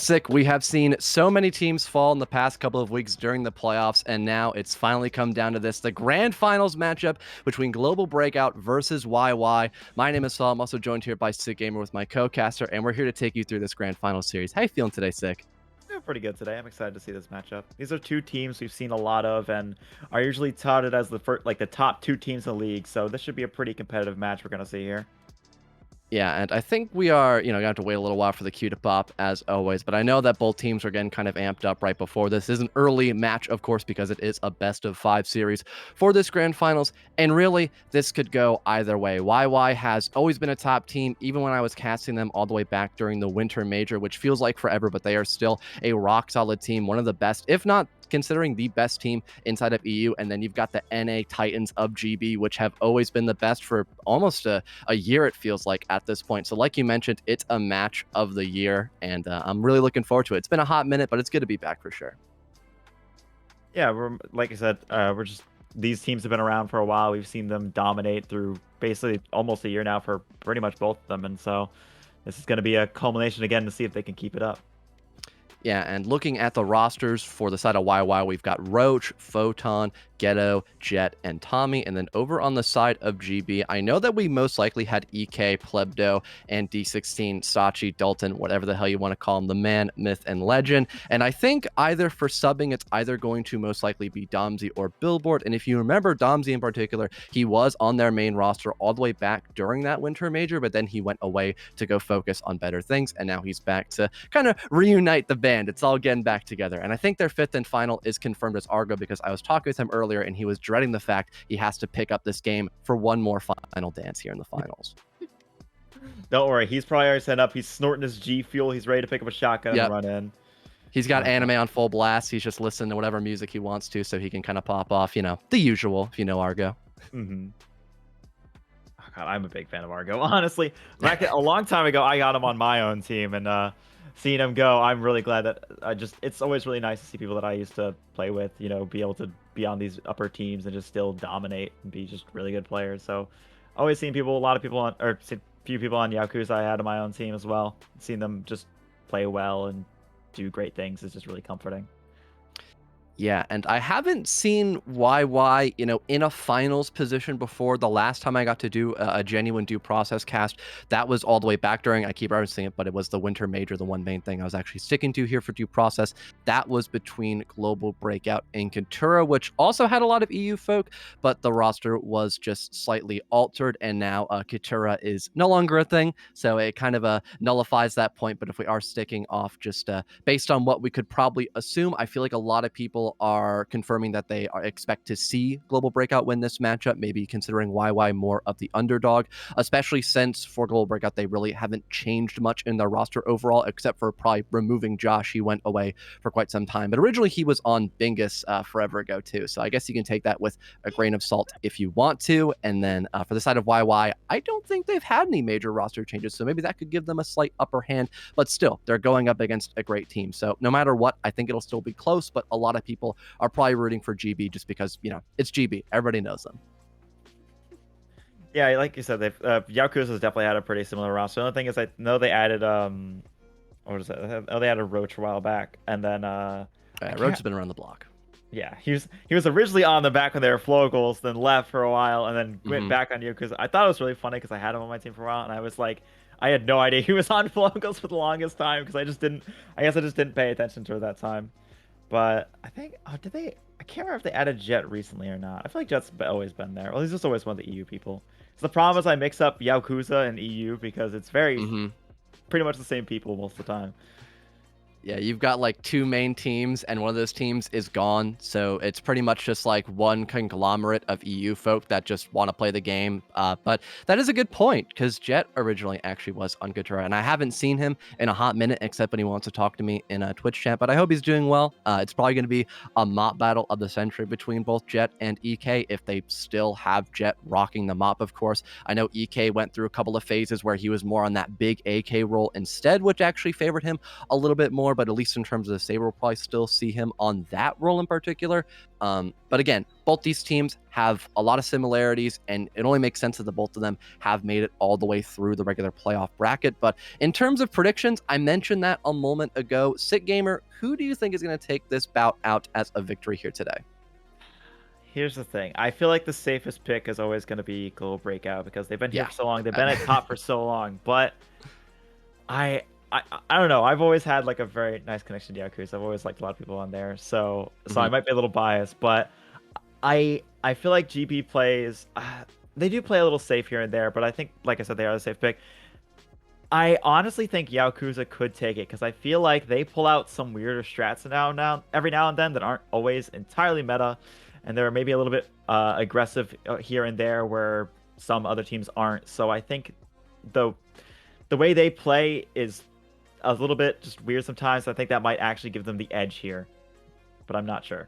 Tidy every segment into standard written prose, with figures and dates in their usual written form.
Sick. We have seen so many teams fall in the past couple of weeks during the playoffs, and now it's finally come down to this, the grand finals matchup between Global Breakout versus YY. My name is Saul. I'm also joined here by Sick Gamer with my co-caster, and we're here to take you through this grand final series. How you feeling today, Sick? Doing pretty good today. I'm excited to see this matchup. These are two teams we've seen a lot of and are usually touted as the first, like the top two teams in the league. So this should be a pretty competitive match we're gonna see here. Yeah, and I think we are, gonna have to wait a little while for the queue to pop as always, but I know that both teams are getting kind of amped up right before this. This is an early match, of course, because it is a best of 5 series for this grand finals, and really, this could go either way. YY has always been a top team, even when I was casting them all the way back during the Winter Major, which feels like forever, but they are still a rock-solid team, one of the best, if not considering the best team inside of EU. And then you've got the NA Titans of GB, which have always been the best for almost a year, it feels like, at this point. So like you mentioned, it's a match of the year, and I'm really looking forward to it. It's been a hot minute, but it's good to be back for sure. Yeah, we're like I said, we're just these teams have been around for a while. We've seen them dominate through basically almost a year now for pretty much both of them, and so this is going to be a culmination again to see if they can keep it up. Yeah, and looking at the rosters for the side of YY, we've got Roach, Photon, Ghetto, Jet, and Tommy. And then over on the side of GB, I know that we most likely had EK, Plebdo, and D16, SaChi, Dalton, whatever the hell you want to call him, the man, myth, and legend. And I think either for subbing, it's either going to most likely be Domsy or Billboard. And if you remember Domsy in particular, he was on their main roster all the way back during that Winter Major, but then he went away to go focus on better things. And now he's back to kind of reunite the band. It's all getting back together. And I think their fifth and final is confirmed as Argo, because I was talking with him earlier and he was dreading the fact he has to pick up this game for one more final dance here in the finals. Don't worry, he's probably already set up. He's snorting his G Fuel. He's ready to pick up a shotgun and run in. He's got anime on full blast. He's just listening to whatever music he wants to so he can kind of pop off, the usual, if you know Argo. Mm-hmm. Oh, God, I'm a big fan of Argo. Honestly, back a long time ago, I got him on my own team, and seeing him go, I'm really glad that it's always really nice to see people that I used to play with, be able to be on these upper teams and just still dominate and be just really good players. So always seeing a lot of people on, or a few people on Yaokuza I had on my own team as well. Seeing them just play well and do great things is just really comforting. Yeah, and I haven't seen YY, in a finals position before. The last time I got to do a genuine due process cast, that was all the way back during, I keep referencing it, but it was the Winter Major, the one main thing I was actually sticking to here for due process. That was between Global Breakout and Kentura, which also had a lot of EU folk, but the roster was just slightly altered, and now Kentura is no longer a thing, so it kind of nullifies that point. But if we are sticking off just based on what we could probably assume, I feel like a lot of people are confirming that they expect to see Global Breakout win this matchup, maybe considering YY more of the underdog, especially since for Global Breakout, they really haven't changed much in their roster overall, except for probably removing Josh. He went away for quite some time, but originally he was on Bingus forever ago too. So I guess you can take that with a grain of salt if you want to. And then for the side of YY, I don't think they've had any major roster changes, so maybe that could give them a slight upper hand, but still, they're going up against a great team. So no matter what, I think it'll still be close, but a lot of people are probably rooting for GB just because, it's GB. Everybody knows them. Yeah, like you said, they've Yaokuza has definitely had a pretty similar roster. The only thing is, I know they added what is it? Oh, they added Roach a while back, and then Roach has been around the block. Yeah, he was originally on the back when they were Flogels, then left for a while, and then went back on Yakuza. I thought it was really funny because I had him on my team for a while, and I was like, I had no idea he was on Flogels for the longest time because I guess I just didn't pay attention to it that time. But I think, I can't remember if they added Jet recently or not. I feel like Jet's always been there. Well, he's just always one of the EU people. So the problem is I mix up Yakuza and EU because it's very pretty much the same people most of the time. Yeah, you've got like two main teams, and one of those teams is gone. So it's pretty much just like one conglomerate of EU folk that just want to play the game. But that is a good point, because Jet originally actually was on Guitar, and I haven't seen him in a hot minute, except when he wants to talk to me in a Twitch chat. But I hope he's doing well. It's probably going to be a mop battle of the century between both Jet and EK, if they still have Jet rocking the mop, of course. I know EK went through a couple of phases where he was more on that big AK role instead, which actually favored him a little bit more. more, but at least in terms of the Saber, we'll probably still see him on that role in particular. But again, both these teams have a lot of similarities, and it only makes sense that the both of them have made it all the way through the regular playoff bracket. But in terms of predictions, I mentioned that a moment ago. Sit Gamer, who do you think is going to take this bout out as a victory here today? Here's the thing. I feel like the safest pick is always going to be Global Breakout because they've been here Yeah. for so long. They've been at top for so long. But I, I don't know. I've always had like a very nice connection to Yakuza. I've always liked a lot of people on there. So I might be a little biased, but I feel like GB plays. They do play a little safe here and there, but I think, like I said, they are the safe pick. I honestly think Yaokuza could take it because I feel like they pull out some weirder strats every now and then that aren't always entirely meta, and they're maybe a little bit aggressive here and there where some other teams aren't. So I think the way they play is a little bit just weird sometimes. So I think that might actually give them the edge here, but I'm not sure.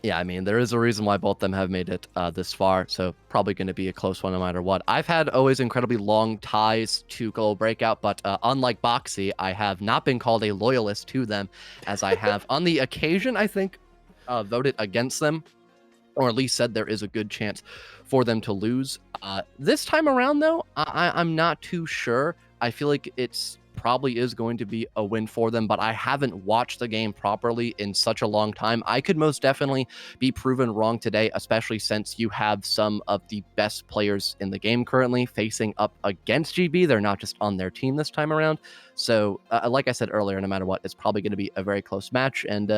Yeah, I mean, there is a reason why both them have made it this far, so probably going to be a close one no matter what. I've had always incredibly long ties to Global Breakout, but unlike Boxy, I have not been called a loyalist to them, as I have on the occasion, I think, voted against them, or at least said there is a good chance for them to lose. This time around, though, I'm not too sure. I feel like it's probably is going to be a win for them, but I haven't watched the game properly in such a long time. I could most definitely be proven wrong today, especially since you have some of the best players in the game currently facing up against GB. They're not just on their team this time around. So, like I said earlier, no matter what, it's probably going to be a very close match, and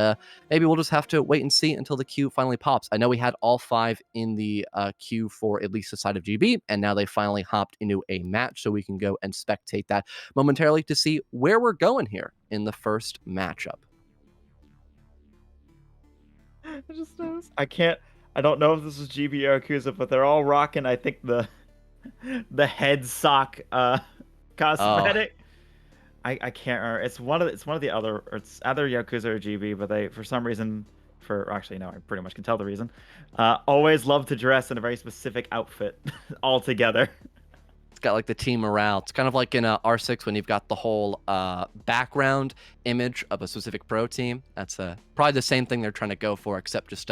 maybe we'll just have to wait and see until the queue finally pops. I know we had all 5 in the queue for at least the side of GB, and now they finally hopped into a match, so we can go and spectate that momentarily to see where we're going here in the first matchup. I just noticed. I don't know if this is GB or Yakuza, but they're all rocking. I think the head sock Oh, cosmetic. I can't remember. It's one of the other, or it's either Yakuza or GB, but they for some reason, for actually no, I pretty much can tell the reason. Always love to dress in a very specific outfit altogether. it's got like the team morale. It's kind of like in R6 when you've got the whole background image of a specific pro team. That's probably the same thing they're trying to go for, except just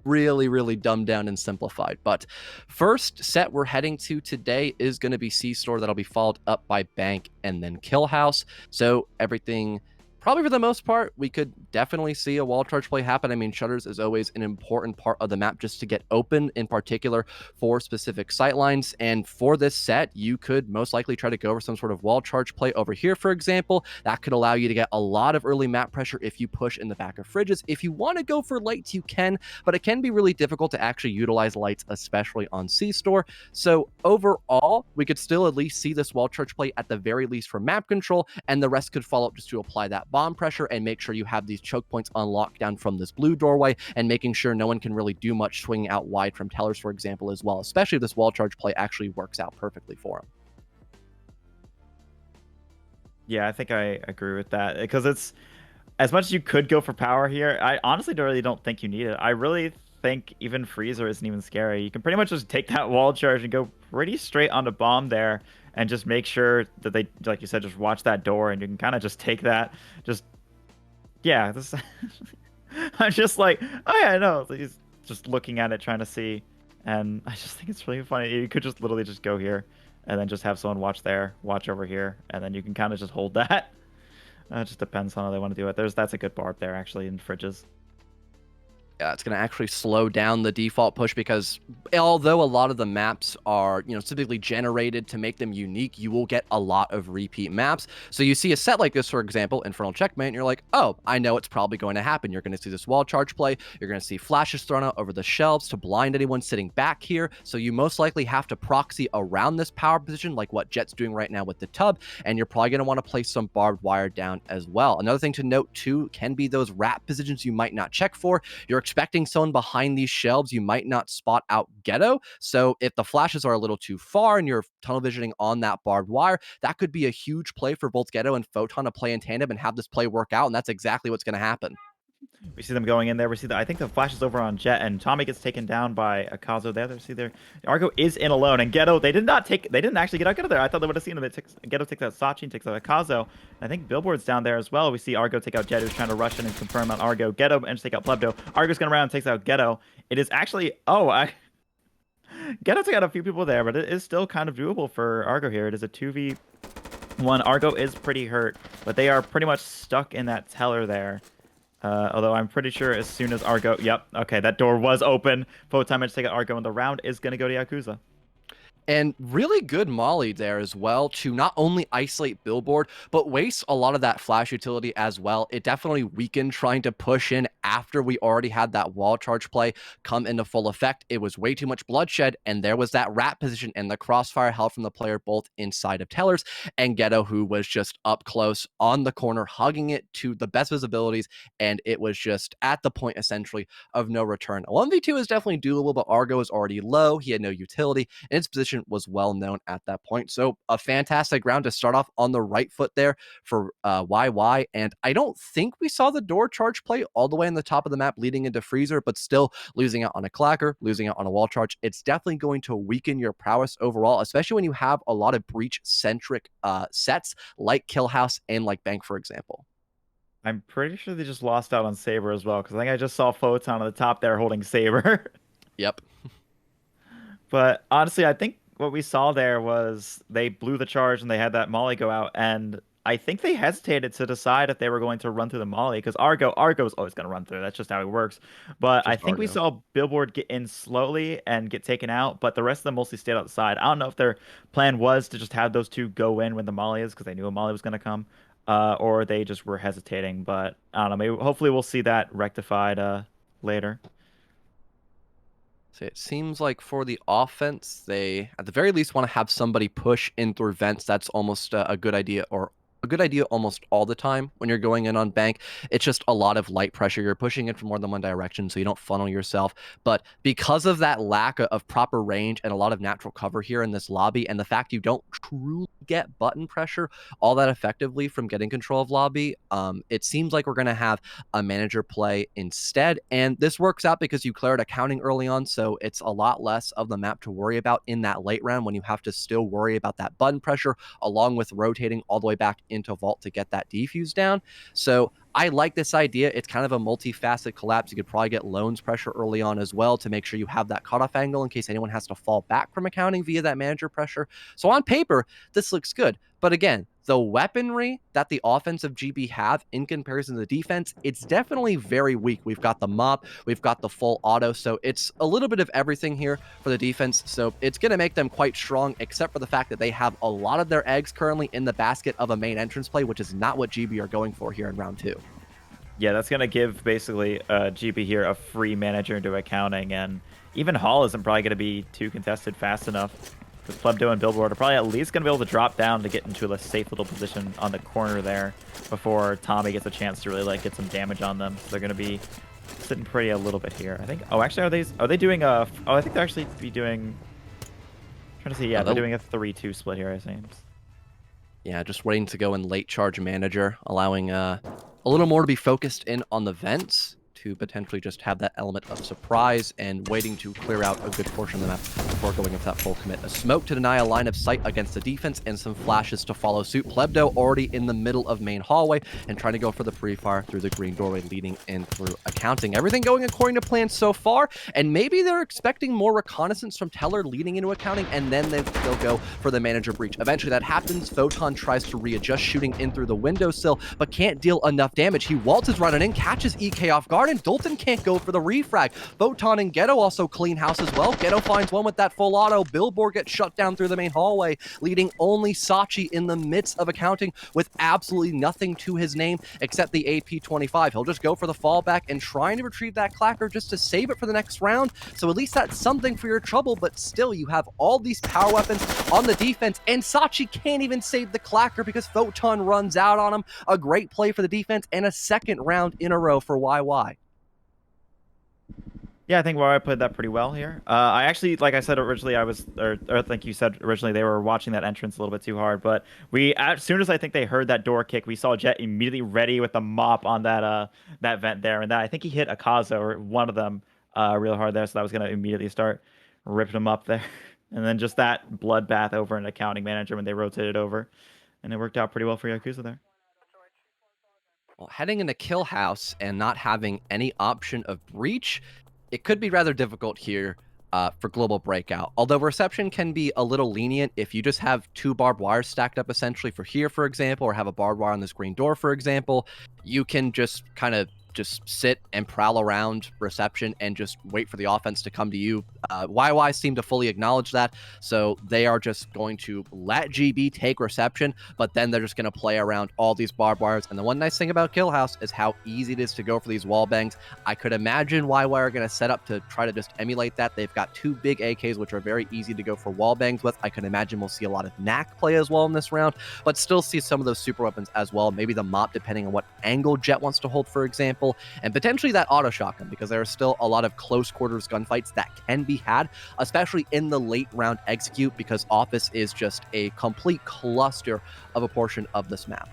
really, really dumbed down and simplified. But first set we're heading to today is going to be C-Store. That'll be followed up by Bank and then Kill House. So everything, probably for the most part, we could definitely see a wall charge play happen. I mean, shutters is always an important part of the map just to get open, in particular for specific sightlines. And for this set, you could most likely try to go over some sort of wall charge play over here, for example. That could allow you to get a lot of early map pressure if you push in the back of fridges. If you want to go for lights, you can, but it can be really difficult to actually utilize lights, especially on C-Store. So overall, we could still at least see this wall charge play at the very least for map control, and the rest could follow up just to apply that bomb pressure and make sure you have these choke points on lockdown from this blue doorway, and making sure no one can really do much swinging out wide from tellers, for example, as well, especially if this wall charge play actually works out perfectly for him. Yeah, I think I agree with that because it's as much as you could go for power here. I honestly really don't think you need it. I really think even Freezer isn't even scary. You can pretty much just take that wall charge and go pretty straight on the bomb there, and just make sure that they, like you said, just watch that door, and you can kind of just take that. Just yeah, this. I'm just like, oh yeah, I know. He's just looking at it, trying to see, and I just think it's really funny. You could just literally just go here, and then just have someone watch there, watch over here, and then you can kind of just hold that. It just depends on how they want to do it. That's a good barb there actually in fridges. It's going to actually slow down the default push, because although a lot of the maps are, typically generated to make them unique, you will get a lot of repeat maps. So you see a set like this, for example, Infernal Checkmate, and you're like, oh, I know it's probably going to happen. You're going to see this wall charge play. You're going to see flashes thrown out over the shelves to blind anyone sitting back here. So you most likely have to proxy around this power position, like what Jet's doing right now with the tub. And you're probably going to want to place some barbed wire down as well. Another thing to note too can be those wrap positions you might not check for. You're expecting someone behind these shelves, you might not spot out Ghetto. So if the flashes are a little too far and you're tunnel visioning on that barbed wire, that could be a huge play for both Ghetto and Photon to play in tandem and have this play work out. And that's exactly what's going to happen. We see them going in there. We see that I think the flash is over on Jet, and Tommy gets taken down by Akazo there. We see there Argo is in alone, and Ghetto they didn't actually get out of there. I thought they would have seen him. Ghetto takes out SaChi and takes out Akazo. I think Billboard's down there as well. We see Argo take out Jet, who's trying to rush in and confirm on Argo. Ghetto and take out Plebdo. Argo's going around and takes out Ghetto. It is actually Ghetto took out a few people there, but it is still kind of doable for Argo here. It is a 2v1. Argo is pretty hurt, but they are pretty much stuck in that teller there. Although I'm pretty sure as soon as Argo... Yep, okay, that door was open. Photon managed to take out Argo, and the round is going to go to Yaokuza. And really good molly there as well to not only isolate Billboard, but waste a lot of that flash utility as well. It definitely weakened trying to push in after we already had that wall charge play come into full effect. It was way too much bloodshed, and there was that rat position and the crossfire held from the player both inside of Tellers and Ghetto, who was just up close on the corner, hugging it to the best visibilities, and it was just at the point essentially of no return. A 1v2 is definitely doable, but Argo is already low. He had no utility, and his position was well known at that point. So a fantastic round to start off on the right foot there for YY. And I don't think we saw the door charge play all the way on the top of the map leading into Freezer, but still losing out on a clacker, losing out on a wall charge. It's definitely going to weaken your prowess overall, especially when you have a lot of breach-centric sets like Kill House and like Bank, for example. I'm pretty sure they just lost out on Saber as well, because I think I just saw Photon on the top there holding Saber. Yep. But honestly, I think what we saw there was they blew the charge and they had that Molly go out, and I think they hesitated to decide if they were going to run through the Molly, because Argo's always going to run through. That's just how it works. But I Just think we Argo. saw Billboard get in slowly and get taken out, but the rest of them mostly stayed outside. I don't know if their plan was to just have those two go in when the Molly is, because they knew a Molly was going to come, or they just were hesitating. But I don't know. Maybe hopefully we'll see that rectified later. So it seems like for the offense, they at the very least want to have somebody push in through vents. That's almost a good idea, or a good idea almost all the time when you're going in on Bank. It's just a lot of light pressure. You're pushing it from more than one direction, so you don't funnel yourself. But because of that lack of proper range and a lot of natural cover here in this lobby, and the fact you don't truly get button pressure all that effectively from getting control of lobby, it seems like we're going to have a manager play instead. And this works out because you cleared accounting early on, so it's a lot less of the map to worry about in that late round when you have to still worry about that button pressure along with rotating all the way back into vault to get that defuse down. So I like this idea. It's kind of a multifaceted collapse. You could probably get loans pressure early on as well to make sure you have that cutoff angle in case anyone has to fall back from accounting via that manager pressure. So on paper, this looks good. But again, the weaponry that the offensive GB have in comparison to the defense, it's definitely very weak. We've got the mop, we've got the full auto, so it's a little bit of everything here for the defense. So it's going to make them quite strong, except for the fact that they have a lot of their eggs currently in the basket of a main entrance play, which is not what GB are going for here in round 2. Yeah, that's going to give basically GB here a free manager into accounting, and even Hall isn't probably going to be too contested fast enough. Because Plebdo and Billboard are probably at least going to be able to drop down to get into a safe little position on the corner there before Tommy gets a chance to really like get some damage on them. So they're going to be sitting pretty a little bit here. I think. Oh, actually, are they doing a? Oh, I think they're actually be doing. I'm trying to see. Yeah, they're doing a 3-2 split here. It seems. Yeah, just waiting to go in late charge manager, allowing a little more to be focused in on the vents to potentially just have that element of surprise and waiting to clear out a good portion of the map before going into that full commit. A smoke to deny a line of sight against the defense and some flashes to follow suit. Plebdo already in the middle of main hallway and trying to go for the pre-fire through the green doorway leading in through accounting. Everything going according to plan so far, and maybe they're expecting more reconnaissance from Teller leading into accounting, and then they'll go for the manager breach. Eventually that happens. Photon tries to readjust, shooting in through the windowsill, but can't deal enough damage. He waltzes running in, catches EK off guard, and Dalton can't go for the refrag. Photon and Ghetto also clean house as well. Ghetto finds one with that full auto. Billboard gets shut down through the main hallway, leading only SaChi in the midst of accounting with absolutely nothing to his name except the AP-25. He'll just go for the fallback and trying to retrieve that clacker just to save it for the next round. So at least that's something for your trouble, but still you have all these power weapons on the defense, and SaChi can't even save the clacker because Photon runs out on him. A great play for the defense and a second round in a row for YY. Yeah, I think Wari played that pretty well here. I actually, like I said originally, or I think you said originally, they were watching that entrance a little bit too hard. But as soon as I think they heard that door kick, we saw Jet immediately ready with the mop on that vent there, and that I think he hit Akaza or one of them real hard there, so that was gonna immediately start ripping him up there. And then just that bloodbath over an accounting manager when they rotated over, and it worked out pretty well for Yakuza there. Well, heading into Kill House and not having any option of breach, it could be rather difficult here for Global Breakout. Although reception can be a little lenient if you just have two barbed wires stacked up essentially for here, for example, or have a barbed wire on this green door, for example, you can just kind of just sit and prowl around reception and just wait for the offense to come to you. YY seem to fully acknowledge that, so they are just going to let GB take reception, but then they're just going to play around all these barbed wires. And the one nice thing about Kill House is how easy it is to go for these wall bangs. I could imagine YY are going to set up to try to just emulate that. They've got two big AKs, which are very easy to go for wall bangs with. I can imagine we'll see a lot of knack play as well in this round, but still see some of those super weapons as well. Maybe the mop, depending on what angle Jet wants to hold, for example, and potentially that auto shotgun, because there are still a lot of close quarters gunfights that can be had, especially in the late round execute, because Office is just a complete cluster of a portion of this map.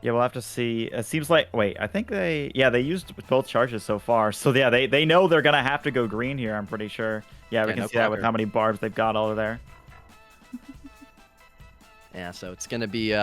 Yeah, we'll have to see. It seems like, wait, I think they used both charges so far. So yeah, they know they're gonna have to go green here, I'm pretty sure. Yeah, we can see that with how many barbs they've got over there. Yeah, so it's going to be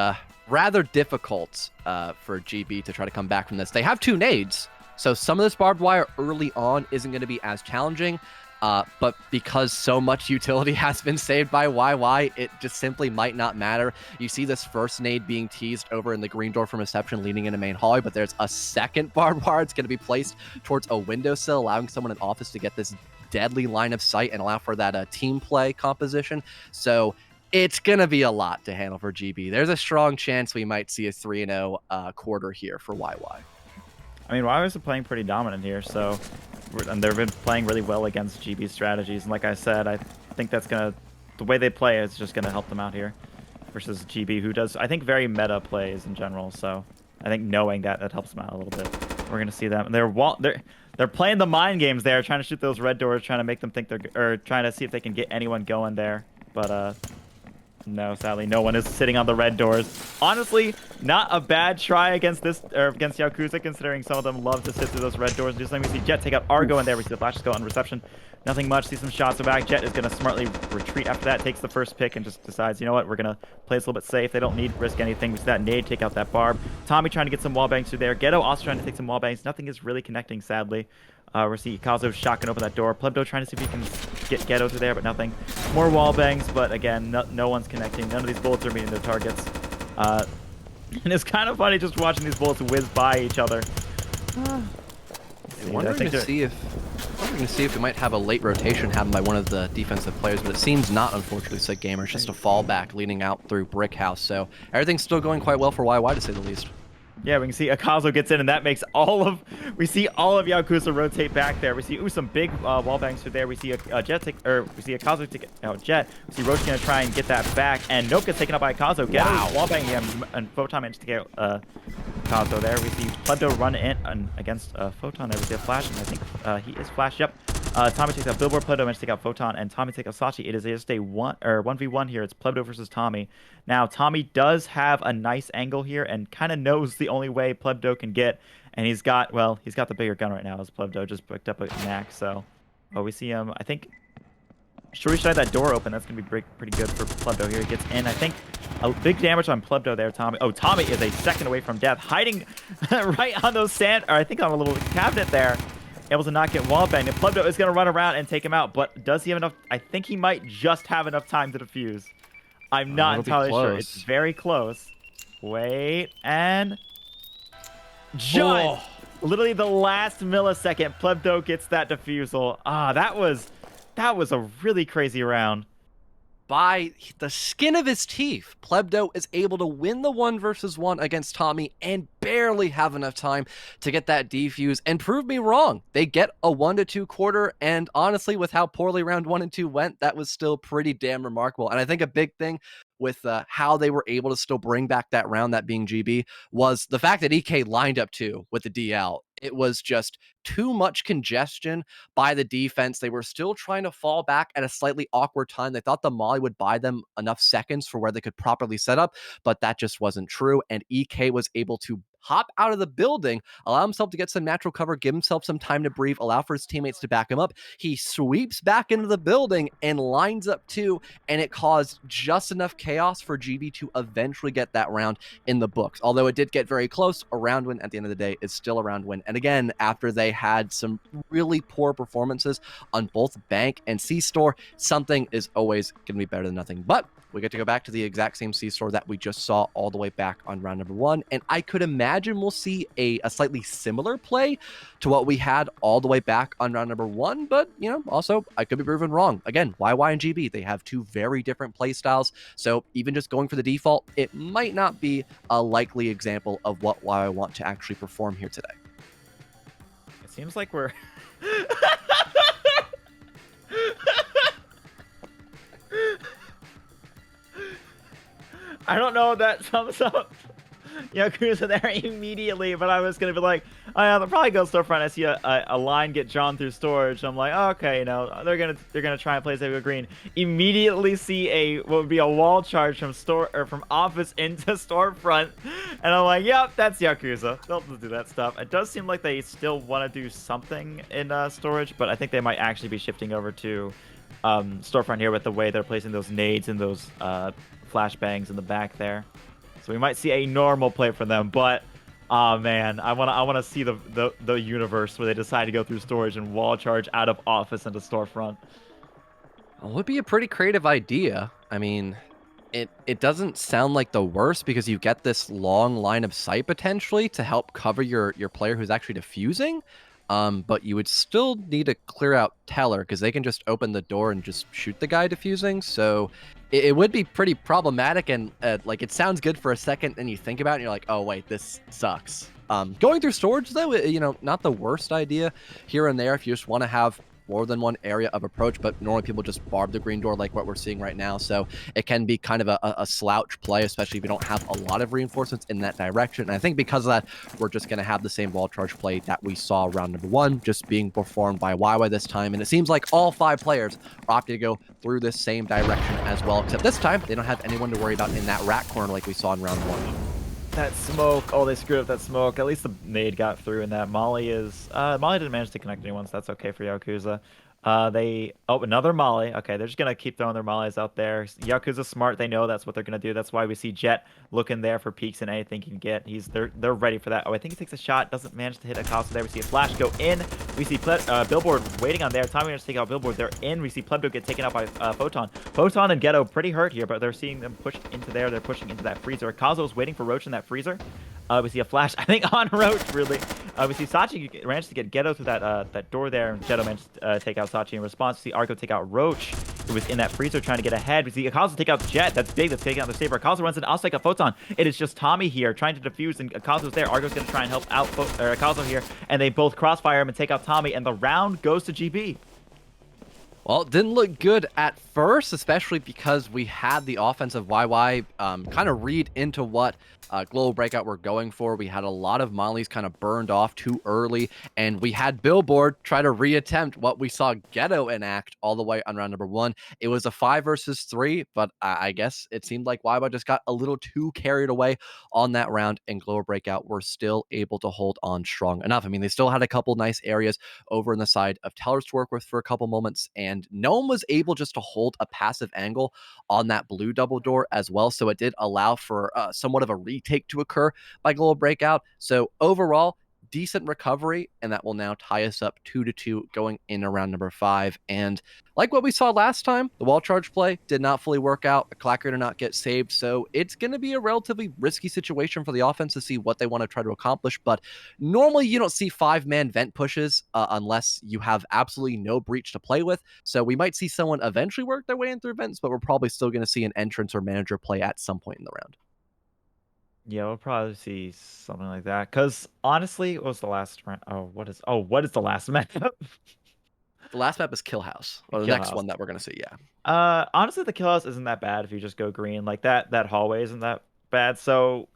rather difficult for GB to try to come back from this. They have two nades, so some of this barbed wire early on isn't going to be as challenging, but because so much utility has been saved by YY, it just simply might not matter. You see this first nade being teased over in the green door from reception leading into main hallway, but there's a second barbed wire. It's going to be placed towards a windowsill, allowing someone in office to get this deadly line of sight and allow for that team play composition. So it's going to be a lot to handle for GB. There's a strong chance we might see a 3-0 quarter here for YY. I mean, YY is playing pretty dominant here, so and they've been playing really well against GB strategies. And like I said, I think that's the way they play is just gonna help them out here versus GB, who does, I think, very meta plays in general. So I think knowing that helps them out a little bit. We're gonna see them. They're playing the mind games there, trying to shoot those red doors, trying to make them think or trying to see if they can get anyone going there. But no, sadly, no one is sitting on the red doors. Honestly, not a bad try against against Yaokuza, considering some of them love to sit through those red doors and do something. We see Jet take out Argo in there. We see the flashes go on reception. Nothing much. See some shots back. Jet is going to smartly retreat after that. Takes the first pick and just decides, you know what, we're going to play this a little bit safe. They don't need to risk anything. We see that nade take out that barb. Tommy trying to get some wall bangs through there. Ghetto also trying to take some wall bangs. Nothing is really connecting, sadly. We see Kazo shotgun open that door. Plebdo trying to see if he can get Ghetto through there, but nothing. More wall bangs, but again, no one's connecting. None of these bullets are meeting their targets. And it's kind of funny just watching these bullets whiz by each other. I'm wondering to see if we might have a late rotation happen by one of the defensive players, but it seems not, unfortunately. Sick Gamer, just a fallback leading out through Brick House. So everything's still going quite well for YY, to say the least. Yeah, we can see Akazo gets in, and that makes we see all of Yakuza rotate back there. We see some big wall bangs through there. We see a Jet take, or we see Akazo take Jet. We see Roach gonna try and get that back, and Nope gets taken up by Akazo. Wow. Wall banging him, and Photon managed to get Akazo there. We see Plebdo run in against Photon there. We see a flash, and I think he is flashed. Yep. Tommy takes out Billboard, Plebdo managed to take out Photon, and Tommy takes out SaChi. It is just a 1v1 here. It's Plebdo versus Tommy. Now, Tommy does have a nice angle here and kind of knows the only way Plebdo can get, and he's got the bigger gun right now as Plebdo just picked up a knack, so we see him, I think, should we have that door open? That's going to be pretty good for Plebdo here. He gets in, I think, a big damage on Plebdo there, Tommy. Oh, Tommy is a second away from death, hiding right on those sand, or I think on a little cabinet there. Able to not get wall banged, and Plebdo is going to run around and take him out, but does he have enough? I think he might just have enough time to defuse. I'm not entirely sure. It's very close. Wait, and just literally the last millisecond, Plebdo gets that defusal. That was a really crazy round. By the skin of his teeth, Plebdo is able to win the 1v1 against Tommy and barely have enough time to get that defuse and prove me wrong. They get a 1-2 quarter, and honestly, with how poorly round 1 and 2 went, that was still pretty damn remarkable. And I think a big thing with how they were able to still bring back that round, that being GB, was the fact that EK lined up too with the DL. It was just too much congestion by the defense. They were still trying to fall back at a slightly awkward time. They thought the Molly would buy them enough seconds for where they could properly set up, but that just wasn't true. And EK was able to hop out of the building, allow himself to get some natural cover, give himself some time to breathe, allow for his teammates to back him up. He sweeps back into the building and lines up two, and it caused just enough chaos for GB to eventually get that round in the books. Although it did get very close, a round win at the end of the day is still a round win. And again, after they had some really poor performances on both Bank and C-Store, something is always going to be better than nothing. But we get to go back to the exact same C-Store that we just saw all the way back on round number one. And I could imagine we'll see a slightly similar play to what we had all the way back on round number one. But, you know, also, I could be proven wrong. Again, YY and GB, they have two very different play styles. So even just going for the default, it might not be a likely example of what I want to actually perform here today. It seems like we're... I don't know if that sums up Yaokuza there immediately, but I was gonna be like, oh yeah, they'll probably go storefront. I see a line get drawn through storage. I'm like, oh, okay, you know, they're gonna try and play Sago Green. Immediately see what would be a wall charge from from office into storefront, and I'm like, yep, that's Yaokuza. They'll do that stuff. It does seem like they still want to do something in storage, but I think they might actually be shifting over to storefront here with the way they're placing those nades and those flashbangs in the back there. So we might see a normal play for them, but oh man, I wanna see the universe where they decide to go through storage and wall charge out of office into storefront. It would be a pretty creative idea. I mean, it doesn't sound like the worst because you get this long line of sight potentially to help cover your player who's actually defusing. But you would still need to clear out Teller because they can just open the door and just shoot the guy defusing. So it would be pretty problematic, and like it sounds good for a second, and you think about it and you're like, oh wait, this sucks. Going through storage though, you know, not the worst idea here and there if you just want to have more than one area of approach, but normally people just barb the green door like what we're seeing right now. So it can be kind of a slouch play, especially if you don't have a lot of reinforcements in that direction. And I think because of that, we're just going to have the same wall charge play that we saw round number one, just being performed by YY this time. And it seems like all 5 players are opting to go through this same direction as well, except this time they don't have anyone to worry about in that rat corner like we saw in round one. That smoke. Oh, they screwed up that smoke. At least the nade got through, and that Molly is... Molly didn't manage to connect anyone, so that's okay for Yaokuza. Oh, another Molly. Okay, they're just going to keep throwing their Mollies out there. Yakuza's smart. They know that's what they're going to do. That's why we see Jet looking there for peeks and anything he can get. They're ready for that. Oh, I think he takes a shot. Doesn't manage to hit Akasu there. We see a flash go in. We see Billboard waiting on there. Tommy managed to take out Billboard. They're in. We see Plebdo get taken out by Photon. Photon and Ghetto pretty hurt here, but they're seeing them push into there. They're pushing into that freezer. Akazu's waiting for Roach in that freezer. We see a flash, I think, on Roach, really. We see SaChi managed to get Ghetto through that door there, and Ghetto managed to take out SaChi in response. We see Argo take out Roach, who was in that freezer trying to get ahead. We see Akazu take out Jet. That's big. That's taking out the Saber. Akazu runs in. I'll take a Photon. It is just Tommy here trying to defuse, and Akazu's there. Argo's going to try and help out Akazu here, and they both crossfire him and take out Tommy, and the round goes to GB. Well, it didn't look good at first, especially because we had the offensive YY kind of read into what Global Breakout were going for. We had a lot of Mollies kind of burned off too early, and we had Billboard try to reattempt what we saw Ghetto enact all the way on round number one. It was a 5 versus 3, but I guess it seemed like YY just got a little too carried away on that round, and Global Breakout were still able to hold on strong enough. I mean, they still had a couple nice areas over in the side of Tellers to work with for a couple moments, and no one was able just to hold a passive angle on that blue double door as well. So it did allow for somewhat of a retake to occur by Global Breakout. So overall, decent recovery, and that will now tie us up 2-2 going in around number 5. And like what we saw last time, the wall charge play did not fully work out. The Clacker did not get saved, so it's going to be a relatively risky situation for the offense to see what they want to try to accomplish. But normally you don't see 5-man vent pushes unless you have absolutely no breach to play with. So we might see someone eventually work their way in through vents, but we're probably still going to see an entrance or manager play at some point in the round. Yeah, we'll probably see something like that. Because honestly, what was the last round? What is the last map? The last map is Kill House, or the Kill next House. one that we're going to see, yeah. Honestly, the Kill House isn't that bad if you just go green. Like that hallway isn't that bad. So,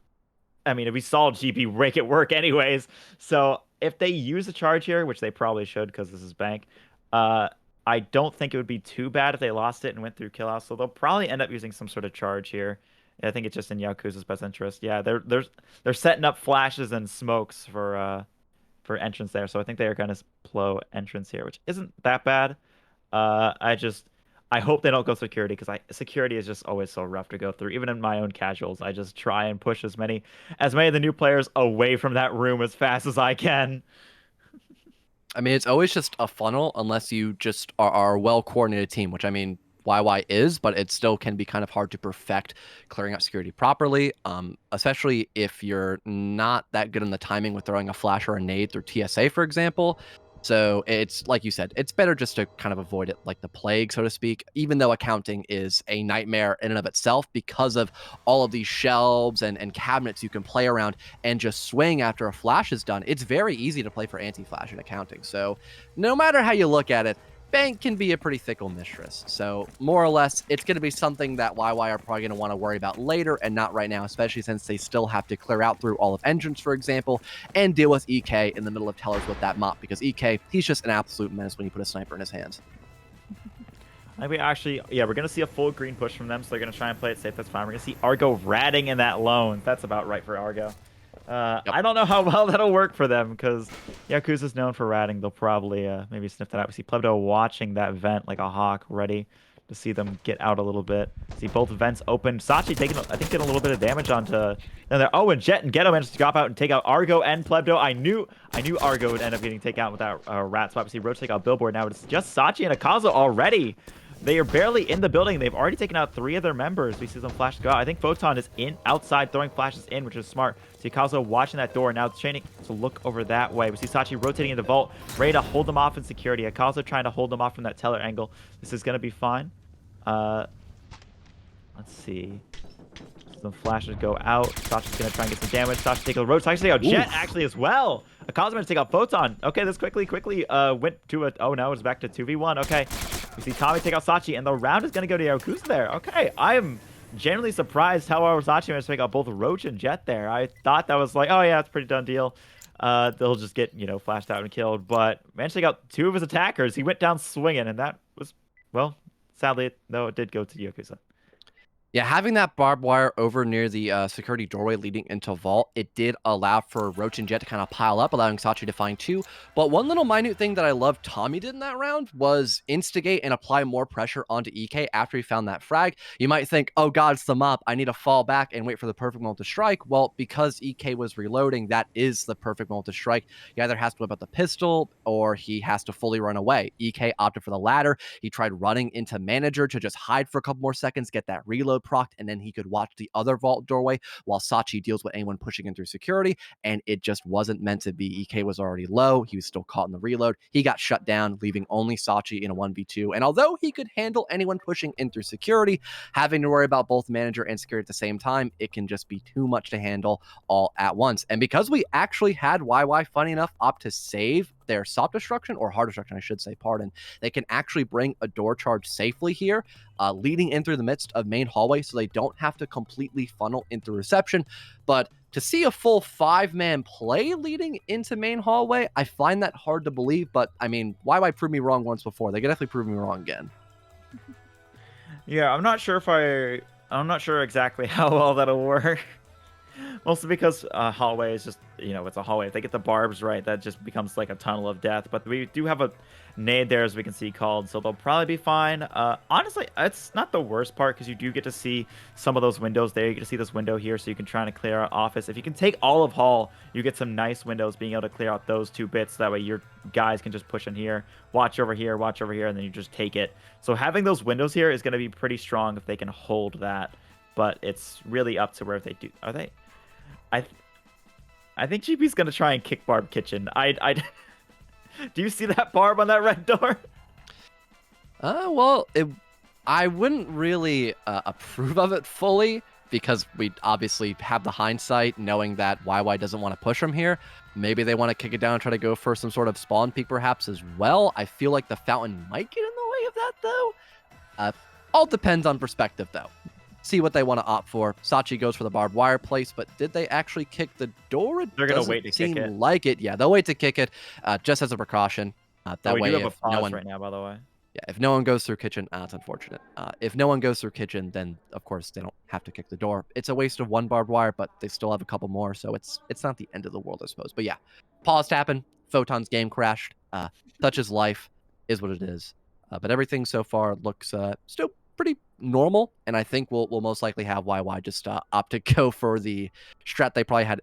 I mean, we saw GB make it work anyways. So if they use a charge here, which they probably should because this is bank, uh, I don't think it would be too bad if they lost it and went through kill house. So they'll probably end up using some sort of charge here. I think it's just in Yakuza's best interest. Yeah, they're setting up flashes and smokes for entrance there. So I think they are going to plow entrance here, which isn't that bad. I hope they don't go security because I security is just always so rough to go through. Even in my own casuals, I just try and push as many of the new players away from that room as fast as I can. I mean, it's always just a funnel unless you just are a well-coordinated team, which I mean, YY is, but it still can be kind of hard to perfect clearing out security properly, especially if you're not that good in the timing with throwing a flash or a nade through TSA, for example. So it's like you said, it's better just to kind of avoid it like the plague, so to speak, even though accounting is a nightmare in and of itself because of all of these shelves and cabinets you can play around and just swing after a flash is done. It's very easy to play for anti-flash in accounting. So no matter how you look at it, bank can be a pretty fickle mistress. So more or less, it's going to be something that YY are probably going to want to worry about later and not right now, especially since they still have to clear out through all of entrance, for example, and deal with EK in the middle of tellers with that mop, because EK, he's just an absolute menace when you put a sniper in his hands. I think we're going to see a full green push from them, so they're going to try and play it safe. That's fine. We're going to see Argo ratting in that lone. That's about right for Argo. Yep. I don't know how well that'll work for them because Yakuza's known for ratting. They'll probably maybe sniff that out. We see Plebdo watching that vent like a hawk, ready to see them get out a little bit. See both vents open. SaChi taking, I think, getting a little bit of damage onto. Oh, and Jet and Ghetto managed to drop out and take out Argo and Plebdo. I knew Argo would end up getting taken out with that rat spot. We see Roach take out Billboard. Now it's just SaChi and Akaza already. They are barely in the building. They've already taken out 3 of their members. We see some flashes go out. I think Photon is outside throwing flashes in, which is smart. See Kazo watching that door. Now chaining to look over that way. We see SaChi rotating into Vault, ready to hold them off in security. Akaza trying to hold them off from that teller angle. This is going to be fine. Let's see. Some flashes go out. SaChi's going to try and get some damage. SaChi take a road. SaChi take out Jet actually as well. Akaza managed to take out Photon. Okay, this quickly went to a... Oh, now it's back to 2v1. Okay. We see Tommy take out SaChi, and the round is going to go to Yaokuza there. Okay, I am genuinely surprised how SaChi managed to take out both Roach and Jet there. I thought that was like, oh yeah, it's a pretty done deal. They'll just get, flashed out and killed. But managed to take out 2 of his attackers. He went down swinging, and that was, well, sadly, no, it did go to Yakuza. Yeah, having that barbed wire over near the security doorway leading into Vault, it did allow for Roach and Jet to kind of pile up, allowing SaChi to find 2. But one little minute thing that I loved Tommy did in that round was instigate and apply more pressure onto EK after he found that frag. You might think, oh god, it's the mop, I need to fall back and wait for the perfect moment to strike. Well, because EK was reloading, that is the perfect moment to strike. He either has to whip out the pistol or he has to fully run away. EK opted for the latter. He tried running into Manager to just hide for a couple more seconds, get that reload procced, and then he could watch the other Vault doorway while SaChi deals with anyone pushing in through security, and it just wasn't meant to be. EK was already low. He was still caught in the reload. He got shut down, leaving only SaChi in a 1v2, and although he could handle anyone pushing in through security, having to worry about both Manager and security at the same time, it can just be too much to handle all at once. And because we actually had YY, funny enough, opt to save their soft destruction, or hard destruction, I should say, pardon, they can actually bring a door charge safely here, leading in through the midst of main hallway, so they don't have to completely funnel into reception. But to see a full 5-man play leading into main hallway, I find that hard to believe. But I mean, YY proved me wrong once before. They could definitely prove me wrong again. Yeah, I'm not sure exactly how well that'll work. Mostly because hallway is just, it's a hallway. If they get the barbs right, that just becomes like a tunnel of death. But we do have a nade there, as we can see, called, so they'll probably be fine. Honestly, it's not the worst part because you do get to see some of those windows there. You get to see this window here, so you can try to clear out office. If you can take all of hall, you get some nice windows being able to clear out those 2 bits. That way your guys can just push in here, watch over here, and then you just take it. So having those windows here is going to be pretty strong if they can hold that. But it's really up to where if they do. Are they? I think GP's gonna try and kick Barb Kitchen. Do you see that barb on that red door? Well, I wouldn't really approve of it fully because we obviously have the hindsight knowing that YY doesn't want to push him here. Maybe they want to kick it down and try to go for some sort of spawn peek perhaps as well. I feel like the fountain might get in the way of that though. All depends on perspective though. see what they want to opt for. SaChi goes for the barbed wire place, but did they actually kick the door? It They're gonna doesn't wait to seem kick it. like it. Yeah, they'll wait to kick it, just as a precaution. Oh, That we do way, have a if no pause one right now, by the way. yeah, if no one goes through kitchen, that's unfortunate. If no one goes through kitchen, then of course they don't have to kick the door. It's a waste of one barbed wire, but they still have a couple more, so it's not the end of the world, I suppose. But yeah, paused happened. Photon's game crashed. Such is life, is what it is. But everything so far looks still pretty normal, and I think we'll most likely have YY just opt to go for the strat they probably had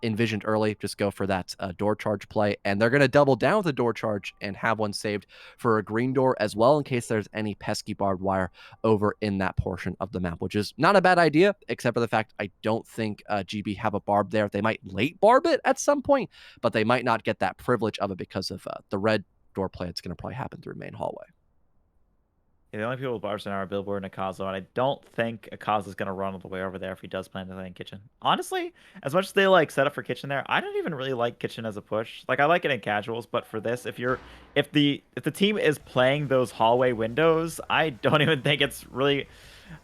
envisioned early. Just go for that door charge play, and they're going to double down with the door charge and have one saved for a green door as well in case there's any pesky barbed wire over in that portion of the map, which is not a bad idea, except for the fact I don't think GB have a barb there. They might late barb it at some point, but they might not get that privilege of it because of the red door play. It's going to probably happen through main hallway. Yeah, the only people with barbs now are Billboard and Akazo, and I don't think Akazo's gonna run all the way over there if he does plan to play in kitchen. Honestly, as much as they like set up for kitchen there, I don't even really like kitchen as a push. Like I like it in casuals, but for this, if the team is playing those hallway windows, I don't even think it's really.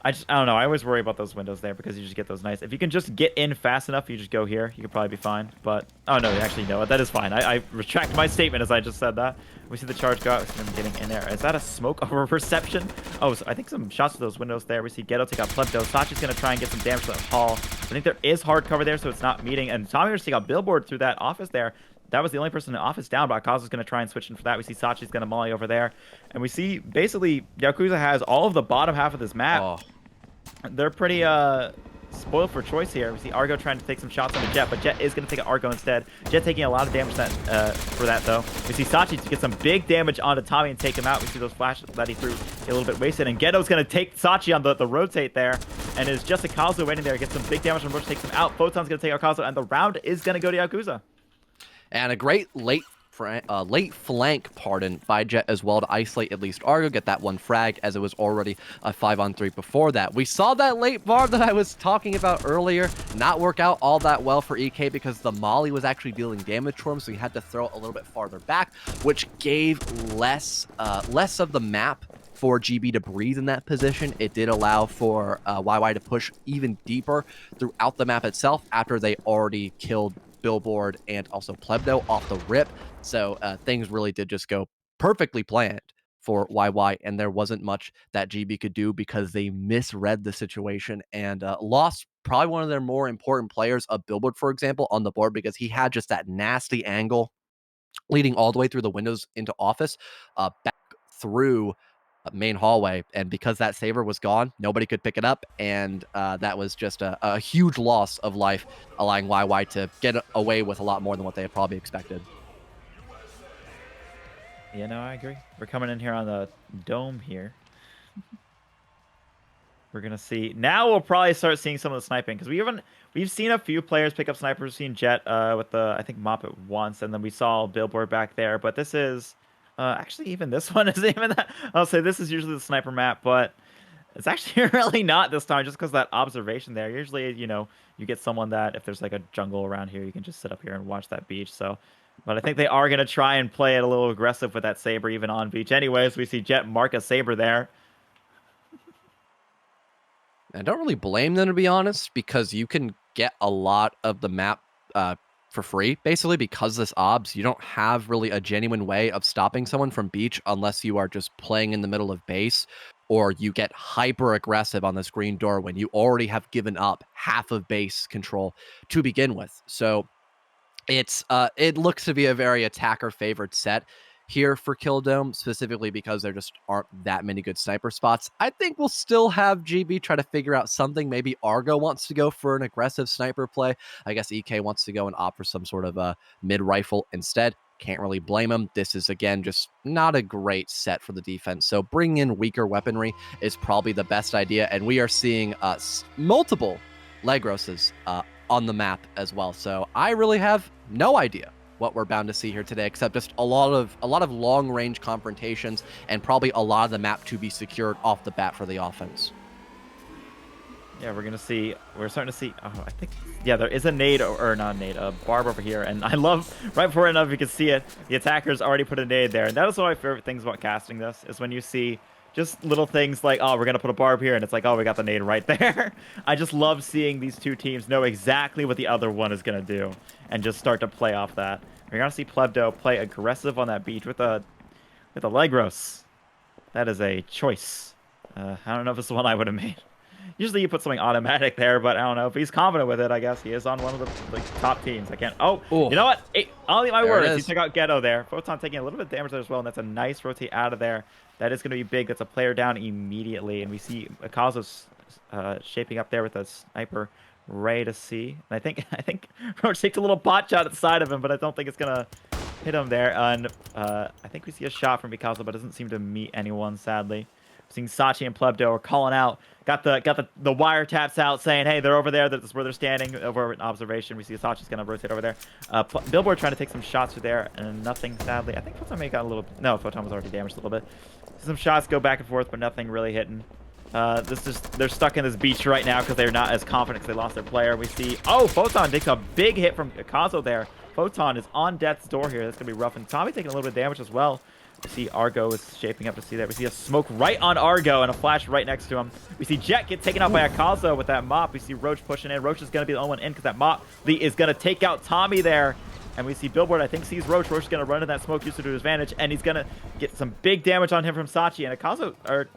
I don't know. I always worry about those windows there because you just get those nice. If you can just get in fast enough, you just go here. You could probably be fine. But oh no, actually no, that is fine. I retract my statement as I just said that. We see the charge go out. We see them getting in there. Is that a smoke over perception? Oh, so I think some shots to those windows there. We see Ghetto take out Plebdo. SaChi's gonna try and get some damage to that hall. I think there is hard cover there, so it's not meeting. And Tommy was taking out Billboard through that office there. That was the only person in the office down, but Akaza's going to try and switch in for that. We see SaChi's going to molly over there. And we see, basically, Yaokuza has all of the bottom half of this map. Oh. They're pretty spoiled for choice here. We see Argo trying to take some shots on the Jet, but Jet is going to take an Argo instead. Jet taking a lot of damage for that, though. We see SaChi to get some big damage onto Tommy and take him out. We see those flashes that he threw a little bit wasted. And Ghetto's going to take SaChi on the rotate there. And it's just Akazo waiting there. Gets some big damage from Bush, takes him out. Photon's going to take Akazo, and the round is going to go to Yaokuza. And a great late flank, by Jet as well to isolate at least Argo, get that one frag as it was already a 5-on-3 before that. We saw that late barb that I was talking about earlier not work out all that well for EK because the molly was actually dealing damage to him, so he had to throw it a little bit farther back, which gave less of the map for GB to breathe in that position. It did allow for YY to push even deeper throughout the map itself after they already killed Billboard and also Plebdo off the rip. So things really did just go perfectly planned for YY, and there wasn't much that GB could do because they misread the situation and lost probably one of their more important players, of Billboard, for example, on the board because he had just that nasty angle leading all the way through the windows into office, back through main hallway, and because that saber was gone, nobody could pick it up, and that was just a huge loss of life, allowing YY to get away with a lot more than what they had probably expected. Yeah, no, I agree. We're coming in here on the dome here. We're gonna see now. We'll probably start seeing some of the sniping because we've seen a few players pick up snipers. We've seen Jet with the I think Mop it once, and then we saw Billboard back there. But this is actually even this one isn't even that. I'll say this is usually the sniper map, but it's actually really not this time just because that observation there. Usually, you know, you get someone that if there's like a jungle around here, you can just sit up here and watch that beach. So. But I think they are going to try and play it a little aggressive with that saber even on beach. Anyways, we see Jet mark a saber there. I don't really blame them, to be honest, because you can get a lot of the map for free, basically, because this obs. You don't have really a genuine way of stopping someone from beach unless you are just playing in the middle of base, or you get hyper aggressive on this green door when you already have given up half of base control to begin with. So it looks to be a very attacker favored set here for Killdome, specifically because there just aren't that many good sniper spots. I think we'll still have GB try to figure out something. Maybe Argo wants to go for an aggressive sniper play. I guess EK wants to go and opt for some sort of a mid rifle instead. Can't really blame him. This is, again, just not a great set for the defense. So bringing in weaker weaponry is probably the best idea. And we are seeing multiple Legroses on the map as well. So I really have no idea what we're bound to see here today, except just a lot of long range confrontations and probably a lot of the map to be secured off the bat for the offense. Yeah, we're starting to see, oh, I think, yeah, there is a nade, or not a nade, a barb over here. And I love, right before enough, you can see it, the attackers already put a nade there. And that is one of my favorite things about casting this, is when you see just little things like, oh, we're gonna put a barb here, and it's like, oh, we got the nade right there. I just love seeing these two teams know exactly what the other one is gonna do, and just start to play off that. We're gonna see Plebdo play aggressive on that beach with a Legros. That is a choice. I don't know if it's the one I would have made. Usually you put something automatic there, but I don't know. If he's confident with it, I guess he is on one of the top teams. I can't. Oh, Ooh, you know what? Hey, I'll eat my there it words. He is. took out Ghetto there. Photon taking a little bit of damage there as well, and that's a nice rotate out of there. That is going to be big. That's a player down immediately, and we see Akazo's shaping up there with a sniper ready to see. And I think Roach takes a little pot shot at the side of him, but I don't think it's gonna hit him there. And I think we see a shot from Mikazo, but doesn't seem to meet anyone, sadly. Seeing SaChi and Plebdo are calling out. Got the wiretaps out saying, hey, they're over there. That's where they're standing over in observation. We see SaChi's going to rotate over there. Billboard trying to take some shots through there, and nothing, sadly. I think Photon may have got a little... No, Photon was already damaged a little bit. Some shots go back and forth, but nothing really hitting. They're stuck in this beach right now because they're not as confident because they lost their player. We see... Oh, Photon takes a big hit from Akazo there. Photon is on death's door here. That's going to be rough. And Tommy taking a little bit of damage as well. We see Argo is shaping up to see that. We see a smoke right on Argo and a flash right next to him. We see Jet get taken out by Akazo with that mop. We see Roach pushing in. Roach is going to be the only one in because that mop is going to take out Tommy there. And we see Billboard, I think, sees Roach. Roach is going to run in that smoke, use it to his advantage. And he's going to get some big damage on him from SaChi. And Akazo,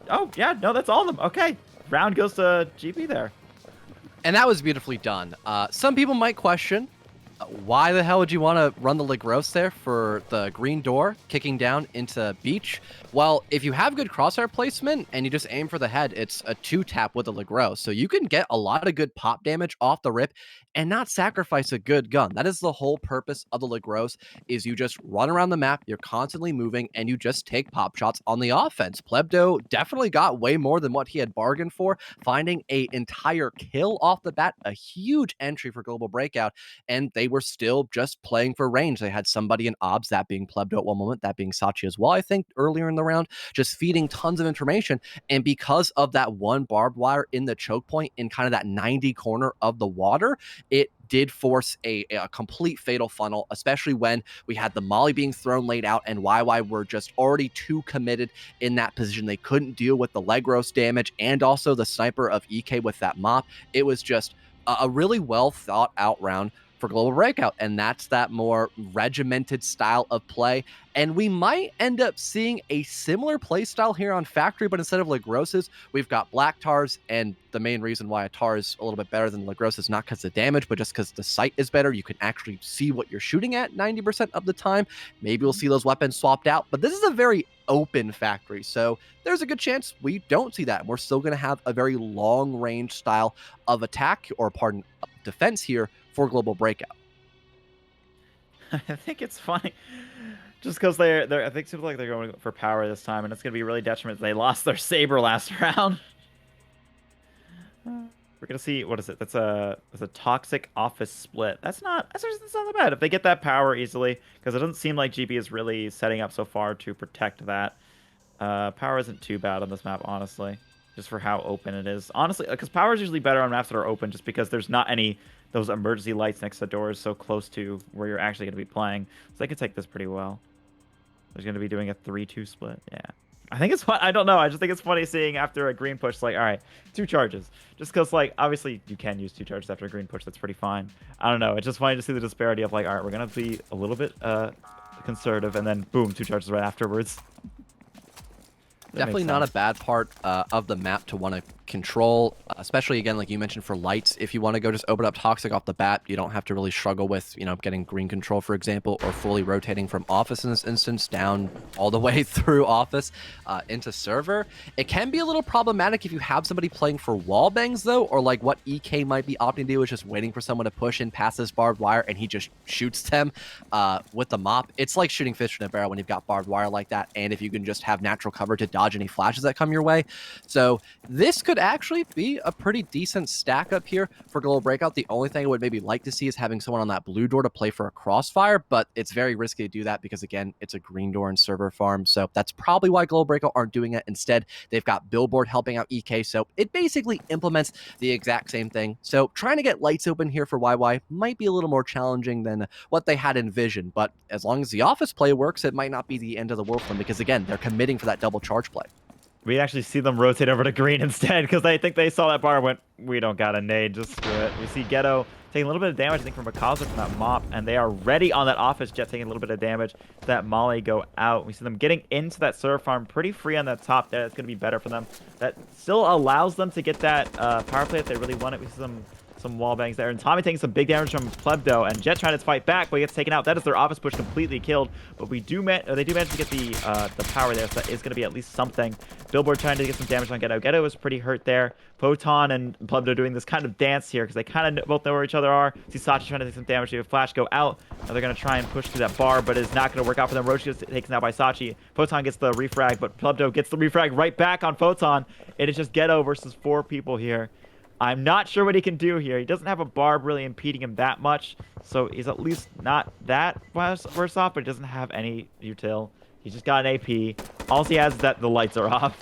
oh, yeah, no, that's all of them. Okay. Round goes to GP there. And that was beautifully done. Some people might question, why the hell would you want to run the Legros there for the green door kicking down into beach? Well, if you have good crosshair placement and you just aim for the head, it's a 2-tap with the Legros. So you can get a lot of good pop damage off the rip and not sacrifice a good gun. That is the whole purpose of the Legros, is you just run around the map, you're constantly moving, and you just take pop shots on the offense. Plebdo definitely got way more than what he had bargained for, finding an entire kill off the bat, a huge entry for Global Breakout, and they were still just playing for range. They had somebody in obs, that being Plebdo at one moment, that being SaChi as well, I think, earlier in the round, just feeding tons of information. And because of that one barbed wire in the choke point in kind of that 90 corner of the water, it did force a complete fatal funnel, especially when we had the molly being thrown laid out and YY were just already too committed in that position. They couldn't deal with the Legros damage and also the sniper of EK with that mop. It was just a really well thought out round for Global Breakout, and that's that more regimented style of play. And we might end up seeing a similar play style here on Factory, but instead of Legroses, we've got Black Tars, and the main reason why a Tar is a little bit better than Legros is not because of the damage, but just because the sight is better. You can actually see what you're shooting at 90% of the time. Maybe we'll see those weapons swapped out, but this is a very open Factory, so there's a good chance we don't see that. We're still going to have a very long-range style of attack, or pardon, defense here for Global Breakout. I think it's funny, just because I think it seems like they're going for power this time, and it's going to be really detrimental. They lost their Saber last round. We're gonna see, what is it? That's a toxic office split. That's not that bad if they get that power easily, because it doesn't seem like GB is really setting up so far to protect that. Power isn't too bad on this map, honestly, just for how open it is. Honestly, because power is usually better on maps that are open, just because there's not any those emergency lights next to doors so close to where you're actually going to be playing. So they can take this pretty well. There's going to be doing a 3-2 split. Yeah. I think it's fun. I don't know. I just think it's funny seeing after a green push, like, all right, 2 charges. Just because, like, obviously you can use 2 charges after a green push. That's pretty fine. I don't know. It's just funny to see the disparity of, like, all right, we're going to be a little bit conservative, and then boom, 2 charges right afterwards. Definitely not a bad part of the map to want to control, especially, again, like you mentioned, for lights. If you want to go just open up Toxic off the bat, you don't have to really struggle with, you know, getting green control, for example, or fully rotating from office in this instance down all the way through office into server. It can be a little problematic if you have somebody playing for wall bangs, though, or like what EK might be opting to do is just waiting for someone to push in past this barbed wire and he just shoots them with the mop. It's like shooting fish in a barrel when you've got barbed wire like that, and if you can just have natural cover to dodge any flashes that come your way. So this could actually be a pretty decent stack up here for Global Breakout. The only thing I would maybe like to see is having someone on that blue door to play for a crossfire, but it's very risky to do that because, again, it's a green door and server farm. So that's probably why Global Breakout aren't doing it. Instead, they've got Billboard helping out EK. So it basically implements the exact same thing. So trying to get lights open here for YY might be a little more challenging than what they had envisioned. But as long as the office play works, it might not be the end of the world for them because, again, they're committing for that double charge play. We actually see them rotate over to green instead because I think they saw that bar and went, we don't got a nade, just screw it. We see Ghetto taking a little bit of damage, I think, from Yaokuza from that mop, and they are ready on that office jet, taking a little bit of damage to that Molly go out. We see them getting into that server farm pretty free on that top there. That's going to be better for them. That still allows them to get that power play if they really want it. We see some wall bangs there. And Tommy taking some big damage from Plebdo, and Jet trying to fight back, but he gets taken out. That is their office push completely killed. But they do manage to get the power there, so that is going to be at least something. Billboard trying to get some damage on Ghetto. Ghetto was pretty hurt there. Photon and Plebdo doing this kind of dance here because they kind of both know where each other are. See SaChi trying to take some damage. See Flash go out. Now they're going to try and push through that bar, but it's not going to work out for them. Roach gets taken out by SaChi. Photon gets the refrag, but Plebdo gets the refrag right back on Photon. It is just Ghetto versus 4 people here. I'm not sure what he can do here. He doesn't have a barb really impeding him that much, so he's at least not that worse off, but he doesn't have any util. He's just got an AP. All he has is that the lights are off.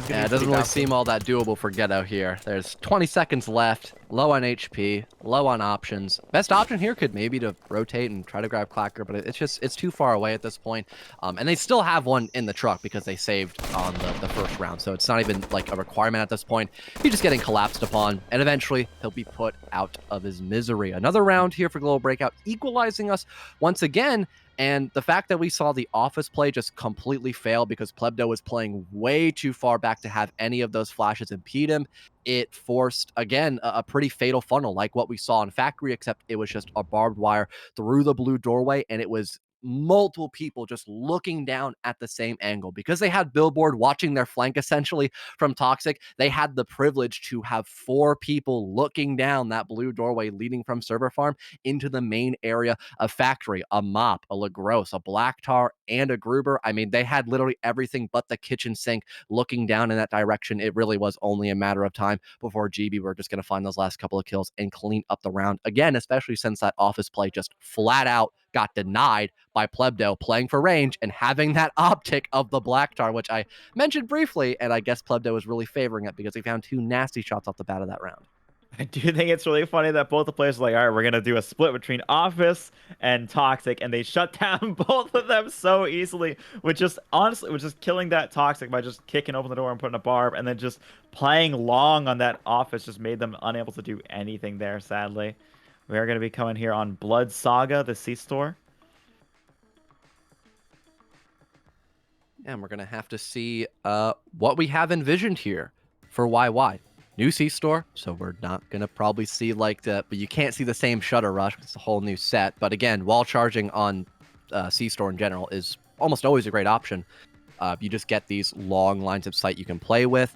Yeah, it doesn't really seem all that doable for Ghetto here. There's 20 seconds left, low on HP, low on options. Best option here could maybe to rotate and try to grab Clacker, but it's too far away at this point. And they still have one in the truck because they saved on the first round, so it's not even like a requirement at this point. He's just getting collapsed upon, and eventually he'll be put out of his misery. Another round here for Global Breakout, equalizing us once again. And the fact that we saw the office play just completely fail because Plebdo was playing way too far back to have any of those flashes impede him, it forced, again, a pretty fatal funnel like what we saw in Factory, except it was just a barbed wire through the blue doorway, and it was multiple people just looking down at the same angle. Because they had Billboard watching their flank essentially from Toxic, they had the privilege to have 4 people looking down that blue doorway leading from server farm into the main area of Factory. A Mop, a Lagros, a Black Tar, and a Gruber. I mean, they had literally everything but the kitchen sink looking down in that direction. It really was only a matter of time before GB were just going to find those last couple of kills and clean up the round again, especially since that office play just flat out got denied by Plebdo playing for range and having that optic of the Black Tar, which I mentioned briefly, and I guess Plebdo was really favoring it because he found 2 nasty shots off the bat of that round. I do think it's really funny that both the players are like, all right, we're going to do a split between Office and Toxic, and they shut down both of them so easily with just, honestly, with just killing that Toxic by just kicking open the door and putting a barb, and then just playing long on that Office just made them unable to do anything there, sadly. We are going to be coming here on Blood Saga, the C-Store. And we're going to have to see what we have envisioned here for YY. New C-Store, so we're not going to probably see like the... But you can't see the same Shutter Rush. It's a whole new set. But again, wall charging on C-Store in general is almost always a great option. You just get these long lines of sight you can play with.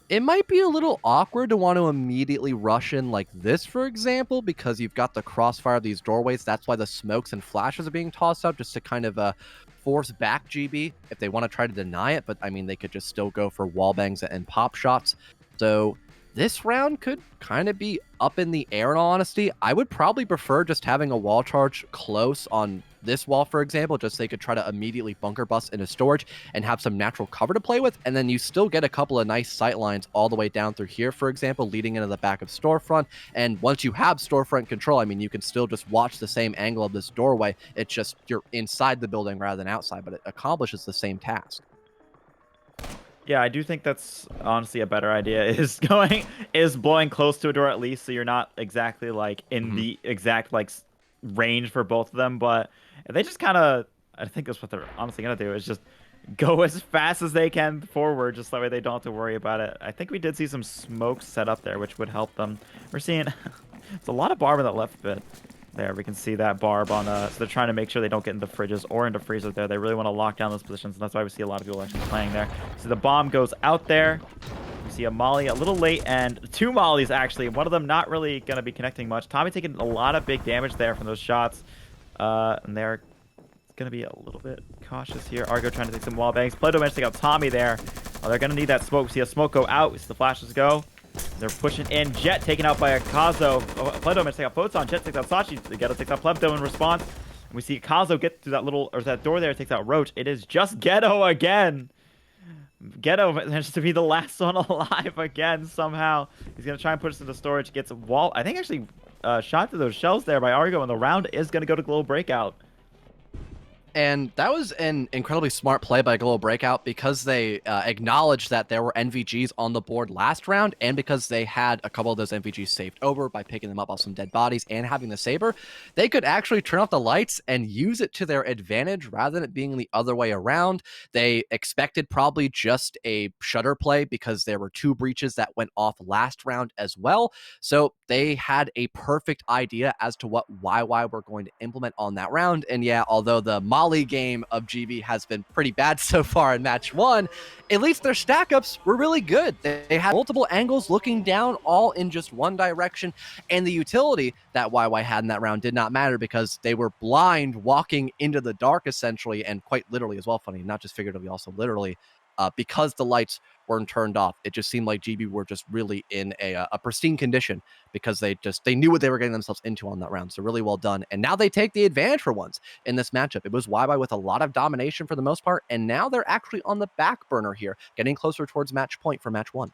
It might be a little awkward to want to immediately rush in like this, for example, because you've got the crossfire of these doorways. That's why the smokes and flashes are being tossed up, just to kind of force back GB if they want to try to deny it. But I mean, they could just still go for wall bangs and pop shots. So this round could kind of be up in the air, in all honesty. I would probably prefer just having a wall charge close on this wall, for example, just so they could try to immediately bunker bust into storage and have some natural cover to play with. And then you still get a couple of nice sight lines all the way down through here, for example, leading into the back of storefront. And once you have storefront control, I mean, you can still just watch the same angle of this doorway. It's just you're inside the building rather than outside, but it accomplishes the same task. Yeah, I do think that's honestly a better idea, is blowing close to a door at least, so you're not exactly like in the exact like range for both of them. But if they just kind of, I think that's what they're honestly gonna do, is just go as fast as they can forward, just that way they don't have to worry about it. I think we did see some smoke set up there, which would help them. We're seeing it's a lot of barb in that left bit. There, we can see that barb on, so they're trying to make sure they don't get into fridges or into freezers there. They really want to lock down those positions, and that's why we see a lot of people actually playing there. So the bomb goes out there. We see a molly a little late, and 2 mollies, actually. One of them not really going to be connecting much. Tommy taking a lot of big damage there from those shots, and they're going to be a little bit cautious here. Argo trying to take some wall bangs. Play-Doh managed to take out Tommy there. They're going to need that smoke. We see a smoke go out. We see the flashes go. They're pushing in. Jet taken out by a Kazo. Plebdo managed to take out Photon. Jet takes out SaChi. Ghetto takes out Plebdo in response. And we see Kazo get through that little, or that door there, takes out Roach. It is just Ghetto again. Ghetto manages to be the last one alive again somehow. He's going to try and push us into storage. Gets a wall. I think actually shot through those shells there by Argo, and the round is going to go to Global Breakout. And that was an incredibly smart play by Global Breakout because they acknowledged that there were NVGs on the board last round, and because they had a couple of those NVGs saved over by picking them up off some dead bodies and having the Saber, they could actually turn off the lights and use it to their advantage rather than it being the other way around. They expected probably just a shutter play because there were 2 breaches that went off last round as well. So they had a perfect idea as to what YY were going to implement on that round. And yeah, although the Molly game of GB has been pretty bad so far in match 1, at least their stack ups were really good. They had multiple angles looking down all in just one direction. And the utility that YY had in that round did not matter because they were blind walking into the dark essentially, and quite literally as well, funny, not just figuratively, also literally, because the lights weren't turned off. It just seemed like GB were just really in a pristine condition because they knew what they were getting themselves into on that round. So really well done. And now they take the advantage for once in this matchup. It was YY with a lot of domination for the most part, and now they're actually on the back burner here, getting closer towards match point for match 1.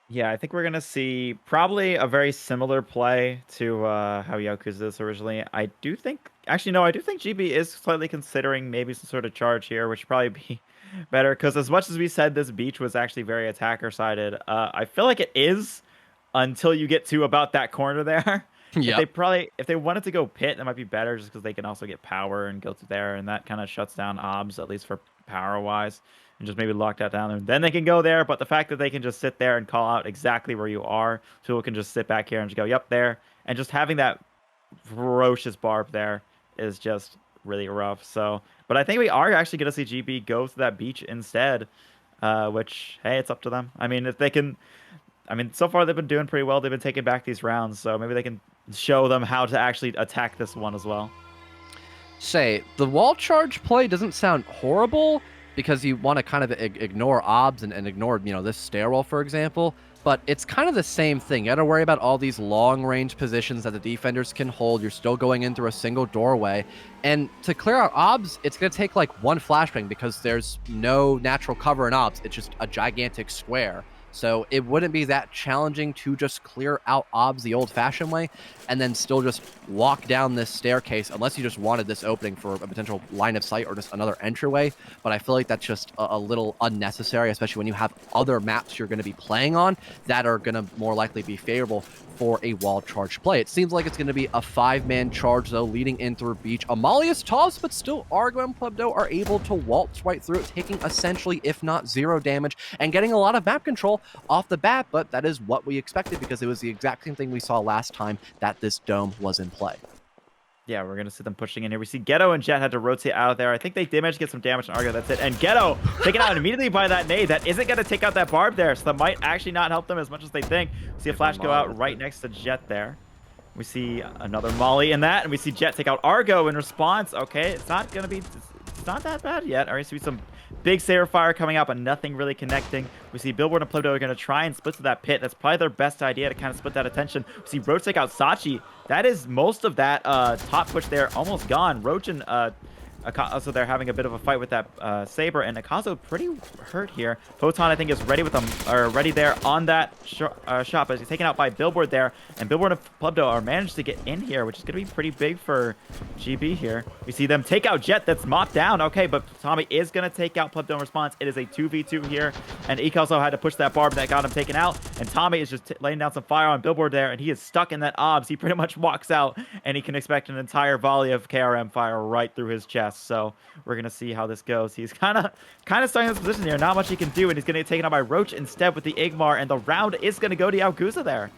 Yeah, I think we're gonna see probably a very similar play to how Yaokuza is originally. I do think, actually, no, I do think GB is slightly considering maybe some sort of charge here, which would probably be better. Because as much as we said this beach was actually very attacker-sided, I feel like it is until you get to about that corner there. Yep. If they wanted to go pit, that might be better just because they can also get power and go to there, and that kind of shuts down obs, at least for power-wise, and just maybe lock that down, and then they can go there. But the fact that they can just sit there and call out exactly where you are, so people can just sit back here and just go, yep, there, and just having that ferocious barb there is just really rough. So, but I think we are actually going to see GB go to that beach instead, which, hey, it's up to them. I mean, if they can, I mean, so far they've been doing pretty well. They've been taking back these rounds, so maybe they can show them how to actually attack this one as well. Say, the wall charge play doesn't sound horrible because you want to kind of ignore obs and ignore, this stairwell, for example. But it's kind of the same thing. You got to worry about all these long range positions that the defenders can hold. You're still going in through a single doorway. And to clear out obs, it's going to take like one flashbang because there's no natural cover in obs. It's just a gigantic square. So it wouldn't be that challenging to just clear out obs the old-fashioned way and then still just walk down this staircase unless you just wanted this opening for a potential line of sight or just another entryway. But I feel like that's just a little unnecessary, especially when you have other maps you're going to be playing on that are going to more likely be favorable for a wall charge play. It seems like it's going to be a 5-man charge, though, leading in through Beach. Amalia is tossed, but still Argo and Plebdo are able to waltz right through it, taking essentially, if not 0 damage, and getting a lot of map control off the bat, but that is what we expected because it was the exact same thing we saw last time that this dome was in play. Yeah, we're going to see them pushing in here. We see Ghetto and Jet had to rotate out of there. I think they did manage to get some damage on Argo. That's it. And Ghetto taken out immediately by that nade. That isn't going to take out that barb there, so that might actually not help them as much as they think. We see a flash go out right next to Jet there. We see another Molly in that, and we see Jet take out Argo in response. Okay, it's not going to be... It's not that bad yet. All right, so we see some big Saber Fire coming out, but nothing really connecting. We see Billboard and Plebdo are going to try and split to that pit. That's probably their best idea to kind of split that attention. We see Roach take out SaChi. That is most of that top push there almost gone. Roach and so they're having a bit of a fight with that Saber, and Akazo pretty hurt here. Photon, I think, is ready with them, or ready there on that shop as he's taken out by Billboard there, and Billboard and Plebdo are managed to get in here, which is going to be pretty big for GB here. We see them take out Jet, that's mopped down. Okay, but Tommy is going to take out Plebdo in response. It is a 2v2 here, and Ikazo had to push that barb that got him taken out, and Tommy is just laying down some fire on Billboard there, and he is stuck in that obs. He pretty much walks out, and he can expect an entire volley of KRM fire right through his chest. So we're gonna see how this goes. He's kind of stuck in this position here. Not much he can do, and he's gonna get taken out by Roach instead with the Igmar, and the round is gonna go to Yaokuza there.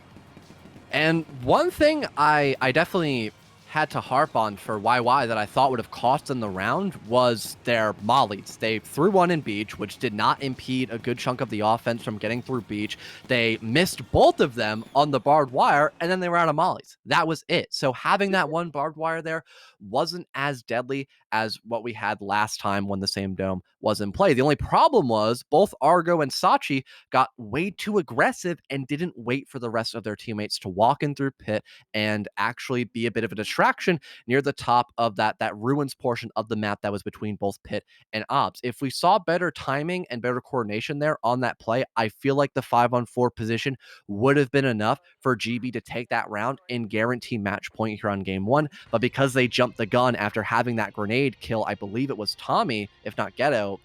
And one thing I definitely had to harp on for YY that I thought would have cost them the round was their mollies. They threw one in Beach, which did not impede a good chunk of the offense from getting through Beach. They missed both of them on the barbed wire, and then they were out of mollies. That was it. So having that one barbed wire there wasn't as deadly as what we had last time when the same dome was in play. The only problem was both Argo and SaChi got way too aggressive and didn't wait for the rest of their teammates to walk in through pit and actually be a bit of a distraction near the top of that ruins portion of the map that was between both pit and ops. If we saw better timing and better coordination there on that play, I feel like the 5-on-4 position would have been enough for GB to take that round and guarantee match point here on game one. But because they jumped the gun after having that grenade kill, I believe it was Tommy, if not Ghetto,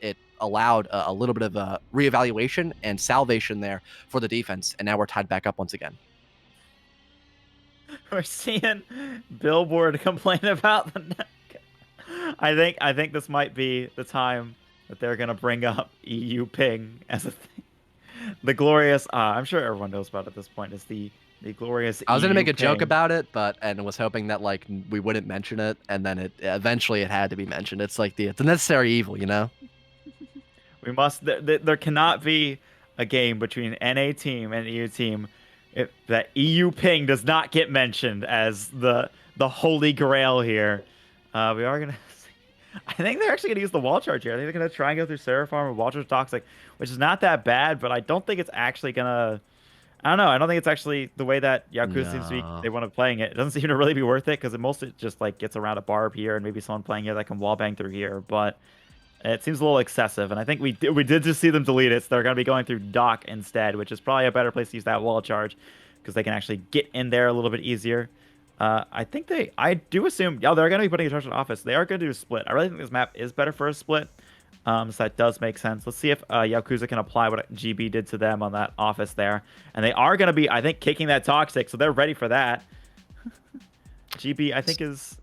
it allowed a little bit of a reevaluation and salvation there for the defense. And now we're tied back up once again. We're seeing Billboard complain about the neck. I think this might be the time that they're gonna bring up EU ping as a thing. The glorious, I'm sure everyone knows about it at this point, is the glorious I was gonna EU make a joke ping. about it, and was hoping that like we wouldn't mention it, and then it eventually it had to be mentioned. It's like it's a necessary evil, you know. We must. There cannot be a game between NA team and EU team if that EU ping does not get mentioned as the holy grail here. We are gonna. I think they're actually gonna use the wall charge here. I think they're gonna try and go through Seraphon with wall charge toxic, which is not that bad, but I don't think it's actually gonna. I don't know. I don't think it's actually the way that Yaokuza seems to be. No. They want to playing it. It doesn't seem to really be worth it because it mostly just like gets around a barb here and maybe someone playing here that can wall bang through here, but. It seems a little excessive, and I think we did just see them delete it, so they're going to be going through Dock instead, which is probably a better place to use that wall charge, because they can actually get in there a little bit easier. I do assume, yeah, they're going to be putting a charge in office. They are going to do a split. I really think this map is better for a split, so that does make sense. Let's see if Yaokuza can apply what GB did to them on that office there, and they are going to be, I think, kicking that Toxic, so they're ready for that. GB, I think, is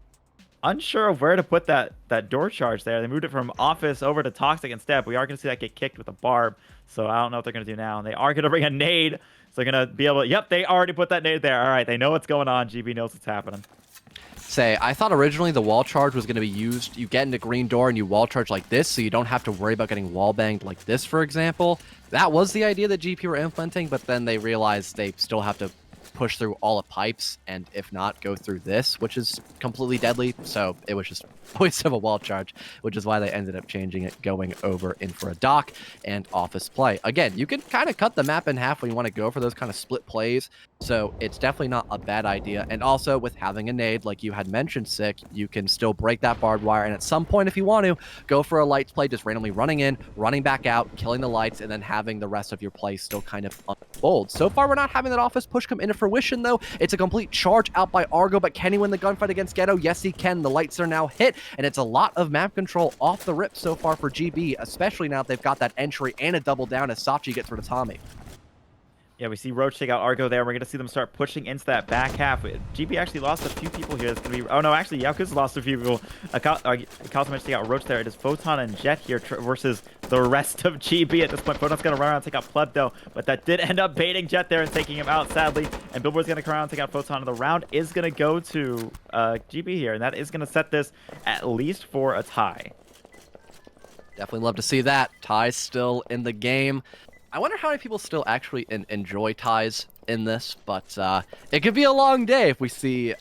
unsure of where to put that door charge there. They moved it from office over to toxic instead. But we are going to see that get kicked with a barb. So I don't know what they're going to do now. And they are going to bring a nade. So they're going to be able to... Yep, they already put that nade there. All right, they know what's going on. GB knows what's happening. Say, I thought originally the wall charge was going to be used. You get into green door and you wall charge like this, so you don't have to worry about getting wall banged like this, for example. That was the idea that GP were implementing, but then they realized they still have to push through all the pipes, and if not, go through this, which is completely deadly. So it was just a waste of a wall charge, which is why they ended up changing it, going over in for a dock and office play. Again, you can kind of cut the map in half when you want to go for those kind of split plays, so it's definitely not a bad idea. And also with having a nade, like you had mentioned, Sick, you can still break that barbed wire, and at some point, if you want to, go for a lights play, just randomly running in, running back out, killing the lights, and then having the rest of your play still kind of unfold. So far, we're not having that office push come into fruition, though. It's a complete charge out by Argo, but can he win the gunfight against Ghetto? Yes, he can. The lights are now hit, and it's a lot of map control off the rip so far for GB, especially now that they've got that entry and a double down as SaChi gets rid of Tommy. Yeah, we see Roach take out Argo there. We're going to see them start pushing into that back half. GB actually lost a few people here. It's going to be... Oh, no, actually, Yaokuza lost a few people. Kalta managed to take out Roach there. It is Photon and Jet here versus the rest of GB at this point. Photon's going to run around and take out Pleb, though, but that did end up baiting Jet there and taking him out, sadly. And Billboard's going to come around and take out Photon, and the round is going to go to GB here, and that is going to set this at least for a tie. Definitely love to see that. Tie's still in the game. I wonder how many people still actually enjoy ties in this, but it could be a long day if we see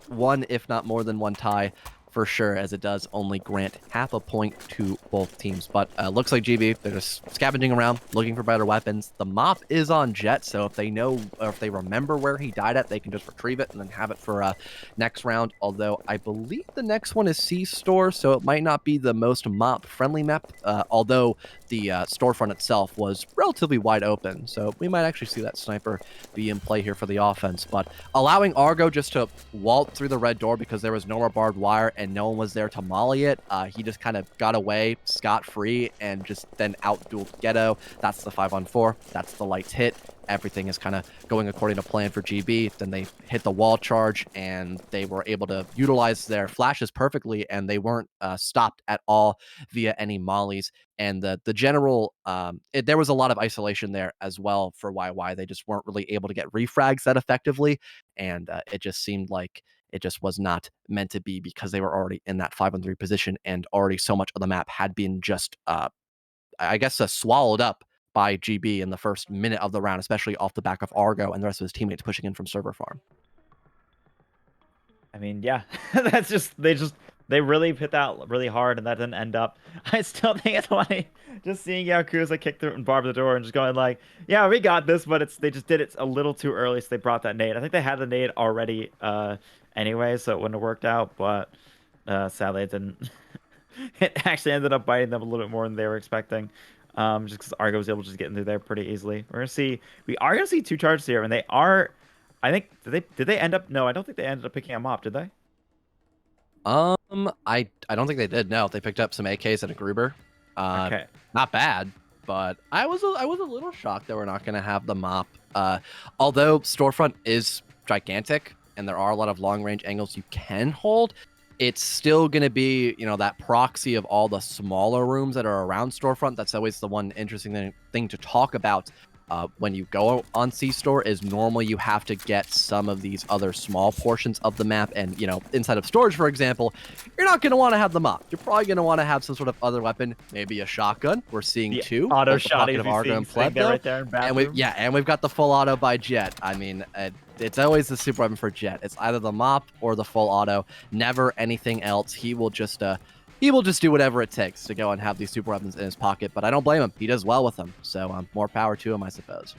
one, if not more than one tie, for sure, as it does only grant half a point to both teams. But looks like GB, they're just scavenging around, looking for better weapons. The mop is on Jet, so if they know, or if they remember where he died at, they can just retrieve it and then have it for next round. Although I believe the next one is C-Store, so it might not be the most mop-friendly map, although the storefront itself was relatively wide open. So we might actually see that sniper be in play here for the offense. But allowing Argo just to waltz through the red door because there was no more barbed wire and no one was there to molly it, he just kind of got away scot-free and just then out-dueled Ghetto. That's the 5-on-4. That's the lights hit. Everything is kind of going according to plan for GB. Then they hit the wall charge, and they were able to utilize their flashes perfectly, and they weren't stopped at all via any mollies. And the general, there was a lot of isolation there as well for YY. They just weren't really able to get refrags that effectively, and it just seemed like it just was not meant to be because they were already in that 5-on-3 position, and already so much of the map had been just, I guess, swallowed up by GB in the first minute of the round, especially off the back of Argo and the rest of his teammates pushing in from server farm. I mean, yeah, that's just... They just... They really hit that really hard, and that didn't end up. I still think it's funny just seeing Yakuza kick through and barb the door and just going like, "Yeah, we got this," but they just did it a little too early, so they brought that nade. I think they had the nade already anyway, so it wouldn't have worked out, but sadly it didn't. It actually ended up biting them a little bit more than they were expecting. Just because Argo was able to just get into there pretty easily. We are gonna see two charges here, and they are. I think did they end up? No, I don't think they ended up picking a mop, did they? I don't think they did. No, they picked up some AKs and a Gruber. Okay. Not bad, but I was a little shocked that we're not gonna have the mop. Although Storefront is gigantic and there are a lot of long range angles you can hold, it's still gonna be, you know, that proxy of all the smaller rooms that are around Storefront. That's always the one interesting thing to talk about. When you go on C-Store is normally you have to get some of these other small portions of the map. And, you know, inside of storage, for example, you're not going to want to have the mop. You're probably going to want to have some sort of other weapon, maybe a shotgun. We're seeing The two. auto Both the pocket shotties of we Argo see and sitting there Pleb, right there in bathroom. and we've got the full auto by Jet. I mean, it's always the super weapon for Jet. It's either the mop or the full auto, never anything else. He will just do whatever it takes to go and have these super weapons in his pocket, but I don't blame him. He does well with them, so more power to him, I suppose.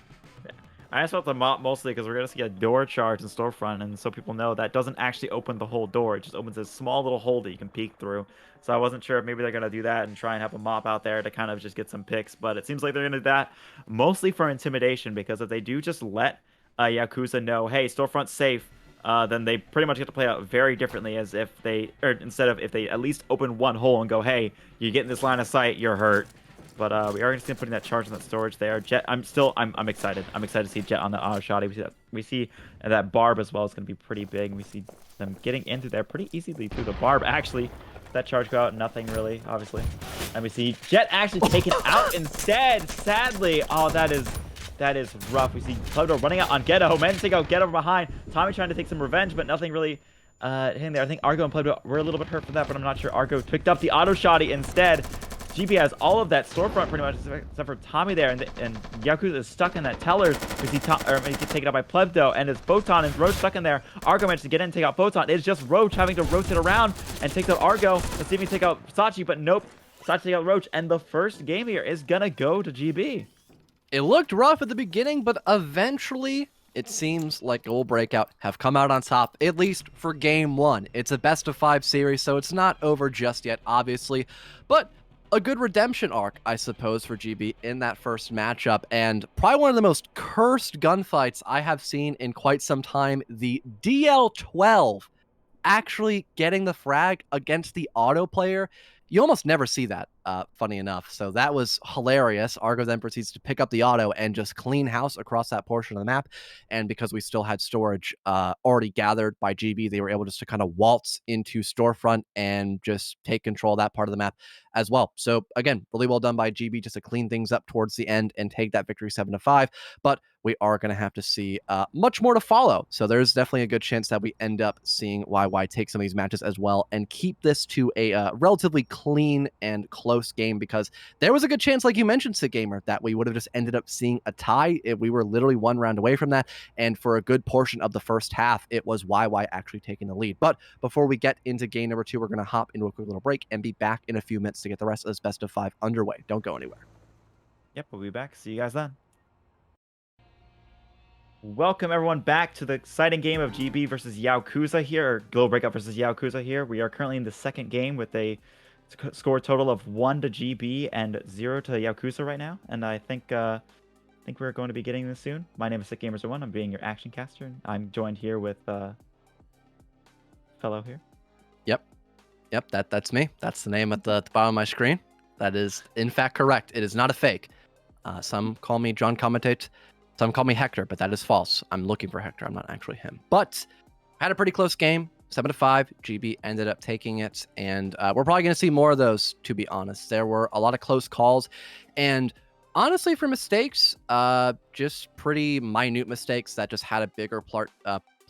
I asked about the mop mostly because we're going to see a door charge in Storefront, and so people know that doesn't actually open the whole door. It just opens a small little hole that you can peek through. So I wasn't sure if maybe they're going to do that and try and have a mop out there to kind of just get some picks, but it seems like they're going to do that mostly for intimidation, because if they do just let Yakuza know, hey, Storefront's safe, then they pretty much get to play out very differently, as if they, or instead of if they at least open one hole and go, hey, you get in this line of sight, you're hurt. But we are going to see him putting that charge in that storage there. Jet, I'm excited. I'm excited to see Jet on the auto shot. We see that barb as well is going to be pretty big. We see them getting into there pretty easily through the barb. Actually, that charge go out, nothing really, obviously. And we see Jet actually taken out instead. Sadly, oh, that is rough. We see Plebdo running out on Ghetto. Man, to take out Ghetto from behind. Tommy trying to take some revenge, but nothing really hitting there. I think Argo and Plebdo were a little bit hurt for that, but I'm not sure. Argo picked up the auto shotty instead. GB has all of that Storefront pretty much, except for Tommy there, and Yakuza is stuck in that tellers. We see he gets taken out by Plebdo, and it's Photon and Roach stuck in there. Argo managed to get in and take out Photon. It's just Roach having to rotate around and take out Argo. Let's see if he can take out SaChi, but nope. SaChi take out Roach, and the first game here is gonna go to GB. It looked rough at the beginning, but eventually it seems like Gold Breakout have come out on top, at least for game one. It's a best of 5 series, so it's not over just yet, obviously, but a good redemption arc, I suppose, for GB in that first matchup, and probably one of the most cursed gunfights I have seen in quite some time. The DL12 actually getting the frag against the auto player. You almost never see that, funny enough. So that was hilarious. Argo then proceeds to pick up the auto and just clean house across that portion of the map. And because we still had storage already gathered by GB, they were able just to kind of waltz into Storefront and just take control of that part of the map as well. So again, really well done by GB just to clean things up towards the end and take that victory 7-5. But we are going to have to see much more to follow. So there's definitely a good chance that we end up seeing YY take some of these matches as well and keep this to a relatively clean and close game, because there was a good chance, like you mentioned, Sick Gamer, that we would have just ended up seeing a tie if we were literally one round away from that. And for a good portion of the first half, it was YY actually taking the lead. But before we get into game number 2, we're going to hop into a quick little break and be back in a few minutes to get the rest of this best of 5 underway. Don't go anywhere. Yep, we'll be back. See you guys then. Welcome everyone back to the exciting game of GB versus Yaokuza here, or Global Breakout versus Yaokuza here. We are currently in the second game with a score total of 1 to GB and 0 to Yaokuza right now, and I think we're going to be getting this soon. My name is SickGamers01. I'm being your action caster, and I'm joined here with fellow here. Yep, that's me. That's the name at the bottom of my screen. That is in fact correct. It is not a fake. Some call me John Commentate. Some call me Hector, but that is false. I'm looking for Hector. I'm not actually him. But had a pretty close game, 7-5. GB ended up taking it, and we're probably going to see more of those, to be honest. There were a lot of close calls, and honestly, for mistakes, just pretty minute mistakes that just had a bigger part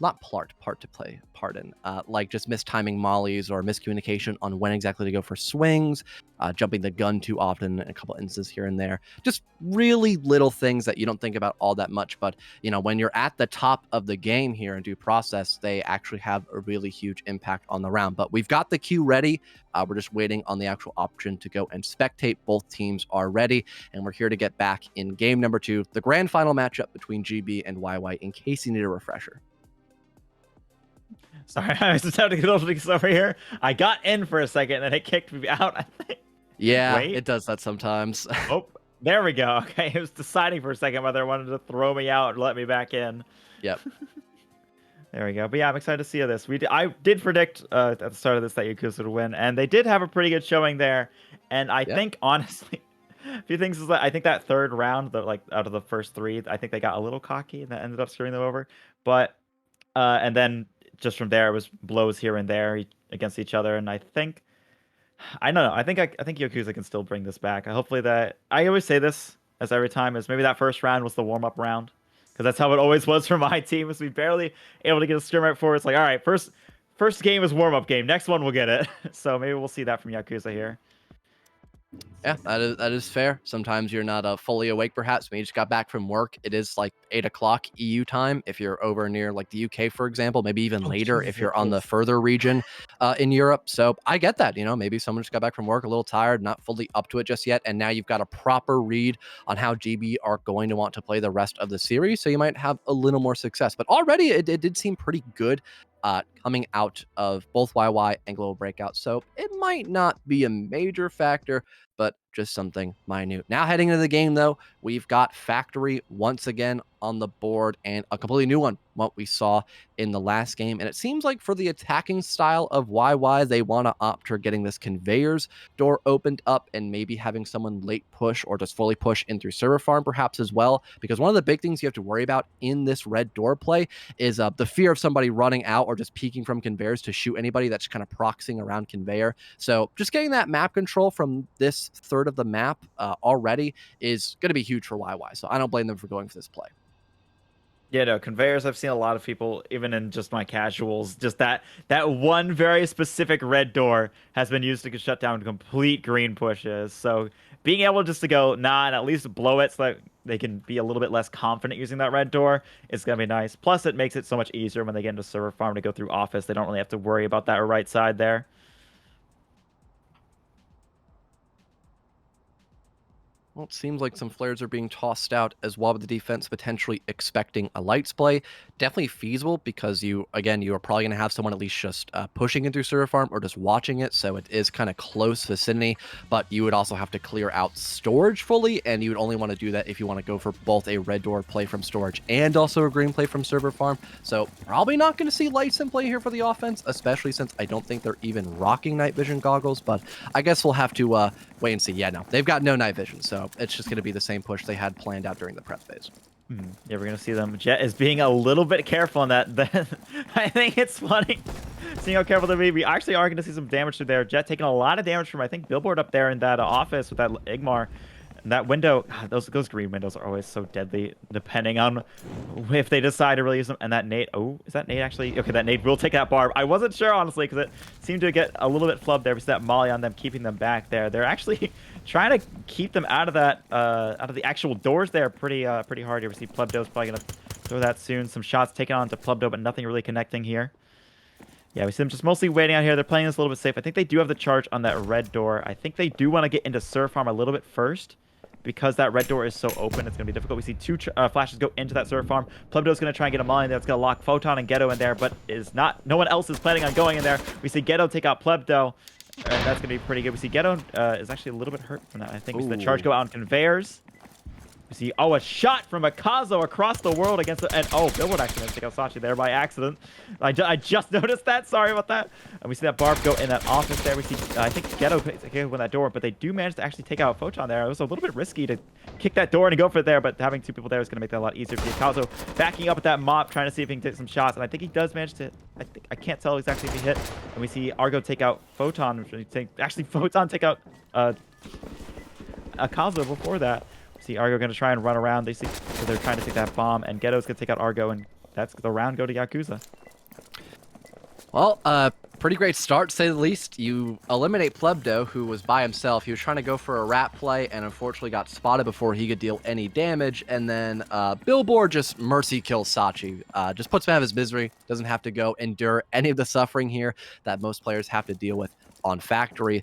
not part to play part in, like just mistiming mollies or miscommunication on when exactly to go for swings, jumping the gun too often in a couple instances here and there. Just really little things that you don't think about all that much, but when you're at the top of the game here in due process, they actually have a really huge impact on the round. But we've got the queue ready. We're just waiting on the actual option to go and spectate. Both teams are ready, and we're here to get back in game number 2, the grand final matchup between GB and YY, in case you need a refresher. Sorry, I was just having to get over here. I got in for a second, and then it kicked me out, I think. Yeah, Wait. it does that sometimes. Oh, there we go. Okay, it was deciding for a second whether I wanted to throw me out or let me back in. Yep. There we go. But yeah, I'm excited to see this. I did predict at the start of this that Yaokuza would win, and they did have a pretty good showing there. And I think, honestly, a few things is that I think that third round, like out of the first 3, I think they got a little cocky, and that ended up screwing them over. But and then just from there, it was blows here and there against each other. And I think, I don't know. I think Yakuza can still bring this back. Hopefully that, I always say this as every time, is maybe that first round was the warm up round, because that's how it always was for my team. Is we barely able to get a scrim right before. It's like, all right, first game is warm up game. Next one we'll get it. So maybe we'll see that from Yakuza here. Yeah, that is fair. Sometimes you're not fully awake, perhaps. When you just got back from work, it is like 8 o'clock EU time if you're over near like the UK, for example, maybe even later if you're on the further region in Europe. So I get that, maybe someone just got back from work a little tired, not fully up to it just yet. And now you've got a proper read on how GB are going to want to play the rest of the series. So you might have a little more success. But already it did seem pretty good coming out of both YY and Global Breakout. So it might not be a major factor, but just something minute. Now heading into the game, though, we've got Factory once again on the board, and a completely new one, what we saw in the last game. And it seems like for the attacking style of YY, they want to opt for getting this conveyors door opened up and maybe having someone late push or just fully push in through server farm perhaps as well. Because one of the big things you have to worry about in this red door play is the fear of somebody running out or just peeking from conveyors to shoot anybody that's kind of proxying around conveyor. So just getting that map control from this third of the map already is going to be huge for YY. So I don't blame them for going for this play. Yeah, no, conveyors, I've seen a lot of people, even in just my casuals, just that one very specific red door has been used to shut down complete green pushes. So being able just to go, nah, and at least blow it so that they can be a little bit less confident using that red door is going to be nice. Plus, it makes it so much easier when they get into server farm to go through office. They don't really have to worry about that right side there. Well, it seems like some flares are being tossed out as well, with the defense potentially expecting a lights play. Definitely feasible because you are probably going to have someone at least just pushing in through server farm or just watching it, so it is kind of close vicinity, but you would also have to clear out storage fully, and you would only want to do that if you want to go for both a red door play from storage and also a green play from server farm. So probably not going to see lights in play here for the offense, especially since I don't think they're even rocking night vision goggles, but I guess we'll have to wait and see. Yeah, no, they've got no night vision, so it's just going to be the same push they had planned out during the prep phase. Yeah, we're going to see them. Jet is being a little bit careful on that. I think it's funny seeing how careful they're being. We actually are going to see some damage through there. Jet taking a lot of damage from, I think, Billboard up there in that office with that Igmar. And that window, God, those green windows are always so deadly, depending on if they decide to really use them. And that nade, oh, is that nade actually? Okay, that nade will take that barb. I wasn't sure, honestly, because it seemed to get a little bit flubbed there. We see that molly on them, keeping them back there. They're actually trying to keep them out of that, out of the actual doors there pretty hard here. We see Plebdo's probably going to throw that soon. Some shots taken on to Plebdo, but nothing really connecting here. Yeah, we see them just mostly waiting out here. They're playing this a little bit safe. I think they do have the charge on that red door. I think they do want to get into server farm a little bit first, because that red door is so open. It's going to be difficult. We see 2 flashes go into that server farm. Plebdo's going to try and get a molly in there. It's going to lock Photon and Ghetto in there, but is not. No one else is planning on going in there. We see Ghetto take out Plebdo, and that's going to be pretty good. We see Ghetto is actually a little bit hurt from that. I think we see the charge go out on conveyors. We see, oh, a shot from Akazo across the world against the, and oh, Billboard actually going to take out SaChi there by accident. I just noticed that. Sorry about that. And we see that barb go in that office there. We see, I think Ghetto can win that door, but they do manage to actually take out Photon there. It was a little bit risky to kick that door and go for it there, but having 2 people there is going to make that a lot easier. We see Akazo backing up at that mop, trying to see if he can take some shots, and I think he does manage to. I can't tell exactly if he hit. And we see Argo take out Photon. Actually, Photon take out Akazo before that. See Argo going to try and run around. So they're trying to take that bomb, and Ghetto's going to take out Argo, and that's the round go to Yakuza. Well, pretty great start, to say the least. You eliminate Plebdo, who was by himself. He was trying to go for a rat play and unfortunately got spotted before he could deal any damage. And then Billboard just mercy kills SaChi. Just puts him out of his misery. Doesn't have to go endure any of the suffering here that most players have to deal with on Factory.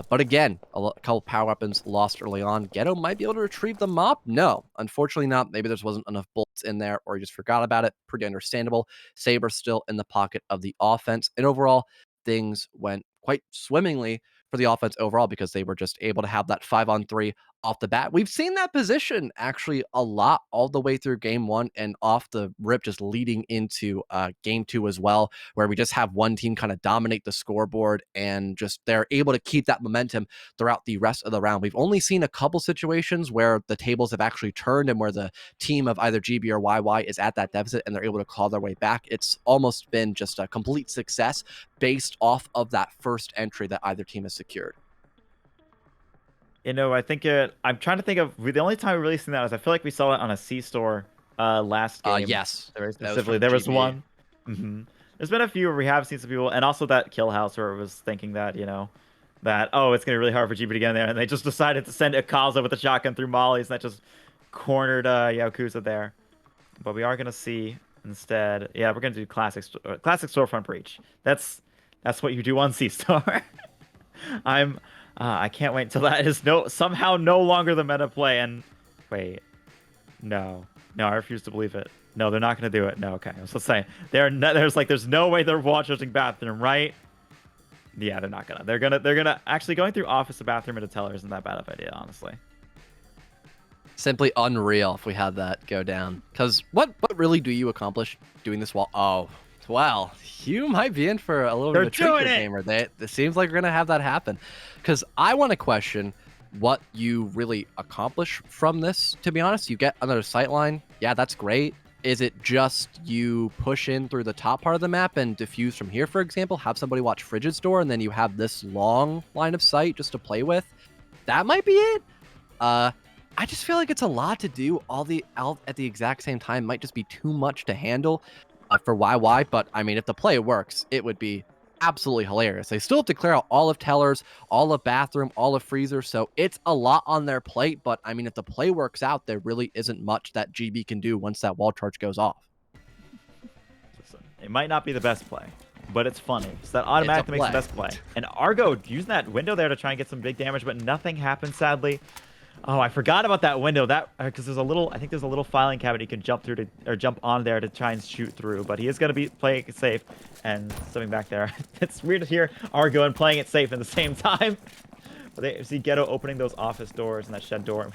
But again, a couple power weapons lost early on. Ghetto might be able to retrieve the mop. No, unfortunately not. Maybe there wasn't enough bullets in there or he just forgot about it. Pretty understandable. Saber still in the pocket of the offense. And overall, things went quite swimmingly for the offense overall because they were just able to have that 5-on-3 off the bat. We've seen that position actually a lot all the way through game one and off the rip, just leading into game two as well, where we just have one team kind of dominate the scoreboard and just they're able to keep that momentum throughout the rest of the round. We've only seen a couple situations where the tables have actually turned and where the team of either GB or YY is at that deficit and they're able to claw their way back. It's almost been just a complete success based off of that first entry that either team has secured. You know, I think I'm trying to think of the only time we really seen that is I feel like we saw it on a C store last game. Yes, very specifically. There was one. There's been a few where we have seen some people, and also that kill house where it was thinking that that it's gonna be really hard for GB to get in there, and they just decided to send Yakuza with a shotgun through mollies, and that just cornered Yakuza there. But we are gonna see instead. Yeah, we're gonna do classic storefront breach. That's what you do on C store. I can't wait until that is somehow no longer the meta play. And wait, no, I refuse to believe it. No, they're not going to do it. No, okay. I was just saying there's no way they're wall judging bathroom, right? Yeah, they're not gonna. They're gonna actually going through office to bathroom into teller isn't that bad of an idea, honestly. Simply unreal if we had that go down. Because what really do you accomplish doing this wall? Oh, well, you might be in for a little bit of a trickier gamer. It seems like we're going to have that happen. Because I want to question what you really accomplish from this, to be honest. You get another sightline. Yeah, that's great. Is it just you push in through the top part of the map and diffuse from here, for example? Have somebody watch Frigid's door, and then you have this long line of sight just to play with? That might be it. I just feel like it's a lot to do all at the exact same time. Might just be too much to handle for YY. But I mean, if the play works, it would be absolutely hilarious. They still have to clear out all of tellers, all of bathroom, all of freezer. So it's a lot on their plate. But I mean, if the play works out, there really isn't much that GB can do once that wall charge goes off. Listen, it might not be the best play, but it's funny. So that automatically makes the best play. And Argo using that window there to try and get some big damage, but nothing happened, sadly. Oh, I forgot about that window. That because I think there's a little filing cabinet you can jump through or jump on there to try and shoot through. But he is gonna be playing it safe and stepping back there. It's weird to hear Argo and playing it safe at the same time. But they see Ghetto opening those office doors and that shed door.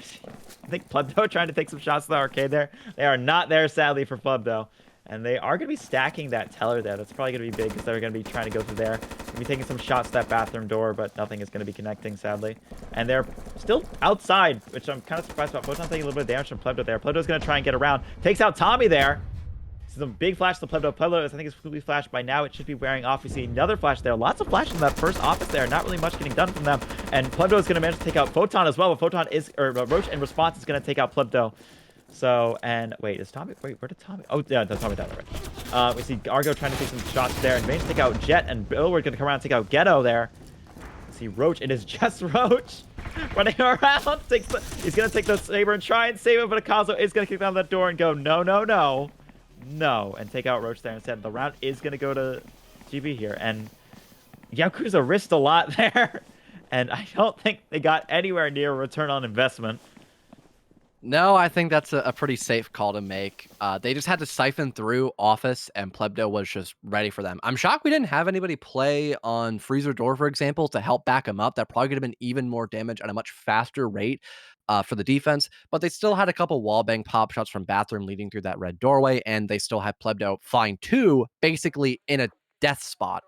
I think Plebdo trying to take some shots to the arcade there. They are not there, sadly, for Plebdo. And they are going to be stacking that teller there. That's probably going to be big because they're going to be trying to go through there. Going to be taking some shots to that bathroom door, but nothing is going to be connecting, sadly. And they're still outside, which I'm kind of surprised about. Photon taking a little bit of damage from Plebdo there. Plebdo's going to try and get around. Takes out Tommy there. This is a big flash to Plebdo. Plebdo is, I think, is completely flashed by now. It should be wearing off. We see another flash there. Lots of flashes in that first office there. Not really much getting done from them. And Plebdo is going to manage to take out Photon as well. But Photon is, or Roach in response is going to take out Plebdo. So, and wait, is Tommy, wait, where did Tommy, oh, yeah, that's Tommy down there. We see Argo trying to take some shots there and manage to take out Jet, and Billboard going to come around and take out Ghetto there. See Roach, it is just Roach running around. He's going to take the saber and try and save it, but Akazo is going to kick down that door and go, no, and take out Roach there instead. The round is going to go to GB here, and Yakuza risked a lot there, and I don't think they got anywhere near a return on investment. No, I think that's a pretty safe call to make. They just had to siphon through Office, and Plebdo was just ready for them. I'm shocked we didn't have anybody play on Freezer Door, for example, to help back him up. That probably could have been even more damage at a much faster rate for the defense. But they still had a couple wallbang pop shots from Bathroom leading through that red doorway, and they still had Plebdo flying two, basically in a death spot.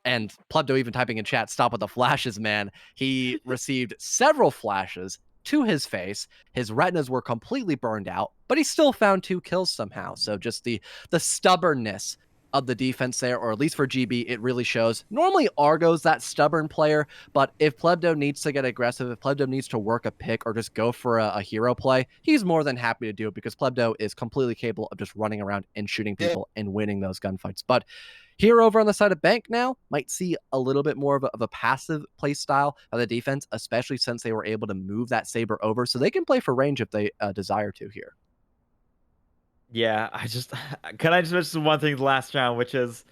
And Plebdo even typing in chat, "Stop with the flashes, man." He received several flashes to his face. His retinas were completely burned out, but he still found 2 kills somehow. So just the stubbornness of the defense there, or at least for GB, it really shows. Normally, Argo's that stubborn player, but if Plebdo needs to get aggressive, if Plebdo needs to work a pick or just go for a hero play, he's more than happy to do it because Plebdo is completely capable of just running around and shooting people and winning those gunfights. But here over on the side of Bank now might see a little bit more of a passive play style of the defense, especially since they were able to move that Saber over so they can play for range if they desire to here. Yeah, can I just mention one thing the last round, which is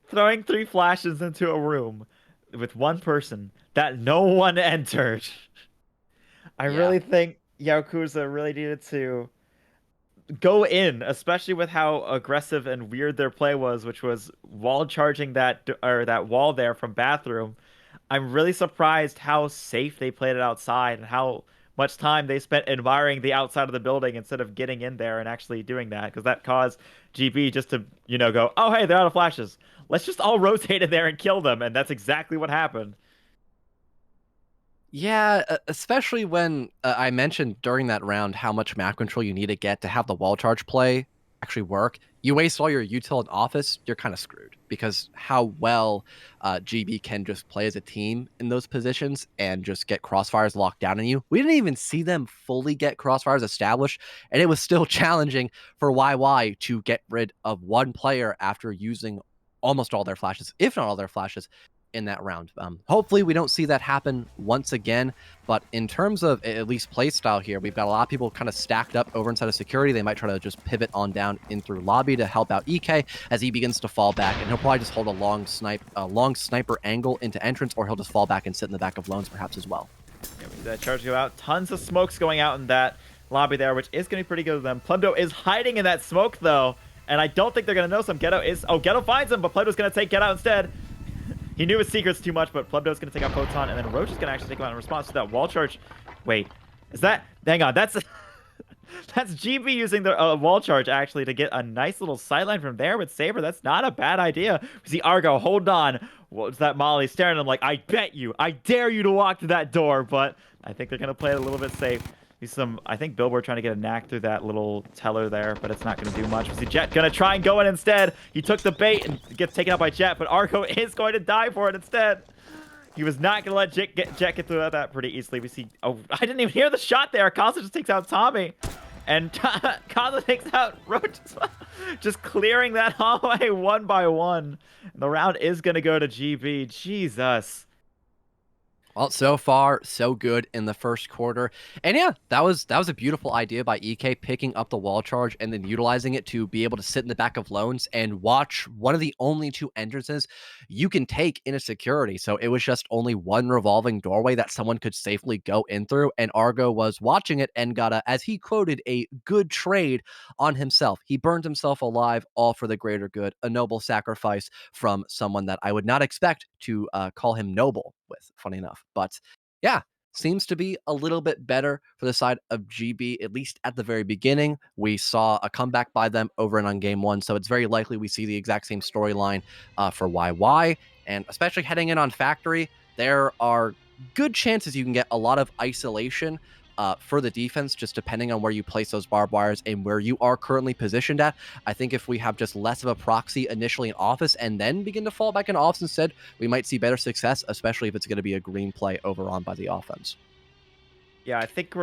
throwing 3 flashes into a room with one person that no one entered. I Yeah. really think Yaokuza really needed to go in, especially with how aggressive and weird their play was, which was wall charging that wall there from bathroom. I'm really surprised how safe they played it outside and how much time they spent admiring the outside of the building instead of getting in there and actually doing that, because that caused GB just to, go, oh, hey, they're out of flashes. Let's just all rotate in there and kill them. And that's exactly what happened. Yeah, especially when I mentioned during that round how much map control you need to get to have the wall charge play actually work. You waste all your util in office, you're kind of screwed because how well GB can just play as a team in those positions and just get crossfires locked down on you. We didn't even see them fully get crossfires established, and it was still challenging for YY to get rid of one player after using almost all their flashes, if not all their flashes, in that round. Hopefully we don't see that happen once again, but in terms of at least play style here, we've got a lot of people kind of stacked up over inside of security. They might try to just pivot on down in through lobby to help out EK as he begins to fall back, and he'll probably just hold a long sniper angle into entrance, or he'll just fall back and sit in the back of loans perhaps as well. Yeah, we see that charge go out. Tons of smokes going out in that lobby there, which is going to be pretty good with them. Plumdo is hiding in that smoke, though, and I don't think they're going to know some. Ghetto is... Oh, Ghetto finds him, but Plumdo's going to take Ghetto instead. He knew his secrets too much, but Plebdo's going to take out Photon, and then Roach is going to actually take him out in response to that wall charge. Wait, is that... Hang on, that's... That's GB using the wall charge, actually, to get a nice little sideline from there with Saber. That's not a bad idea. We see Argo, hold on. What's that Molly staring at him like, I bet you, I dare you to walk to that door, but I think they're going to play it a little bit safe. I think Billboard trying to get a knack through that little teller there, but it's not going to do much. We see Jet going to try and go in instead. He took the bait and gets taken out by Jet, but Argo is going to die for it instead. He was not going to let Jet get through that pretty easily. We see... Oh, I didn't even hear the shot there. Kaza just takes out Tommy. And Kaza takes out Roach as well. Just clearing that hallway one by one. The round is going to go to GB. Jesus. Well, so far, so good in the first quarter. And yeah, that was a beautiful idea by EK, picking up the wall charge and then utilizing it to be able to sit in the back of loans and watch one of the only 2 entrances you can take in a security. So it was just only one revolving doorway that someone could safely go in through. And Argo was watching it and got as he quoted, a good trade on himself. He burned himself alive, all for the greater good. A noble sacrifice from someone that I would not expect to call him noble with, funny enough. But yeah, seems to be a little bit better for the side of GB, at least at the very beginning. We saw a comeback by them over and on game 1, so it's very likely we see the exact same storyline for YY, and especially heading in on Factory, there are good chances you can get a lot of isolation for the defense, just depending on where you place those barbed wires and where you are currently positioned at. I think if we have just less of a proxy initially in office and then begin to fall back in office instead, we might see better success, especially if it's going to be a green play over on by the offense. Yeah, I think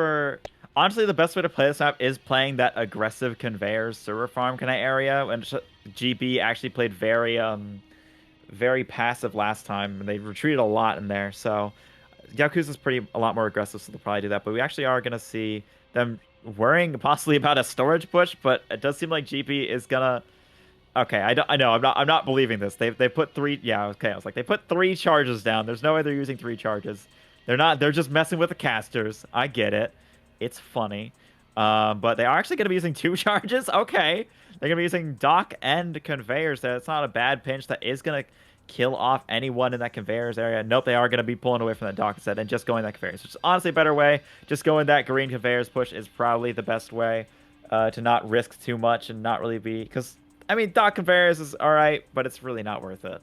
honestly, the best way to play this map is playing that aggressive conveyors server farm kind of area. And GB actually played very passive last time, and they retreated a lot in there. So Yakuza's a lot more aggressive, so they'll probably do that. But we actually are going to see them worrying possibly about a storage push, but it does seem like GB is gonna... Okay, I know, I'm not believing this. They put 3... Yeah, okay, I was like, they put 3 charges down. There's no way they're using 3 charges. They're just messing with the casters. I get it. It's funny. But they are actually going to be using 2 charges? Okay. They're going to be using dock and conveyors there. It's not a bad pinch. That is going to kill off anyone in that conveyors area. Nope, they are going to be pulling away from that dock instead and just going that conveyors, which is honestly a better way. Just going that green conveyors push is probably the best way to not risk too much and not really be... Because, I mean, dock conveyors is all right, but it's really not worth it.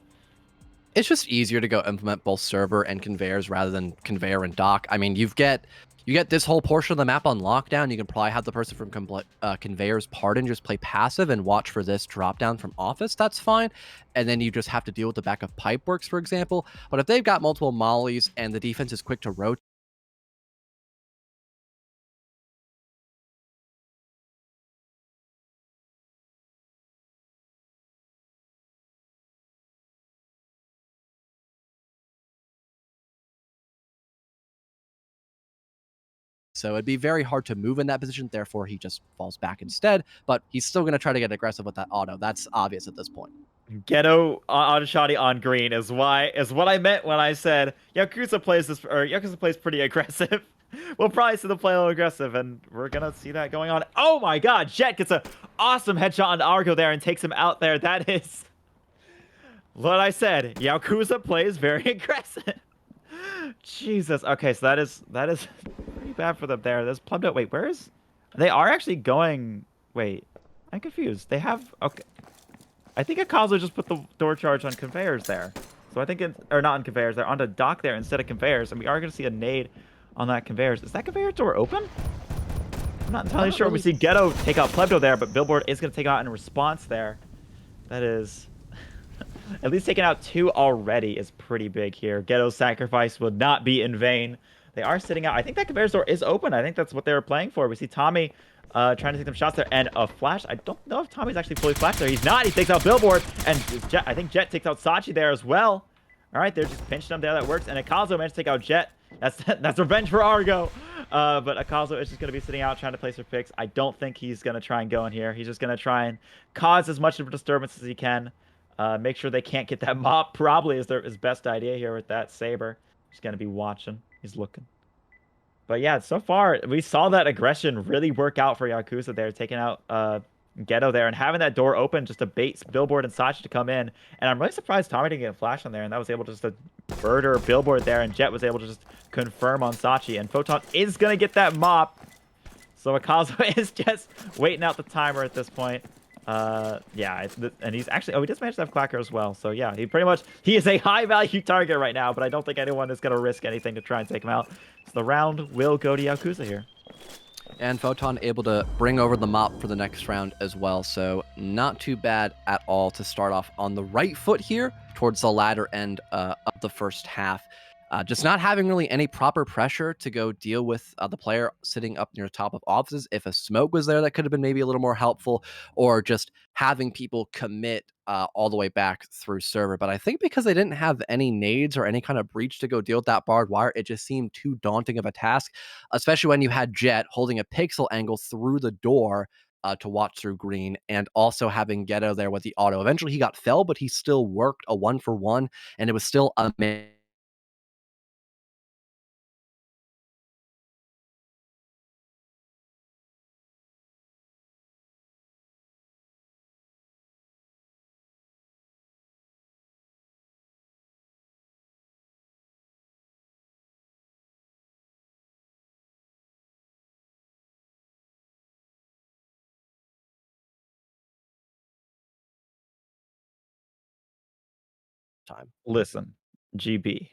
It's just easier to go implement both server and conveyors rather than conveyor and dock. I mean, you get You get this whole portion of the map on lockdown. You can probably have the person from Conveyor's Pardon just play passive and watch for this drop down from Office. That's fine. And then you just have to deal with the back of Pipeworks, for example. But if they've got multiple mollies and the defense is quick to rotate, so it'd be very hard to move in that position. Therefore, he just falls back instead. But he's still going to try to get aggressive with that auto. That's obvious at this point. Ghetto on shoddy on green is what I meant when I said Yakuza plays pretty aggressive. We'll probably see the play a little aggressive, and we're gonna see that going on. Oh my God, Jet gets a awesome headshot on Argo there and takes him out there. That is what I said. Yakuza plays very aggressive. Jesus. Okay, so that is pretty bad for them there. There's plumbed out. Wait, where is? They are actually going. Wait, I'm confused. They have okay. I think Akazu just put the door charge on conveyors there. So I think or not on conveyors, they're on the dock there instead of conveyors. And we are going to see a nade on that conveyors. Is that conveyor door open? I'm not entirely sure. We see Ghetto take out Plebdo there, but Billboard is going to take out in response there. That is... At least taking out 2 already is pretty big here. Ghetto's sacrifice will not be in vain. They are sitting out. I think that conveyor's door is open. I think that's what they were playing for. We see Tommy trying to take them shots there, and a flash. I don't know if Tommy's actually fully flashed there. He's not. He takes out Billboard, and Jet, I think Jet takes out SaChi there as well. All right, they're just pinching him there. That works. And Akazo managed to take out Jet. That's revenge for Argo. But Akazo is just going to be sitting out trying to place her picks. I don't think he's going to try and go in here. He's just going to try and cause as much of a disturbance as he can. Make sure they can't get that mop. Probably is his best idea here with that Saber. He's going to be watching. He's looking. But yeah, so far, we saw that aggression really work out for Yakuza there, taking out Ghetto there and having that door open just to bait Billboard and SaChi to come in. And I'm really surprised Tommy didn't get a flash on there, and that was able to just murder Billboard there, and Jet was able to just confirm on SaChi. And Photon is going to get that mop. So Akazo is just waiting out the timer at this point. Yeah, and he's actually, he just managed to have Clacker as well. So yeah, he is a high value target right now, but I don't think anyone is going to risk anything to try and take him out. So the round will go to Yakuza here. And Photon able to bring over the mop for the next round as well. So not too bad at all to start off on the right foot here towards the latter end of the first half. Just not having really any proper pressure to go deal with the player sitting up near the top of offices. If a smoke was there, that could have been maybe a little more helpful, or just having people commit all the way back through server. But I think because they didn't have any nades or any kind of breach to go deal with that barbed wire, it just seemed too daunting of a task, especially when you had Jet holding a pixel angle through the door to watch through green, and also having Ghetto there with the auto. Eventually he got fell, but he still worked a 1-for-1, and it was still amazing. Time. Listen, GB,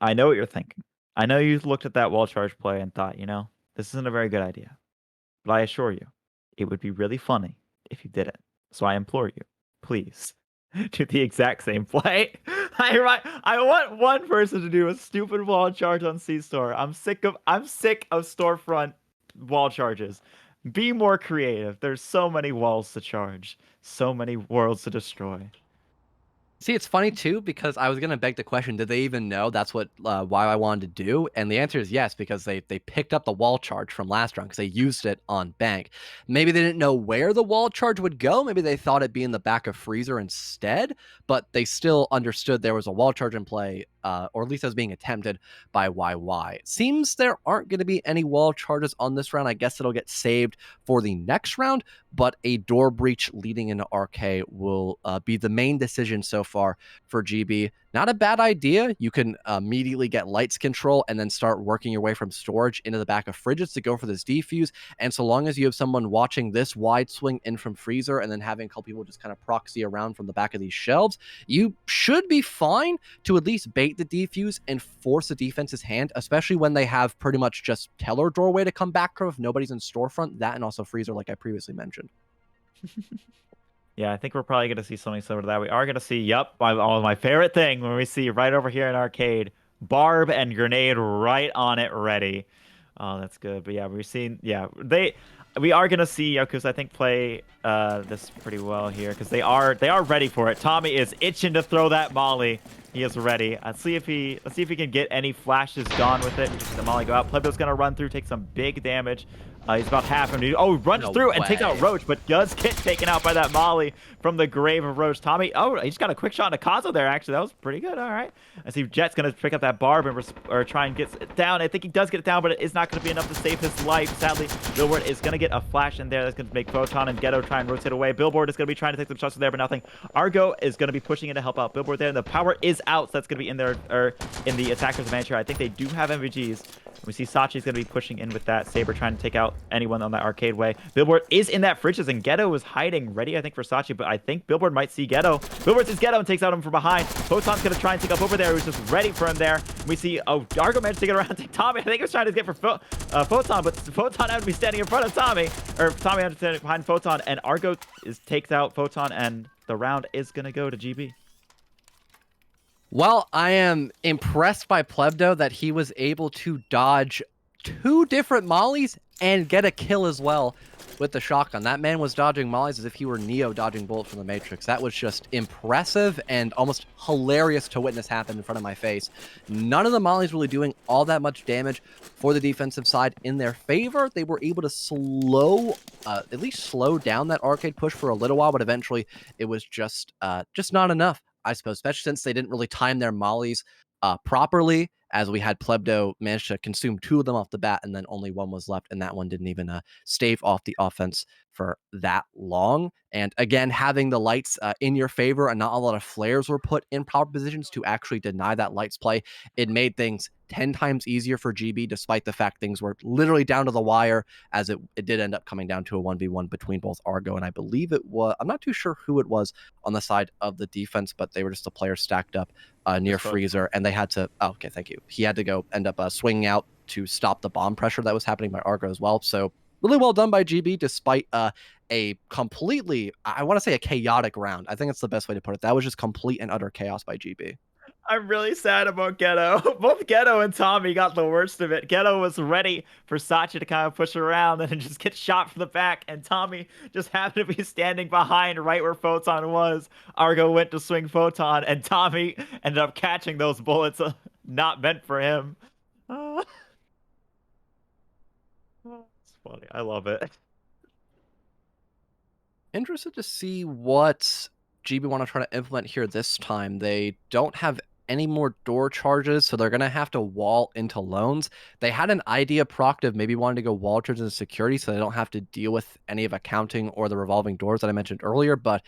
I know what you're thinking. I know you looked at that wall charge play and thought, this isn't a very good idea. But I assure you, it would be really funny if you did it. So I implore you, please, do the exact same play. I want one person to do a stupid wall charge on C-Store. I'm sick of storefront wall charges. Be more creative. There's so many walls to charge, so many worlds to destroy. See, it's funny too, because I was gonna beg the question: did they even know that's what why I wanted to do? And the answer is yes, because they picked up the wall charge from last round because they used it on bank. Maybe they didn't know where the wall charge would go. Maybe they thought it'd be in the back of freezer instead. But they still understood there was a wall charge in play, or at least as being attempted by YY. It seems there aren't going to be any wall charges on this round. I guess it'll get saved for the next round. But a door breach leading into RK will be the main decision so far for GB. Not a bad idea. You can immediately get lights control and then start working your way from storage into the back of fridges to go for this defuse. And so long as you have someone watching this wide swing in from freezer and then having a couple people just kind of proxy around from the back of these shelves, you should be fine to at least bait the defuse and force the defense's hand, especially when they have pretty much just teller doorway to come back from if nobody's in storefront. That and also freezer, like I previously mentioned. Yeah, I think we're probably going to see something similar to that. We are going to see, yep, my favorite thing when we see right over here in arcade, barb and grenade right on it ready. Oh, that's good. But yeah, we've seen, yeah, we are going to see Yaokuza, I think, play this pretty well here because they are ready for it. Tommy is itching to throw that molly. He is ready. Let's see if he can get any flashes gone with it. Just the molly go out. Plebdo's going to run through, take some big damage. He's about half him. Oh, he runs through and takes out Roach, but does get taken out by that molly from the grave of Roach. Tommy, oh, he just got a quick shot on Kazo there, actually. That was pretty good. All right. I see Jet's going to pick up that barb or try and get it down. I think he does get it down, but it is not going to be enough to save his life. Sadly, Billboard is going to get a flash in there. That's going to make Photon and Ghetto try and rotate away. Billboard is going to be trying to take some shots from there, but nothing. Argo is going to be pushing in to help out Billboard there, and the power is out, so that's going to be in there, or in the attacker's advantage here. I think they do have MVGs. We see SaChi is going to be pushing in with that Saber, trying to take out anyone on that arcade way. Billboard is in that fridges, and Ghetto is hiding, ready, I think, for SaChi, but I think Billboard might see Ghetto. Billboard sees Ghetto and takes out him from behind. Photon's going to try and take up over there. He was just ready for him there. We see, oh, Argo managed to get around to take Tommy. I think he was trying to get for Photon, but Photon had to be standing in front of Tommy, or Tommy had to stand behind Photon, and Argo takes out Photon, and the round is going to go to GB. Well, I am impressed by Plebdo that he was able to dodge 2 different mollies and get a kill as well with the shotgun. That man was dodging mollies as if he were Neo dodging bullets from the Matrix. That was just impressive and almost hilarious to witness happen in front of my face. None of the mollies really doing all that much damage for the defensive side in their favor. They were able to at least slow down that arcade push for a little while, but eventually it was just not enough, I suppose, especially since they didn't really time their mollies properly, as we had Plebdo manage to consume 2 of them off the bat, and then only 1 was left, and that one didn't even stave off the offense for that long. And again, having the lights in your favor and not a lot of flares were put in proper positions to actually deny that lights play, it made things 10 times easier for GB, despite the fact things were literally down to the wire, as it did end up coming down to a 1v1 between both Argo and I believe it was, I'm not too sure who it was on the side of the defense, but they were just the players stacked up near Freezer, and they had to, oh, okay, thank you. He had to go end up swinging out to stop the bomb pressure that was happening by Argo as well. So really well done by GB, despite a completely, I want to say a chaotic round. I think that's the best way to put it. That was just complete and utter chaos by GB. I'm really sad about Ghetto. Both Ghetto and Tommy got the worst of it. Ghetto was ready for SaChi to kind of push around and just get shot from the back, and Tommy just happened to be standing behind right where Photon was. Argo went to swing Photon, and Tommy ended up catching those bullets not meant for him. It's funny. I love it. Interested to see what GB want to try to implement here this time. They don't have any more door charges, so they're going to have to wall into loans. They had an idea proc of maybe wanting to go wall charges into security so they don't have to deal with any of accounting or the revolving doors that I mentioned earlier, but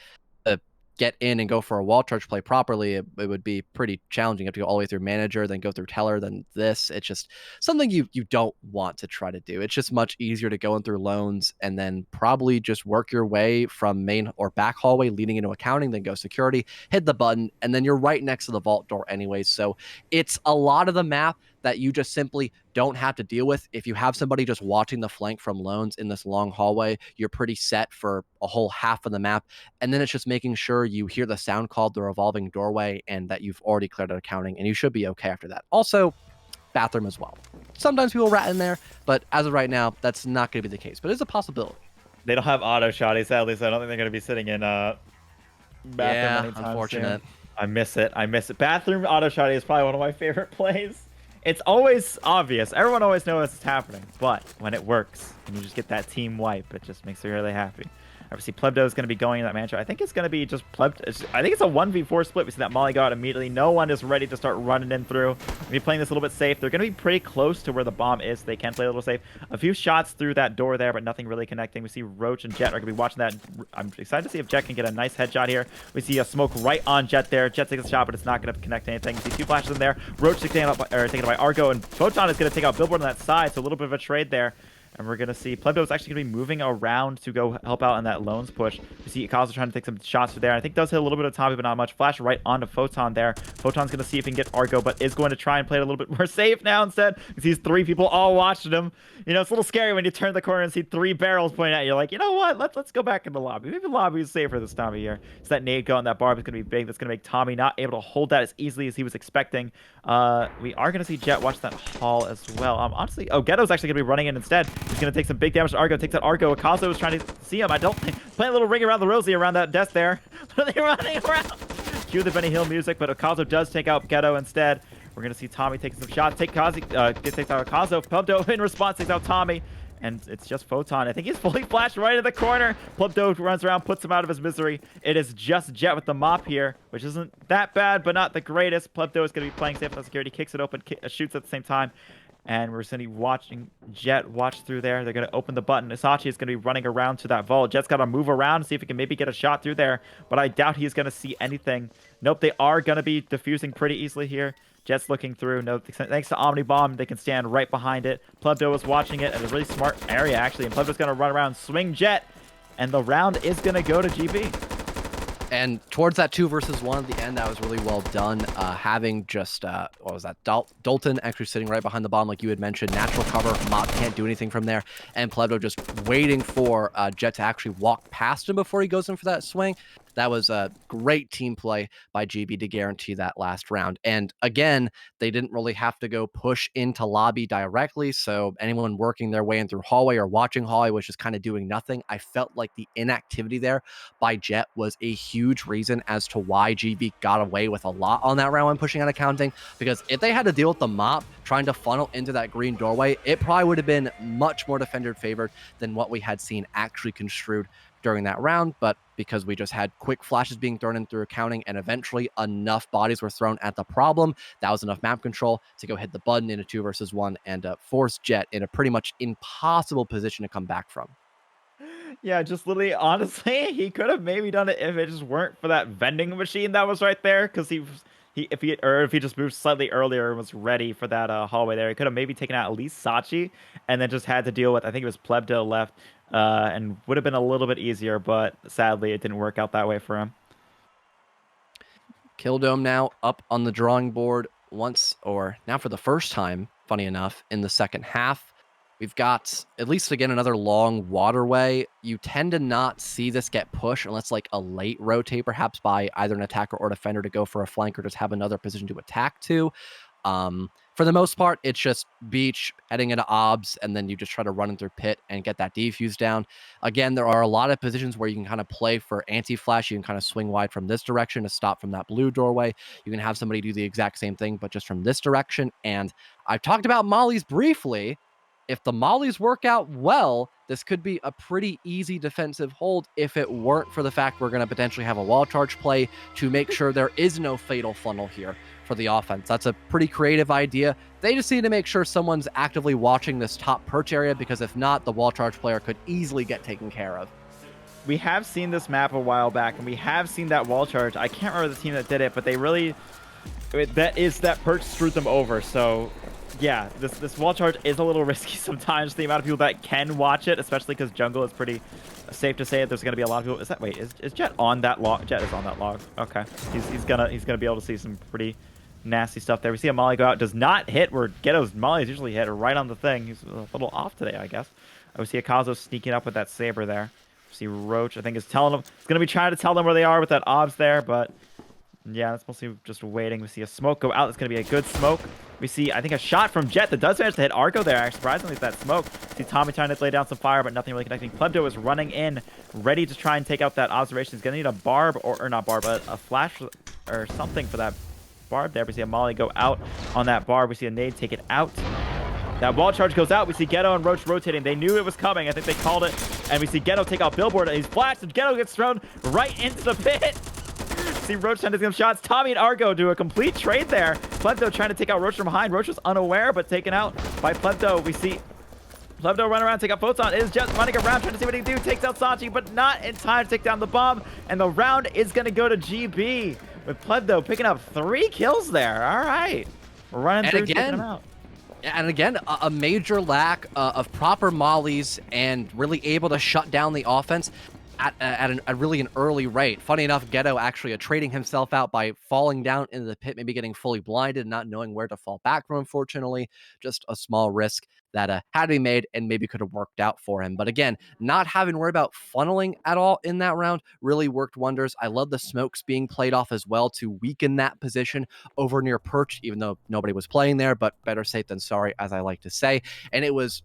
get in and go for a wall charge play properly, it would be pretty challenging. You have to go all the way through manager, then go through teller, then this. It's just something you don't want to try to do. It's just much easier to go in through loans and then probably just work your way from main or back hallway leading into accounting, then go security, hit the button, and then you're right next to the vault door anyways. So it's a lot of the map that you just simply don't have to deal with. If you have somebody just watching the flank from loans in this long hallway, you're pretty set for a whole half of the map. And then it's just making sure you hear the sound called the revolving doorway and that you've already cleared out accounting, and you should be okay after that. Also, bathroom as well. Sometimes people rat in there, but as of right now, that's not going to be the case, but it's a possibility. They don't have auto shotty, sadly, so I don't think they're going to be sitting in bathroom anytime unfortunate. soon. I miss it. I miss it. Bathroom auto shotty is probably one of my favorite plays. It's always obvious. Everyone always knows it's happening. But when it works and you just get that team wipe, it just makes me really happy. Obviously, Plebdo is going to be going in that mansion. I think it's going to be just I think it's a 1v4 split. We see that Molly go out immediately. No one is ready to start running in through. We'll be playing this a little bit safe. They're going to be pretty close to where the bomb is. They can play a little safe. A few shots through that door there, but nothing really connecting. We see Roach and Jet are going to be watching that. I'm excited to see if Jet can get a nice headshot here. We see a smoke right on Jet there. Jet takes a shot, but it's not going to connect anything. We see two flashes in there. Roach taken out by Argo, and Photon is going to take out Billboard on that side, so a little bit of a trade there. And we're going to see Plebdo is actually going to be moving around to go help out in that Loans push. We see Yaokuza trying to take some shots through there. I think does hit a little bit of Tommy, but not much. Flash right onto Photon there. Photon's going to see if he can get Argo, but is going to try and play it a little bit more safe now instead. He sees three people all watching him. You know, it's a little scary when you turn the corner and see three barrels pointing at you. You're like, you know what? Let's go back in the lobby. Maybe the lobby is safer this time of year. So that nade go on that barb is going to be big. That's going to make Tommy not able to hold that as easily as he was expecting. We are going to see Jet watch that hall as well. Honestly, Ghetto's actually going to be running in instead. He's going to take some big damage to Argo. Takes that Argo. Akazo was trying to see him. I don't think. Playing a little ring around the rosy around that desk there. What are they running around? Cue the Benny Hill music, but Akazo does take out Ghetto instead. We're going to see Tommy taking some shots. Takes out Akazo. Plebdo in response takes out Tommy. And it's just Photon. I think he's fully flashed right in the corner. Plebdo runs around, puts him out of his misery. It is just Jet with the mop here, which isn't that bad, but not the greatest. Plebdo is going to be playing safe on security. Kicks it open, shoots at the same time. And we're going to be watching Jet watch through there. They're going to open the button. SaChi is going to be running around to that vault. Jet's got to move around and see if he can maybe get a shot through there. But I doubt he's going to see anything. Nope, they are going to be defusing pretty easily here. Jet's looking through. No, thanks to Omni Bomb, they can stand right behind it. Plebdo is watching it at a really smart area, actually. And Plebdo's going to run around, swing Jet. And the round is going to go to GB. And towards that 2 versus 1 at the end, that was really well done. Having just, what was that? Dalton actually sitting right behind the bomb, like you had mentioned. Natural cover. Mop can't do anything from there. And Plebdo just waiting for Jet to actually walk past him before he goes in for that swing. That was a great team play by GB to guarantee that last round. And again, they didn't really have to go push into lobby directly. So anyone working their way in through hallway or watching hallway was just kind of doing nothing. I felt like the inactivity there by Jet was a huge reason as to why GB got away with a lot on that round when pushing out of counting. Because if they had to deal with the mop trying to funnel into that green doorway, it probably would have been much more defender favored than what we had seen actually construed during that round. But because we just had quick flashes being thrown in through accounting and eventually enough bodies were thrown at the problem, that was enough map control to go hit the button in a 2 versus 1 and force Jet in a pretty much impossible position to come back from. Yeah, just literally, honestly, he could have maybe done it if it just weren't for that vending machine that was right there. Because if he just moved slightly earlier and was ready for that hallway there, he could have maybe taken out at least SaChi and then just had to deal with, I think it was Plebdo left, and would have been a little bit easier, but sadly it didn't work out that way for him. Killdome now up on the drawing board once, or now for the first time, funny enough, in the second half. We've got, at least again, another long waterway. You tend to not see this get pushed unless like a late rotate, perhaps by either an attacker or defender to go for a flank or just have another position to attack to. For the most part, it's just beach, heading into obs, and then you just try to run in through pit and get that defuse down. Again, there are a lot of positions where you can kind of play for anti-flash. You can kind of swing wide from this direction to stop from that blue doorway. You can have somebody do the exact same thing, but just from this direction. And I've talked about mollies briefly. If the mollies work out well, this could be a pretty easy defensive hold if it weren't for the fact we're going to potentially have a wall charge play to make sure there is no fatal funnel here for the offense. That's a pretty creative idea. They just need to make sure someone's actively watching this top perch area, because if not, the wall charge player could easily get taken care of. We have seen this map a while back, and we have seen that wall charge. I can't remember the team that did it, but they really... that perch screwed them over, so... Yeah, this wall charge is a little risky sometimes. The amount of people that can watch it, especially because jungle is pretty safe to say that there's going to be a lot of people. Is Jet on that log? Jet is on that log. Okay, he's gonna be able to see some pretty nasty stuff there. We see a molly go out, does not hit where Ghetto's mollies usually hit, right on the thing. He's a little off today, I guess. We see Akazo sneaking up with that saber there. We see Roach, I think, is telling them. It's going to be trying to tell them where they are with that obs there, but yeah, that's mostly just waiting. We see a smoke go out. It's going to be a good smoke. We see, I think, a shot from Jet that does manage to hit Argo there. Surprisingly, it's that smoke. See Tommy trying to lay down some fire, but nothing really connecting. Plebdo is running in, ready to try and take out that observation. He's going to need a barb, or not barb, but a flash or something for that barb there. We see a molly go out on that barb. We see a nade take it out. That wall charge goes out. We see Ghetto and Roach rotating. They knew it was coming. I think they called it. And we see Ghetto take out Billboard, and he's flashed, and Ghetto gets thrown right into the pit. See Roach trying to take some shots. Tommy and Argo do a complete trade there. Plebto trying to take out Roach from behind. Roach was unaware, but taken out by Plebto. We see Plebto run around, take out Photon. Is just running around trying to see what he can do. Takes out SaChi, but not in time to take down the bomb. And the round is going to go to GB with Plebto picking up 3 kills there. All right. We're running through, taking them out. And again, a major lack of proper mollies and really able to shut down the offense at a really an early rate. Funny enough, Ghetto actually trading himself out by falling down into the pit, maybe getting fully blinded, not knowing where to fall back from, unfortunately. Just a small risk that had to be made and maybe could have worked out for him. But again, not having to worry about funneling at all in that round really worked wonders. I love the smokes being played off as well to weaken that position over near Perch, even though nobody was playing there, but better safe than sorry, as I like to say. And it was,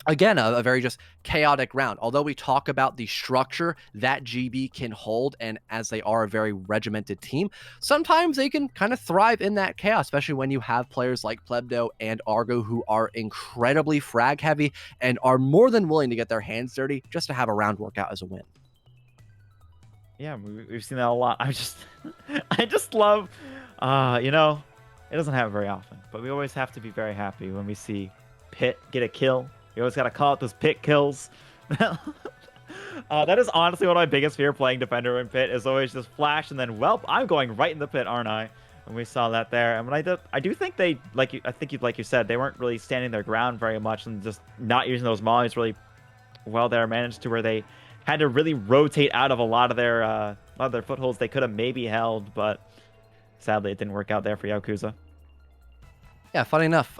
again, a very just chaotic round. Although we talk about the structure that GB can hold, and as they are a very regimented team, sometimes they can kind of thrive in that chaos, especially when you have players like Plebdo and Argo who are incredibly frag heavy and are more than willing to get their hands dirty just to have a round work out as a win. Yeah, we've seen that a lot. I just love, you know, it doesn't happen very often, but we always have to be very happy when we see Pit get a kill. You always got to call it those Pit kills. That is honestly one of my biggest fear playing Defender in Pit, is always just flash and then, well, I'm going right in the pit, aren't I? And we saw that there. And when I do think they, like you said, they weren't really standing their ground very much and just not using those mollies really well there. Managed to where they had to really rotate out of a lot of their footholds they could have maybe held, but sadly it didn't work out there for Yaokuza. Yeah, funny enough,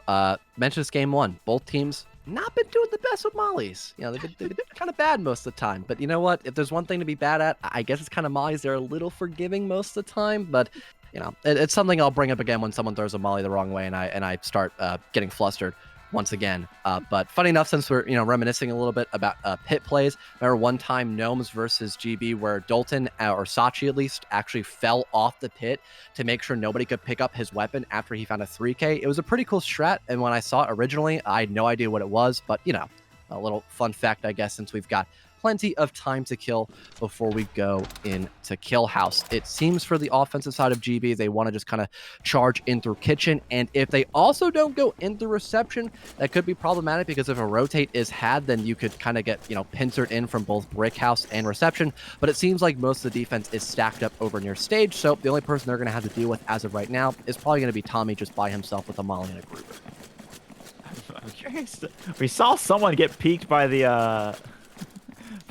mentioned this game 1. Both teams not been doing the best with mollies. You know, they've been kind of bad most of the time. But you know what? If there's one thing to be bad at, I guess it's kind of mollies. They're a little forgiving most of the time. But, you know, it's something I'll bring up again when someone throws a molly the wrong way and I start getting flustered once again. But funny enough, since we're, you know, reminiscing a little bit about pit plays, remember one time Gnomes versus GB where Dalton, or SaChi at least, actually fell off the pit to make sure nobody could pick up his weapon after he found a 3K. It was a pretty cool strat, and when I saw it originally, I had no idea what it was, but, you know, a little fun fact, I guess, since we've got plenty of time to kill before we go into Kill House. It seems for the offensive side of GB, they want to just kind of charge in through Kitchen, and if they also don't go in through Reception, that could be problematic, because if a rotate is had, then you could kind of get, you know, pincered in from both Brick House and Reception, but it seems like most of the defense is stacked up over near Stage, so the only person they're going to have to deal with as of right now is probably going to be Tommy just by himself with a molly and a group. I'm curious. We saw someone get peeked by the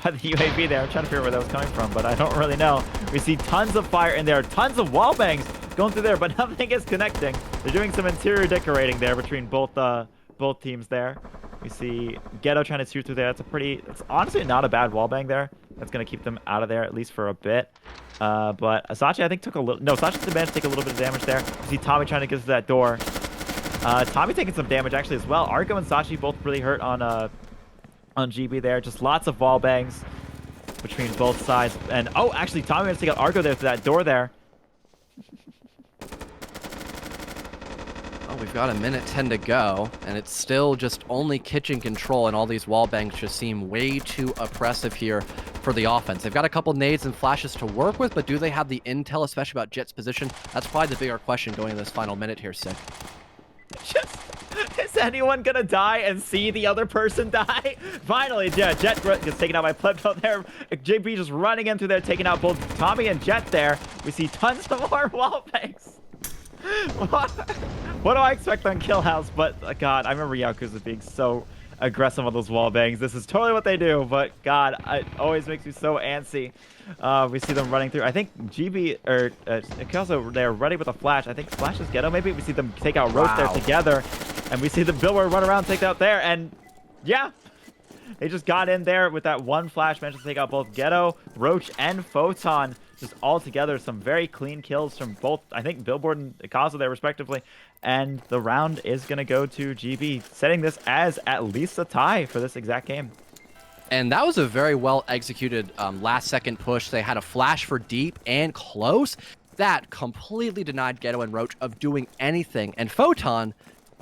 UAV there. I'm trying to figure out where that was coming from, but I don't really know. We see tons of fire in there, tons of wall bangs going through there, but nothing is connecting. They're doing some interior decorating there between both teams there. We see Ghetto trying to shoot through there. It's honestly not a bad wall bang there. That's going to keep them out of there, at least for a bit. But SaChi, I think, took a little... No, SaChi's managed to take a little bit of damage there. We see Tommy trying to get to that door. Tommy taking some damage, actually, as well. Argo and SaChi both really hurt on GB there. Just lots of wall bangs between both sides. And, oh, actually, Tommy managed to get Argo there through that door there. Oh, we've got a minute 10 to go, and it's still just only Kitchen control, and all these wall bangs just seem way too oppressive here for the offense. They've got a couple nades and flashes to work with, but do they have the intel, especially about Jet's position? That's probably the bigger question going in this final minute here, Sid. Is anyone gonna die and see the other person die? Finally, yeah, Jet gets taken out by Plebto there. JP just running in through there, taking out both Tommy and Jet there. We see tons of more wall bangs. What do I expect on Kill House? But God, I remember Yaokuza being so aggressive on those wall bangs. This is totally what they do, but God, it always makes me so antsy. We see them running through. I think GB or also they're ready with a flash. I think Flash is Ghetto maybe. We see them take out Roach there together, and we see the Billboard run around, take out there, and yeah, they just got in there with that one flash, managed to take out both Ghetto, Roach, and Photon. Just all together, some very clean kills from both, I think, Billboard and Yaokuza there, respectively. And the round is going to go to GB, setting this as at least a tie for this exact game. And that was a very well executed last-second push. They had a flash for deep and close. That completely denied Ghetto and Roach of doing anything. And Photon,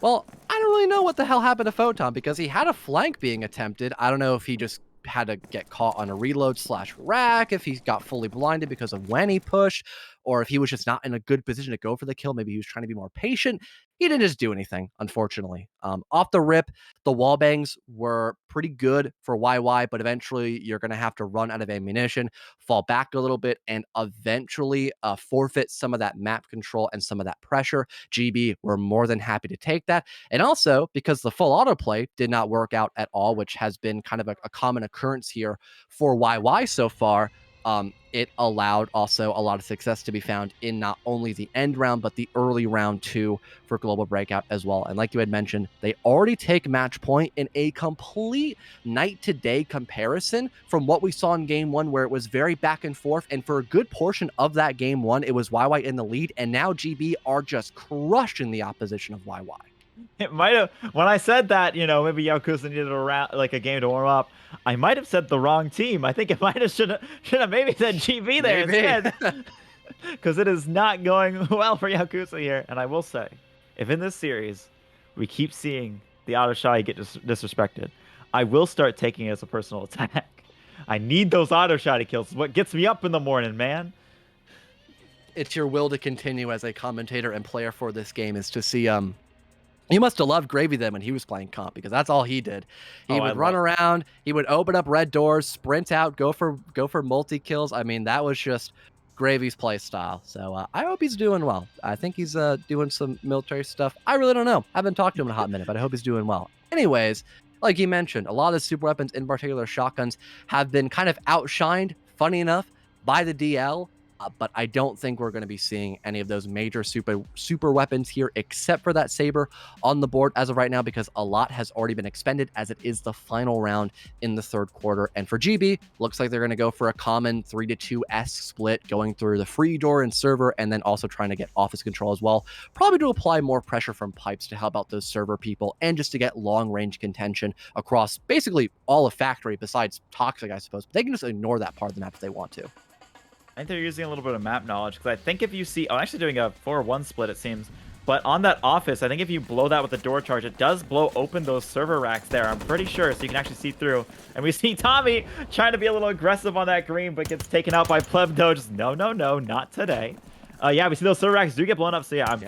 well, I don't really know what the hell happened to Photon, because he had a flank being attempted. I don't know if he just had to get caught on a reload / rack, if he got fully blinded because of when he pushed, or if he was just not in a good position to go for the kill. Maybe he was trying to be more patient. He didn't just do anything, unfortunately. Off the rip, the wall bangs were pretty good for YY, but eventually you're going to have to run out of ammunition, fall back a little bit, and eventually forfeit some of that map control and some of that pressure. GB were more than happy to take that. And also, because the full autoplay did not work out at all, which has been kind of a common occurrence here for YY so far, it allowed also a lot of success to be found in not only the end round, but the early round too for Global Breakout as well. And like you had mentioned, they already take match point in a complete night to day comparison from what we saw in game one, where it was very back and forth. And for a good portion of that game one, it was YY in the lead. And now GB are just crushing the opposition of YY. It might have, when I said that, you know, maybe Yaokuza needed a round, like a game to warm up, I might have said the wrong team. I think it might have should have maybe said GB there instead, because it is not going well for Yaokuza here. And I will say, if in this series we keep seeing the auto shy get disrespected, I will start taking it as a personal attack. I need those auto shy kills. It's what gets me up in the morning, man. It's your will to continue as a commentator and player for this game is to see you must have loved Gravy then when he was playing comp, because that's all he did. He would run around, he would open up red doors, sprint out, go for multi kills. I mean, that was just Gravy's play style. So I hope he's doing well. I think he's doing some military stuff. I really don't know. I haven't talked to him in a hot minute, but I hope he's doing well. Anyways, like you mentioned, a lot of the super weapons, in particular shotguns, have been kind of outshined, funny enough, by the DL. But I don't think we're going to be seeing any of those major super weapons here, except for that saber on the board as of right now, because a lot has already been expended as it is the final round in the third quarter. And for GB, looks like they're going to go for a common 3-2-esque split, going through the free door and server, and then also trying to get office control as well, probably to apply more pressure from pipes to help out those server people, and just to get long range contention across basically all of factory besides toxic, I suppose. But they can just ignore that part of the map if they want to. I think they're using a little bit of map knowledge, because I think if you see, I'm actually doing a 4-1 split, it seems. But on that office, I think if you blow that with the door charge, it does blow open those server racks there. I'm pretty sure, so you can actually see through. And we see Tommy trying to be a little aggressive on that green, but gets taken out by Plebdo. Just no, no, no, not today. Yeah, we see those server racks do get blown up. So yeah, I'm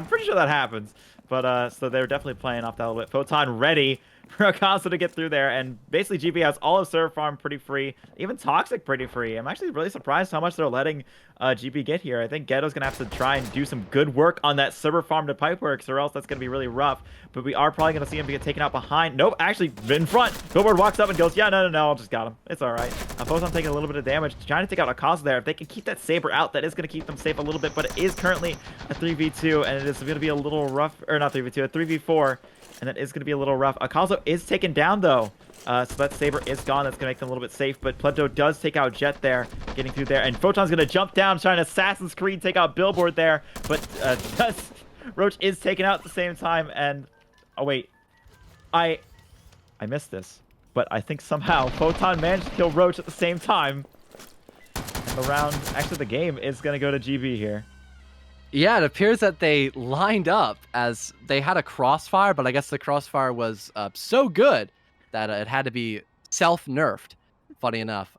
pretty sure that happens. But so they're definitely playing off that a little bit. Photon ready for Yaokuza to get through there, and basically GB has all of server farm pretty free, even toxic pretty free. I'm actually really surprised how much they're letting GB get here. I think Ghetto's gonna have to try and do some good work on that server farm to pipeworks, or else that's gonna be really rough. But we are probably gonna see him get taken out behind. Nope, actually in front. Billboard walks up and goes, yeah, no, I just got him. It's all right. Photon taking a little bit of damage, trying to take out Yaokuza there. If they can keep that saber out, that is gonna keep them safe a little bit. But it is currently a 3v2, and it is gonna be a little rough, or not 3v2, a 3v4. And that is going to be a little rough. Yaokuza is taken down, though. So that saber is gone. That's going to make them a little bit safe. But Plebdo does take out Jet there, getting through there. And Photon's going to jump down, trying to Assassin's Creed take out Billboard there. But Roach is taken out at the same time. And, oh, wait. I missed this. But I think somehow Photon managed to kill Roach at the same time. And the round, actually the game, is going to go to GB here. Yeah, it appears that they lined up as they had a crossfire, but I guess the crossfire was so good that it had to be self-nerfed, funny enough,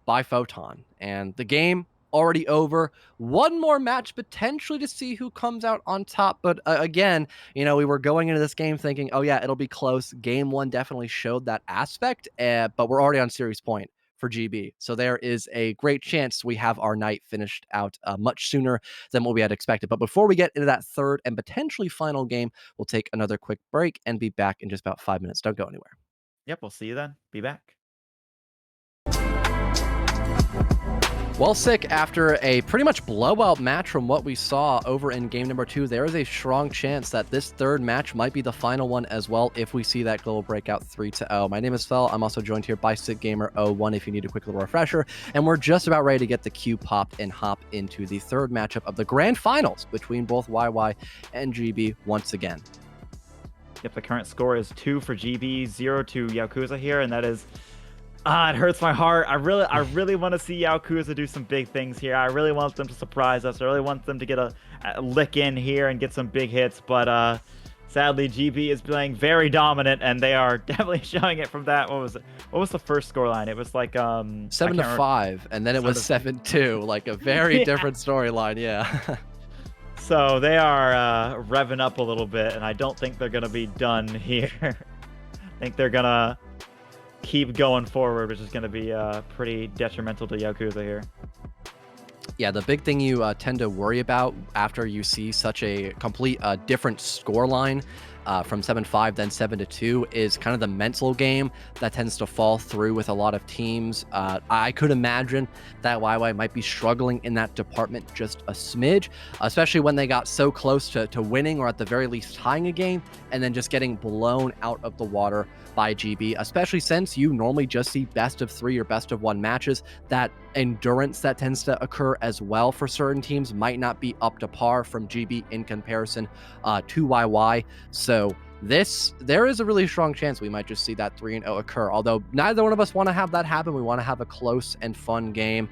by Photon. And the game already over. One more match potentially to see who comes out on top. But again, you know, we were going into this game thinking, oh yeah, it'll be close. Game one definitely showed that aspect, but we're already on series point for GB. So there is a great chance we have our night finished out much sooner than what we had expected. But before we get into that third and potentially final game, we'll take another quick break and be back in just about 5 minutes. Don't go anywhere. Yep, we'll see you then. Be back. Well, Sick, after a pretty much blowout match from what we saw over in game number 2, there is a strong chance that this third match might be the final one as well if we see that Global Breakout 3-0. My name is Fel. I'm also joined here by SickGamer01 if you need a quick little refresher. And we're just about ready to get the queue popped and hop into the third matchup of the grand finals between both YY and GB once again. Yep, the current score is 2 for GB, 0 to Yaokuza here, and that is... it hurts my heart. I really want to see Yaokuza do some big things here. I really want them to surprise us. I really want them to get a lick in here and get some big hits. But Sadly, GB is playing very dominant, and they are definitely showing it from that. What was it? What was the first scoreline? It was like I Seven to can't remember. 5, and then it was 7-2, like a very Yeah. different storyline. Yeah. So they are revving up a little bit, and I don't think they're gonna be done here. I think they're gonna keep going forward, which is gonna be pretty detrimental to Yaokuza here. Yeah, the big thing you tend to worry about after you see such a complete different score line from 7-5 then 7-2 is kind of the mental game that tends to fall through with a lot of teams. I could imagine that YY might be struggling in that department just a smidge, especially when they got so close to winning or at the very least tying a game and then just getting blown out of the water by GB, especially since you normally just see best of 3 or best of 1 matches. That endurance that tends to occur as well for certain teams might not be up to par from GB in comparison to YY. So there is a really strong chance we might just see that 3-0 occur. Although neither one of us want to have that happen. We want to have a close and fun game.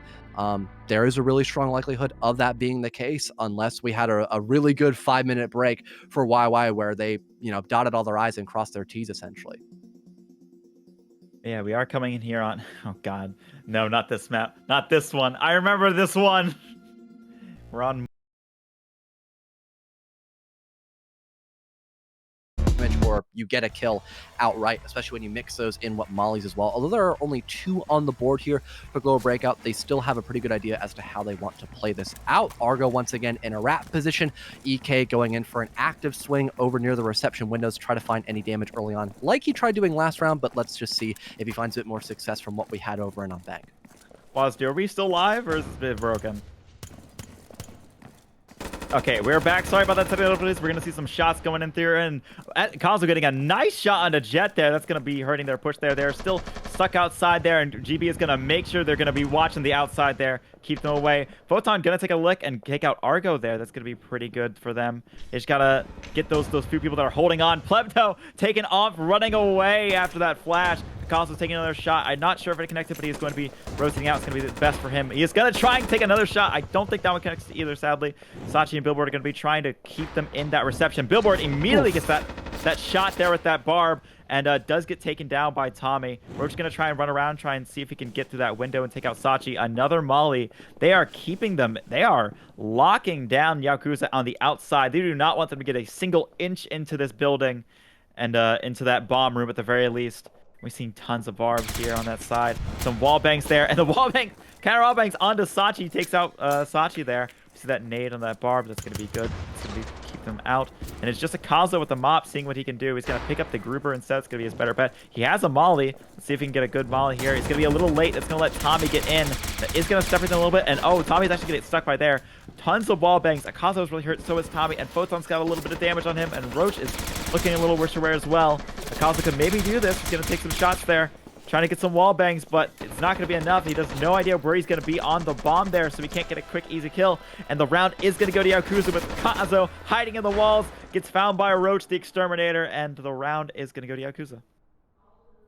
There is a really strong likelihood of that being the case unless we had a really good 5-minute break for YY where they, dotted all their I's and crossed their T's essentially. Yeah, we are coming in here on... Oh, God. No, not this map. Not this one. I remember this one. We're on... Or you get a kill outright, especially when you mix those in what mollies as well. Although there are only 2 on the board here for Global Breakout, they still have a pretty good idea as to how they want to play this out. Argo once again in a wrap position. EK going in for an active swing over near the reception windows, try to find any damage early on, like he tried doing last round, but let's just see if he finds a bit more success from what we had over and on bank. Wazdi, are we still live, or is this bit broken? Okay, we're back. Sorry about that technical difficulties. We're going to see some shots going in through, and Kazu getting a nice shot on the Jet there. That's going to be hurting their push there. They're still stuck outside there, and GB is going to make sure they're going to be watching the outside there, keep them away. Photon going to take a lick and take out Argo there. That's going to be pretty good for them. They just got to get those few people that are holding on. Plebto taking off, running away after that flash. Kazu's taking another shot. I'm not sure if it connected, but he's going to be rotating out. It's going to be the best for him. He is going to try and take another shot. I don't think that one connects either, sadly. SaChi and Billboard are going to be trying to keep them in that reception. Billboard immediately gets that shot there with that barb and does get taken down by Tommy. We're just going to try and run around, try and see if he can get through that window and take out SaChi. Another molly. They are keeping them. They are locking down Yaokuza on the outside. They do not want them to get a single inch into this building and into that bomb room at the very least. We've seen tons of barbs here on that side. Some wall bangs there. And the counter wall bangs onto SaChi. Takes out SaChi there. We see that nade on that barb. That's going to be good. It's going to keep them out. And it's just a Kazo with the mop, seeing what he can do. He's going to pick up the Gruber instead. It's going to be his better bet. He has a molly. Let's see if he can get a good molly here. He's going to be a little late. That's going to let Tommy get in. That is going to step in a little bit. And oh, Tommy's actually getting stuck by there. Tons of wall bangs. Akazo is really hurt. So is Tommy. And Photon's got a little bit of damage on him. And Roach is looking a little worse for wear as well. Akazo could maybe do this. He's going to take some shots there. Trying to get some wall bangs, but it's not going to be enough. He has no idea where he's going to be on the bomb there, so he can't get a quick, easy kill. And the round is going to go to Yaokuza with Kazo hiding in the walls. Gets found by Roach, the Exterminator, and the round is going to go to Yaokuza.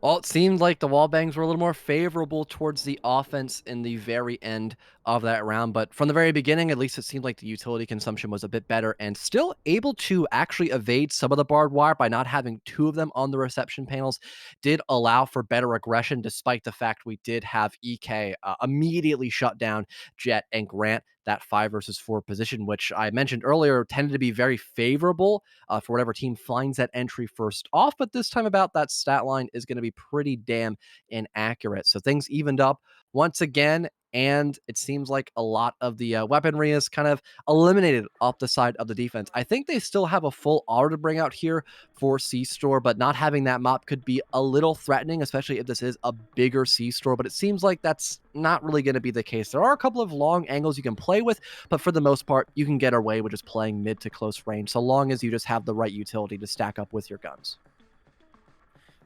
Well, it seemed like the wall bangs were a little more favorable towards the offense in the very end of that round. But from the very beginning, at least it seemed like the utility consumption was a bit better and still able to actually evade some of the barbed wire by not having 2 of them on the reception panels did allow for better aggression, despite the fact we did have EK immediately shut down Jet and Grant. That 5 versus 4 position, which I mentioned earlier, tended to be very favorable for whatever team finds that entry first off. But this time about, that stat line is going to be pretty damn inaccurate. So things evened up once again. And it seems like a lot of the weaponry is kind of eliminated off the side of the defense. I think they still have a full auto to bring out here for C-Store, but not having that mop could be a little threatening, especially if this is a bigger C-Store. But it seems like that's not really going to be the case. There are a couple of long angles you can play with, but for the most part, you can get away with just playing mid to close range, so long as you just have the right utility to stack up with your guns.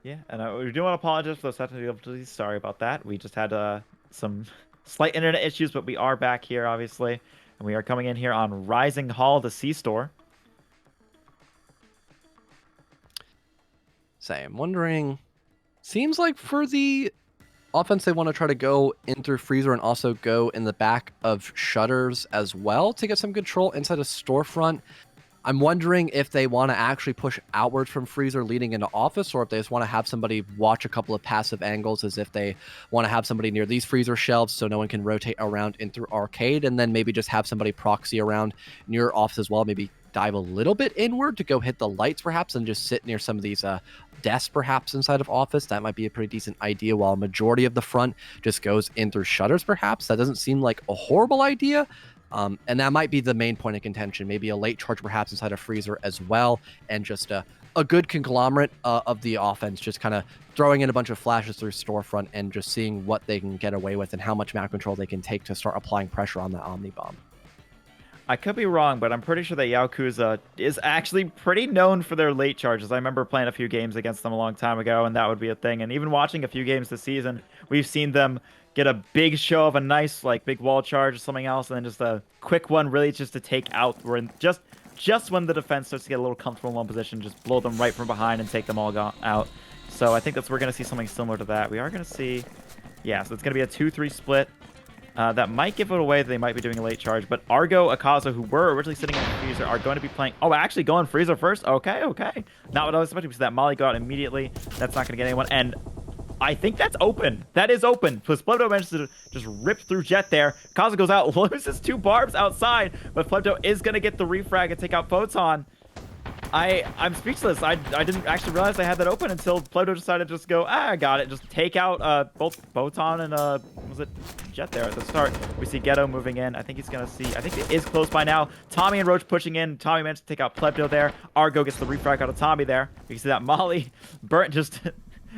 Yeah, and we do want to apologize for those technical difficulties. Sorry about that. We just had some slight internet issues, but we are back here, obviously. And we are coming in here on Rising Hall, the C-Store. Say, I'm wondering, seems like for the offense, they want to try to go in through Freezer and also go in the back of Shutters as well to get some control inside a storefront. I'm wondering if they want to actually push outwards from freezer leading into office, or if they just want to have somebody watch a couple of passive angles, as if they want to have somebody near these freezer shelves so no one can rotate around in through arcade, and then maybe just have somebody proxy around near office as well, maybe dive a little bit inward to go hit the lights perhaps, and just sit near some of these desks perhaps inside of office. That might be a pretty decent idea, while a majority of the front just goes in through shutters perhaps. That doesn't seem like a horrible idea. And that might be the main point of contention. Maybe a late charge perhaps inside a freezer as well, and just a good conglomerate of the offense, just kind of throwing in a bunch of flashes through storefront and just seeing what they can get away with and how much map control they can take to start applying pressure on that Omni Bomb. I could be wrong, but I'm pretty sure that Yaokuza is actually pretty known for their late charges. I remember playing a few games against them a long time ago, and that would be a thing. And even watching a few games this season, we've seen them get a big show of a nice, like, big wall charge or something else, and then just a quick one really just to take out. Just when the defense starts to get a little comfortable in one position, just blow them right from behind and take them all out. So I think we're going to see something similar to that. We are going to see, yeah, so it's going to be a 2-3 split. That might give it away that they might be doing a late charge, but Argo, Akaza, who were originally sitting in the freezer, are going to be playing... Oh, actually going freezer first? Okay, okay. Not what I was expecting, because that Molly go out immediately. That's not going to get anyone, and I think that's open. That is open, because Plebdo manages to just rip through Jet there. Akaza goes out, loses 2 barbs outside, but Plebdo is going to get the refrag and take out Photon. I'm speechless. I didn't actually realize I had that open until Plebdo decided to just go, I got it. Just take out both Photon and was it Jet there at the start. We see Ghetto moving in. I think he's gonna see. I think it is close by now. Tommy and Roach pushing in. Tommy managed to take out Plebdo there. Argo gets the refrag out of Tommy there. You can see that Molly burnt, just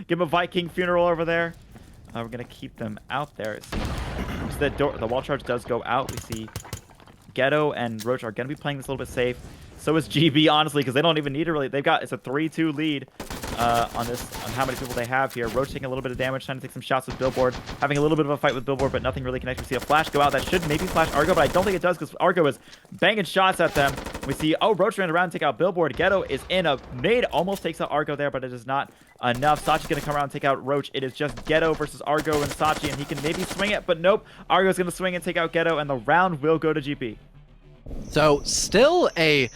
give him a Viking funeral over there. We're gonna keep them out there. It seems. The wall charge does go out. We see Ghetto and Roach are gonna be playing this a little bit safe. So is GB, honestly, because they don't even need to really. It's a 3-2 lead on how many people they have here. Roach taking a little bit of damage, trying to take some shots with Billboard, having a little bit of a fight with Billboard, but nothing really connects. We see a flash go out. That should maybe flash Argo, but I don't think it does, because Argo is banging shots at them. We see, Roach ran around and take out Billboard. Ghetto is in a nade, almost takes out Argo there, but it is not enough. SaChi's going to come around and take out Roach. It is just Ghetto versus Argo and SaChi, and he can maybe swing it, but nope. Argo's going to swing and take out Ghetto, and the round will go to GP. So still a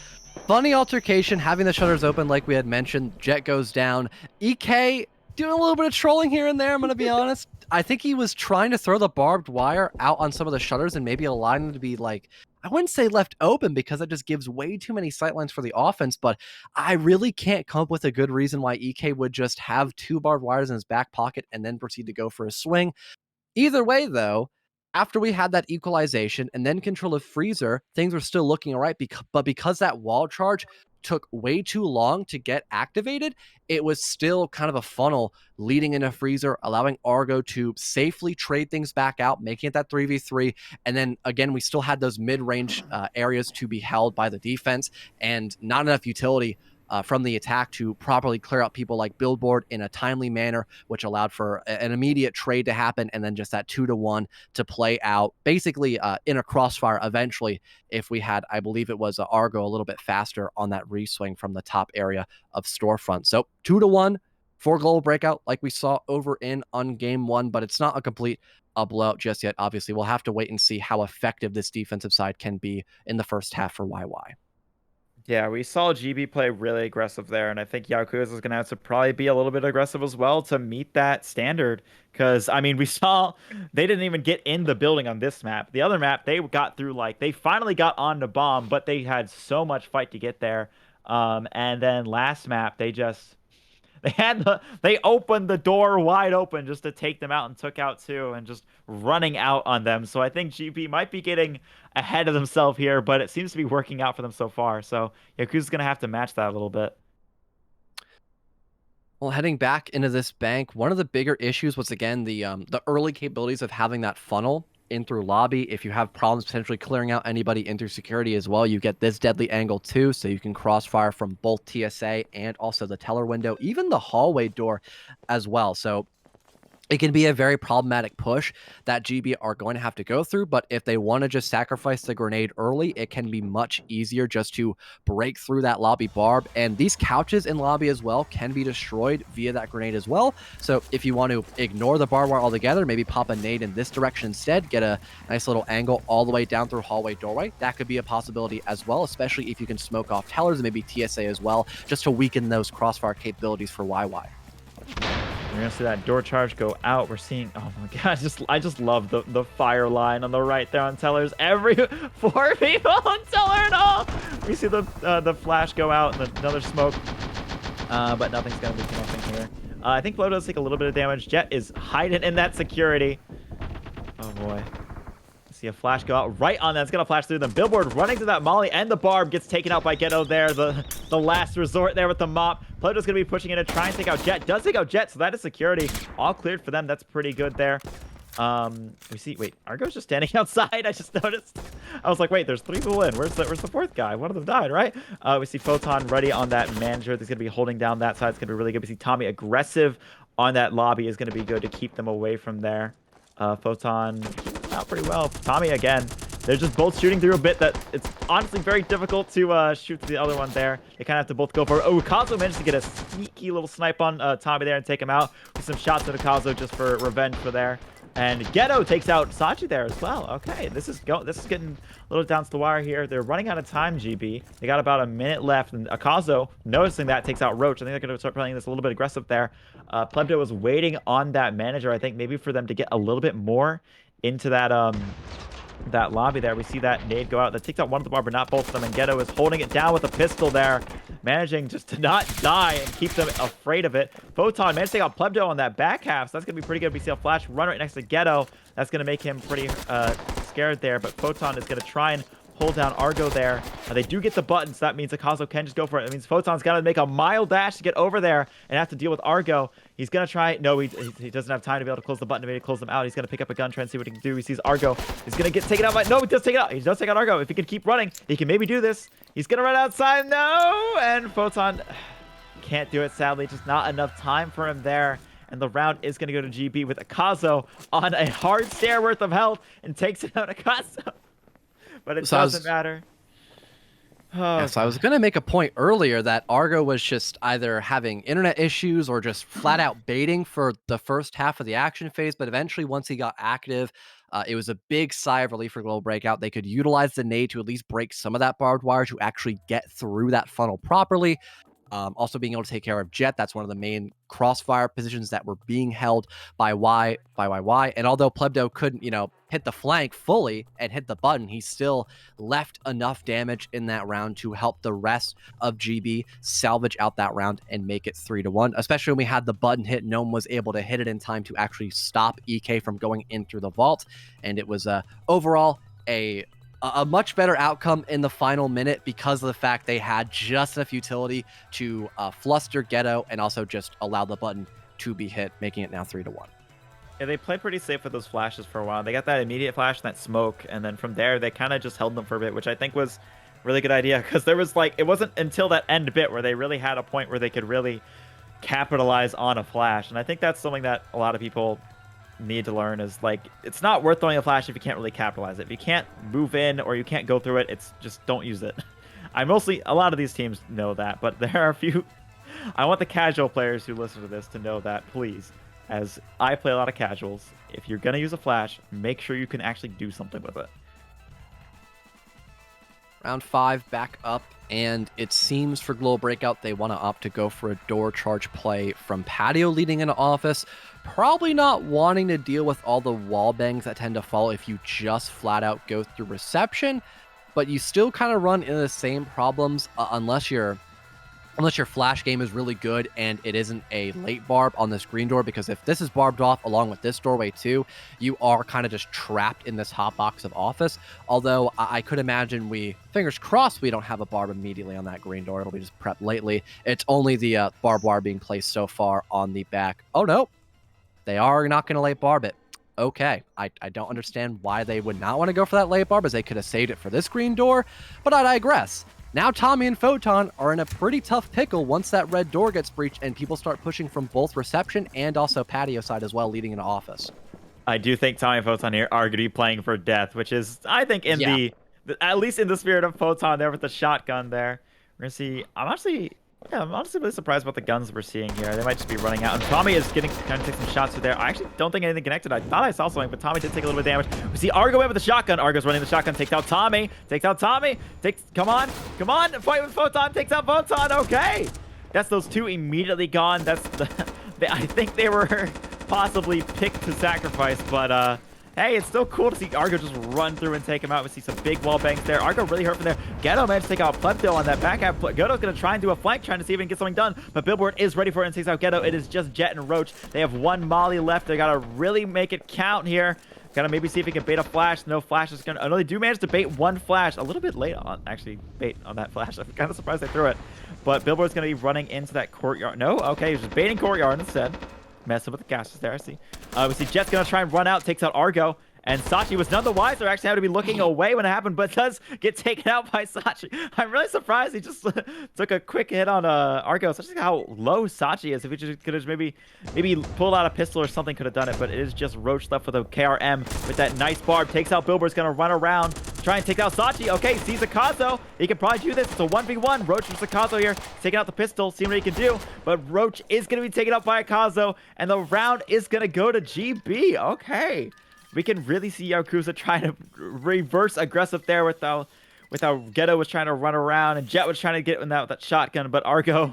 funny altercation, having the shutters open like we had mentioned. Jet goes down. EK doing a little bit of trolling here and there, I'm going to be honest. I think he was trying to throw the barbed wire out on some of the shutters and maybe allowing them to be, like, I wouldn't say left open, because it just gives way too many sightlines for the offense, but I really can't come up with a good reason why EK would just have 2 barbed wires in his back pocket and then proceed to go for a swing. Either way, though, after we had that equalization and then control of freezer, things were still looking all right, but because that wall charge took way too long to get activated, it was still kind of a funnel leading into freezer, allowing Argo to safely trade things back out, making it that 3v3. And then again, we still had those mid-range areas to be held by the defense, and not enough utility from the attack to properly clear out people like Billboard in a timely manner, which allowed for an immediate trade to happen, and then just that 2-1 to play out, basically in a crossfire eventually, if we had, I believe it was Argo a little bit faster on that reswing from the top area of storefront. So 2-1 for Global Breakout, like we saw over on game 1, but it's not a complete blowout just yet. Obviously, we'll have to wait and see how effective this defensive side can be in the first half for YY. Yeah, we saw GB play really aggressive there, and I think Yaokuza is going to have to probably be a little bit aggressive as well to meet that standard. Because, I mean, we saw they didn't even get in the building on this map. The other map, they got through, like, they finally got on the bomb, but they had so much fight to get there. And then last map, they opened the door wide open just to take them out, and took out 2 and just running out on them. So I think GP might be getting ahead of themselves here, but it seems to be working out for them so far. So Yakuza's going to have to match that a little bit. Well, heading back into this bank, one of the bigger issues was, again, the early capabilities of having that funnel in through lobby. If you have problems potentially clearing out anybody in through security as well, you get this deadly angle too, so you can crossfire from both TSA and also the teller window, even the hallway door as well. So it can be a very problematic push that GB are going to have to go through. But if they want to just sacrifice the grenade early, it can be much easier just to break through that lobby barb. And these couches in lobby as well can be destroyed via that grenade as well. So if you want to ignore the barbed wire altogether, maybe pop a nade in this direction instead, get a nice little angle all the way down through hallway doorway. That could be a possibility as well, especially if you can smoke off tellers and maybe TSA as well, just to weaken those crossfire capabilities for YY. We're gonna see that door charge go out. We're seeing, oh my god, I just love the fire line on the right there on tellers. Every 4 people on teller and all. We see the flash go out and another smoke, but nothing's gonna be connecting here. I think Flo does take a little bit of damage. Jet is hiding in that security. Oh boy. See a flash go out right on that. It's gonna flash through them. Billboard running to that molly, and the barb gets taken out by Ghetto there. The last resort there with the mop. Pluto's gonna be pushing in to try and take out Jet. Does take out Jet, so that is security. All cleared for them. That's pretty good there. We see. Wait, Argo's just standing outside. I just noticed. I was like, wait, there's 3 people in. Where's the 4th guy? One of them died, right? We see Photon ready on that manager. That's gonna be holding down that side. It's gonna be really good. We see Tommy aggressive on that lobby is gonna be good to keep them away from there. Photon out pretty well. Tommy again. They're just both shooting through a bit that it's honestly very difficult to shoot through the other one there. They kind of have to both go for it. Oh, Kazo managed to get a sneaky little snipe on Tommy there and take him out with some shots at Kazo just for revenge for there. And Ghetto takes out SaChi there as well. Okay, this is getting a little down to the wire here. They're running out of time, GB. They got about a minute left, and Akazo, noticing that, takes out Roach. I think they're going to start playing this a little bit aggressive there. Plebdo was waiting on that manager, I think, maybe for them to get a little bit more into that that lobby there. We see that nade go out. That takes out one of the bar, but not both of them. And Ghetto is holding it down with a pistol there, managing just to not die and keep them afraid of it. Photon managed to take out Plebdo on that back half, so that's going to be pretty good. We see a flash run right next to Ghetto. That's going to make him pretty scared there, but Photon is going to try and hold down Argo there. They do get the button, so that means Akazo can just go for it. That means Photon's got to make a mile dash to get over there and have to deal with Argo. He's going to try. No, he doesn't have time to be able to close the button to maybe close them out. He's going to pick up a gun, try and see what he can do. He sees Argo. He's going to get taken out by... No, he does take it out. He does take out Argo. If he can keep running, he can maybe do this. He's going to run outside. No! And Photon can't do it, sadly. Just not enough time for him there. And the round is going to go to GB with Akazo on a hard stare worth of health and takes it out Akazo. But it doesn't matter. Oh, yeah, so I was going to make a point earlier that Argo was just either having internet issues or just flat out baiting for the first half of the action phase. But eventually, once he got active, it was a big sigh of relief for Global Breakout. They could utilize the nade to at least break some of that barbed wire to actually get through that funnel properly. Also being able to take care of Jet, that's one of the main crossfire positions that were being held by YY. And although Plebdo couldn't, hit the flank fully and hit the button, he still left enough damage in that round to help the rest of GB salvage out that round and make it 3-1. Especially when we had the button hit, no one was able to hit it in time to actually stop EK from going in through the vault. And it was overall a much better outcome in the final minute because of the fact they had just enough utility to fluster Ghetto and also just allow the button to be hit, making it now 3-1. Yeah, they played pretty safe with those flashes for a while. They got that immediate flash and that smoke, and then from there, they kind of just held them for a bit, which I think was a really good idea because there was it wasn't until that end bit where they really had a point where they could really capitalize on a flash. And I think that's something that a lot of people need to learn is it's not worth throwing a flash if you can't really capitalize it. If you can't move in or you can't go through it, it's just don't use it. A lot of these teams know that, but there are a few. I want the casual players who listen to this to know that, please, as I play a lot of casuals, if you're gonna use a flash, make sure you can actually do something with it. Round 5 back up, and it seems for Global Breakout they want to opt to go for a door charge play from patio leading into office. Probably not wanting to deal with all the wall bangs that tend to follow if you just flat out go through reception, but you still kind of run into the same problems unless your flash game is really good and it isn't a late barb on this green door, because if this is barbed off along with this doorway too, you are kind of just trapped in this hot box of office. Although I could imagine fingers crossed, we don't have a barb immediately on that green door. It'll be just prepped lately. It's only the barbed wire being placed so far on the back. Oh no, they are not going to late barb it. Okay, I don't understand why they would not want to go for that late barb, as they could have saved it for this green door, but I digress. Now Tommy and Photon are in a pretty tough pickle once that red door gets breached and people start pushing from both reception and also patio side as well, leading into office. I do think Tommy and Photon here are going to be playing for death, which is, I think, in Yeah. at least in the spirit of Photon there with the shotgun there. We're going to see, I'm honestly really surprised about the guns we're seeing here. They might just be running out. And Tommy is getting kind of take some shots through there. I actually don't think anything connected. I thought I saw something, but Tommy did take a little bit of damage. We see Argo in with the shotgun. Argo's running the shotgun, takes out Tommy. Come on, fight with Photon, takes out Photon. Okay. That's those two immediately gone. That's I think they were possibly picked to sacrifice, but hey, it's still cool to see Argo just run through and take him out. We see some big wall bangs there. Argo really hurt from there. Ghetto managed to take out Plebdo on that back half. Ghetto's going to try and do a flank, trying to see if he can get something done, but Billboard is ready for it and takes out Ghetto. It is just Jet and Roach. They have one Molly left. They got to really make it count here. Got to maybe see if he can bait a flash. No flash is going to... Oh, no, they do manage to bait one flash. A little bit late on, actually, bait on that flash. I'm kind of surprised they threw it. But Billboard's going to be running into that courtyard. No? Okay, he's just baiting courtyard instead. Messing with the casters there, I see. We see Jet's going to try and run out. Takes out Argo. And SaChi was none the wiser, actually had to be looking away when it happened, but does get taken out by SaChi. I'm really surprised he just took a quick hit on Argo, especially how low SaChi is. If he just could have maybe pulled out a pistol or something, could have done it, but it is just Roach left with a KRM with that nice barb. Takes out Billboard's going to run around, try and take out SaChi. Okay, sees Akazo. He can probably do this. It's a 1v1. Roach versus Akazo here. Taking out the pistol, seeing what he can do, but Roach is going to be taken out by Akazo, and the round is going to go to GB. Okay. We can really see Yaokuza trying to reverse aggressive there with how Ghetto was trying to run around and Jet was trying to get in that shotgun, but Argo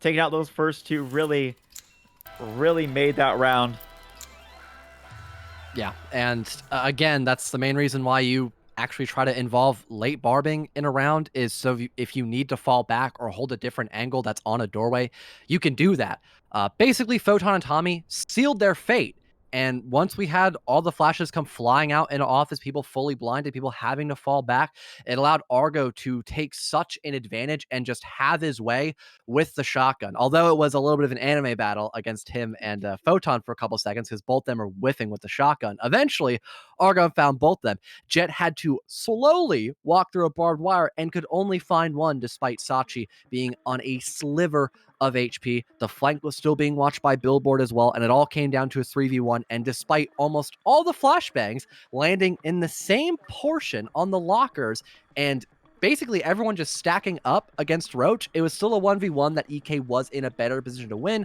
taking out those first two really made that round. Yeah, and again, that's the main reason why you actually try to involve late barbing in a round is so if you need to fall back or hold a different angle that's on a doorway, you can do that. Basically, Photon and Tommy sealed their fate. And once we had all the flashes come flying out into office, people fully blinded, people having to fall back, it allowed Argo to take such an advantage and just have his way with the shotgun. Although it was a little bit of an anime battle against him and Photon for a couple seconds because both of them are whiffing with the shotgun. Eventually, Argo found both of them. Jet had to slowly walk through a barbed wire and could only find one despite SaChi being on a sliver of HP. The flank was still being watched by Billboard as well, and it all came down to a 3v1, and despite almost all the flashbangs landing in the same portion on the lockers, and basically everyone just stacking up against Roach, it was still a 1v1 that EK was in a better position to win,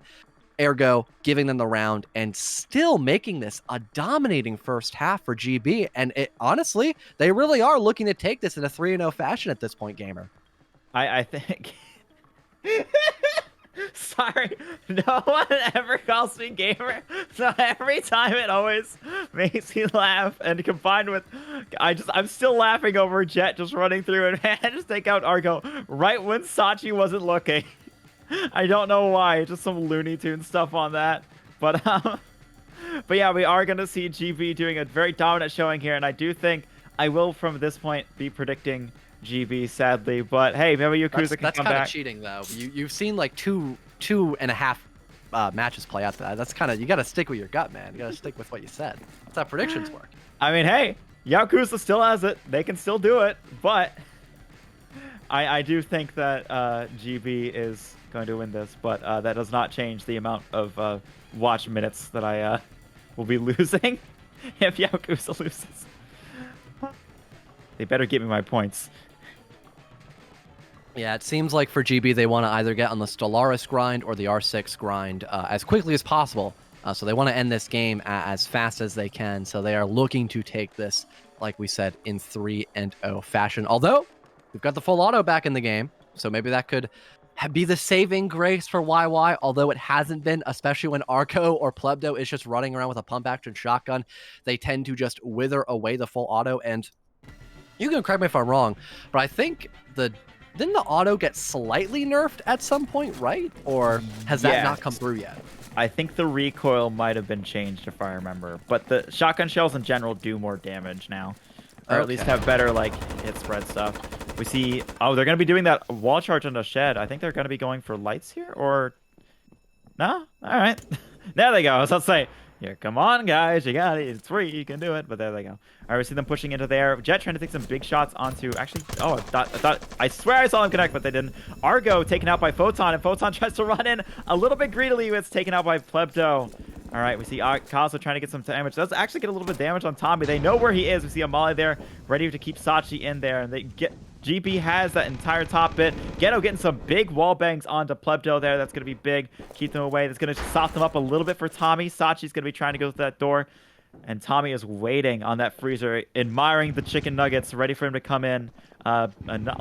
ergo giving them the round and still making this a dominating first half for GB, and honestly, they really are looking to take this in a 3-0 fashion at this point, Gamer. I think... Sorry, no one ever calls me gamer, so every time it always makes me laugh. And combined with, I'm still laughing over Jet just running through and man, just take out Argo right when SaChi wasn't looking. I don't know why, just some Looney Tunes stuff on that. But yeah, we are gonna see GB doing a very dominant showing here, and I do think I will from this point be predicting GB, sadly, but hey, maybe Yakuza can come back. That's kind of cheating, though. You've seen like two and a half matches play out. That's kind of, you got to stick with your gut, man. You got to stick with what you said. That's how predictions work. I mean, hey, Yakuza still has it. They can still do it, but I do think that GB is going to win this, but that does not change the amount of watch minutes that I will be losing if Yakuza loses. They better give me my points. Yeah, it seems like for GB, they want to either get on the Stellaris grind or the R6 grind as quickly as possible. So they want to end this game as fast as they can. So they are looking to take this, like we said, in 3-0 fashion. Although, we've got the full auto back in the game. So maybe that could be the saving grace for YY. Although it hasn't been, especially when Arco or Plebdo is just running around with a pump action shotgun. They tend to just wither away the full auto. And you can correct me if I'm wrong, but I think didn't the auto get slightly nerfed at some point, right? Or has that not come through yet? I think the recoil might have been changed, if I remember. But the shotgun shells in general do more damage now. Or at least have better, like, hit spread stuff. We see... Oh, they're going to be doing that wall charge on the shed. I think they're going to be going for lights here, or... No? All right. There they go. I was about to say, Here, come on, guys. You got it. It's free. You can do it. But there they go. All right, we see them pushing into there. Jet trying to take some big shots onto... Actually, oh, I swear I saw him connect, but they didn't. Argo taken out by Photon, and Photon tries to run in a little bit greedily. It's taken out by Plebdo. All right, we see Kazo trying to get some damage. Does actually get a little bit of damage on Tommy. They know where he is. We see Amali there, ready to keep SaChi in there. And they get... GB has that entire top bit. Ghetto getting some big wall bangs onto Plebdo there. That's going to be big. Keep them away. That's going to soften them up a little bit for Tommy. SaChi's going to be trying to go through that door. And Tommy is waiting on that freezer, admiring the chicken nuggets, ready for him to come in. A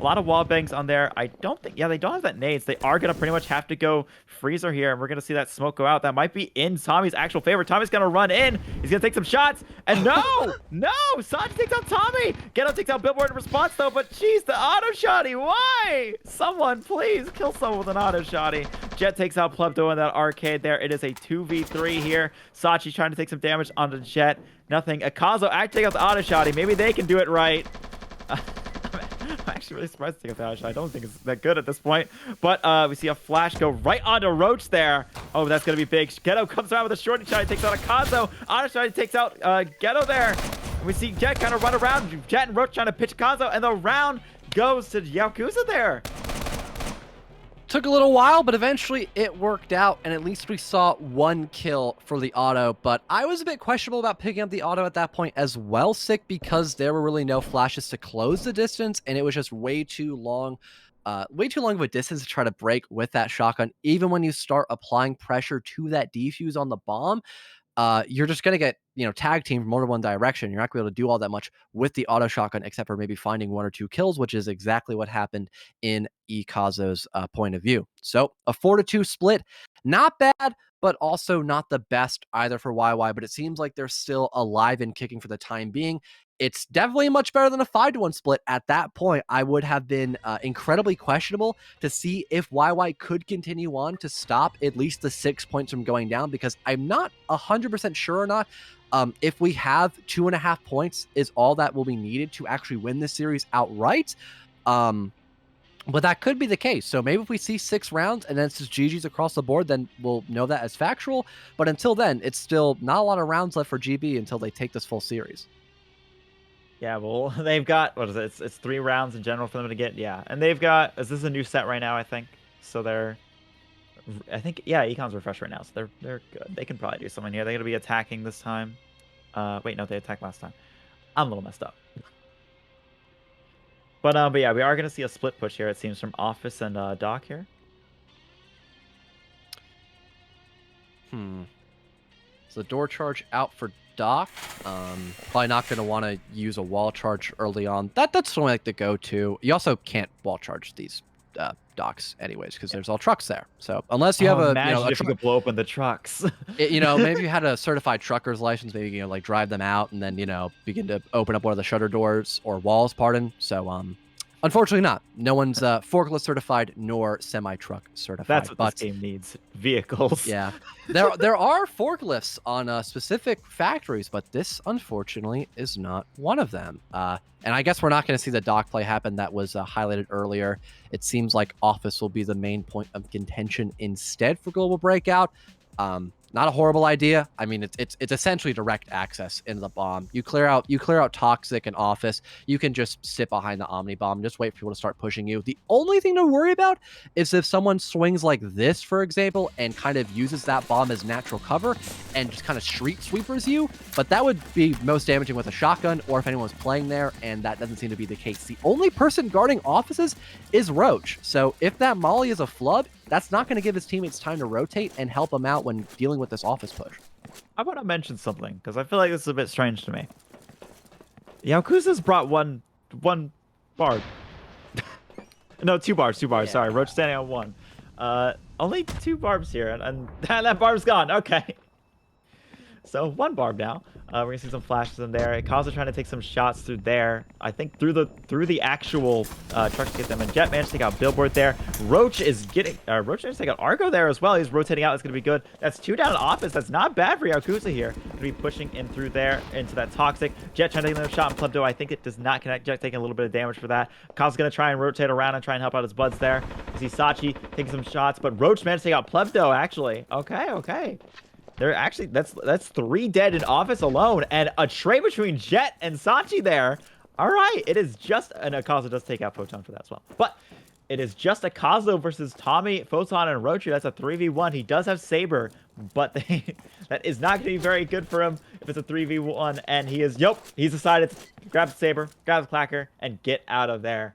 lot of wall bangs on there. I don't think... Yeah, they don't have that nades. They are going to pretty much have to go freezer here, and we're going to see that smoke go out. That might be in Tommy's actual favor. Tommy's going to run in. He's going to take some shots. And no! No! SaChi takes out Tommy! Ghetto takes out Billboard in response, though, but jeez, the auto shotty. Why? Someone, please, kill someone with an auto shotty. Jet takes out Plebdo in that arcade there. It is a 2v3 here. SaChi's trying to take some damage onto Jet. Nothing. Akazo actually takes out the auto shotty. Maybe they can do it right. I'm actually really surprised to take out the auto shot. I don't think it's that good at this point. But we see a flash go right onto Roach there. Oh, that's going to be big. Ghetto comes around with a shorty shot. He takes out Akazo. Auto shot takes out Ghetto there. We see Jet kind of run around. Jet and Roach trying to pitch Akazo. And the round goes to Yaokuza there. Took a little while, but eventually it worked out, and at least we saw one kill for the auto. But I was a bit questionable about picking up the auto at that point as well, Sick, because there were really no flashes to close the distance, and it was just way too long of a distance to try to break with that shotgun. Even when you start applying pressure to that defuse on the bomb, you're just going to get, tag team from more than one direction. You're not going to be able to do all that much with the auto shotgun, except for maybe finding 1 or 2 kills, which is exactly what happened in Ikazo's point of view. So a 4-2 split, not bad, but also not the best either for YY, but it seems like they're still alive and kicking for the time being. It's definitely much better than a 5-1 split. At that point, I would have been incredibly questionable to see if YY could continue on to stop at least the 6 points from going down, because I'm not 100% sure or not if we have 2.5 points is all that will be needed to actually win this series outright. But that could be the case. So maybe if we see 6 rounds and then it's just GG's across the board, then we'll know that as factual. But until then, it's still not a lot of rounds left for GB until they take this full series. Yeah, well, they've got, what is it? It's 3 rounds in general for them to get. Yeah, and they've got, is this a new set right now, I think? So they're, I think, yeah, Econ's refreshed right now, so they're good. They can probably do something here. They're going to be attacking this time. Wait, no, they attacked last time. I'm a little messed up. But yeah, we are going to see a split push here, it seems, from Office and Doc here. So door charge out for Doc. Probably not going to want to use a wall charge early on. That's only like the go-to. You also can't wall charge these docks anyways, because there's all trucks there. So unless you have a, if you could blow open the trucks. Maybe you had a certified trucker's license, maybe like drive them out and then begin to open up one of the shutter doors or walls. Pardon. So unfortunately not. No one's forklift certified nor semi-truck certified. That's what this game needs. Vehicles. Yeah. There are forklifts on specific factories, but this unfortunately is not one of them. And I guess we're not going to see the dock play happen that was highlighted earlier. It seems like Office will be the main point of contention instead for Global Breakout. Not a horrible idea. I mean, it's essentially direct access into the bomb. You clear out Toxic and Office. You can just sit behind the Omni bomb, just wait for people to start pushing you. The only thing to worry about is if someone swings like this, for example, and kind of uses that bomb as natural cover and just kind of street sweepers you. But that would be most damaging with a shotgun, or if anyone's playing there, and that doesn't seem to be the case. The only person guarding Offices is Roach. So if that Molly is a flub, that's not going to give his teammates time to rotate and help them out when dealing with this Office push. I want to mention something, because I feel like this is a bit strange to me. Yaokuza's brought one barb. No, 2 barbs, yeah. Sorry, Roach standing on 1. Only 2 barbs here, and that barb's gone. Okay. So 1 barb now. We're gonna see some flashes in there. Kaza trying to take some shots through there. I think through the actual truck to get them. And Jet managed to take out Billboard there. Roach is getting Roach managed to take out Argo there as well. He's rotating out. It's gonna be good. That's 2 down in Office. That's not bad for Yaokuza here. Gonna be pushing in through there into that Toxic. Jet trying to take another shot in Plebdo. I think it does not connect. Jet taking a little bit of damage for that. Kaza's gonna try and rotate around and try and help out his buds there. You see SaChi taking some shots, but Roach managed to take out Plebdo actually. Okay. They're actually that's 3 dead in office alone, and a trade between Jet and SaChi there. All right, it is just and Akaza does take out Photon for that as well, but it is just Akaza versus Tommy, Photon, and Rochu. That's a 3v1. He does have Saber, but that is not going to be very good for him if it's a 3v1. And he's decided to grab the Saber, grab the Clacker, and get out of there.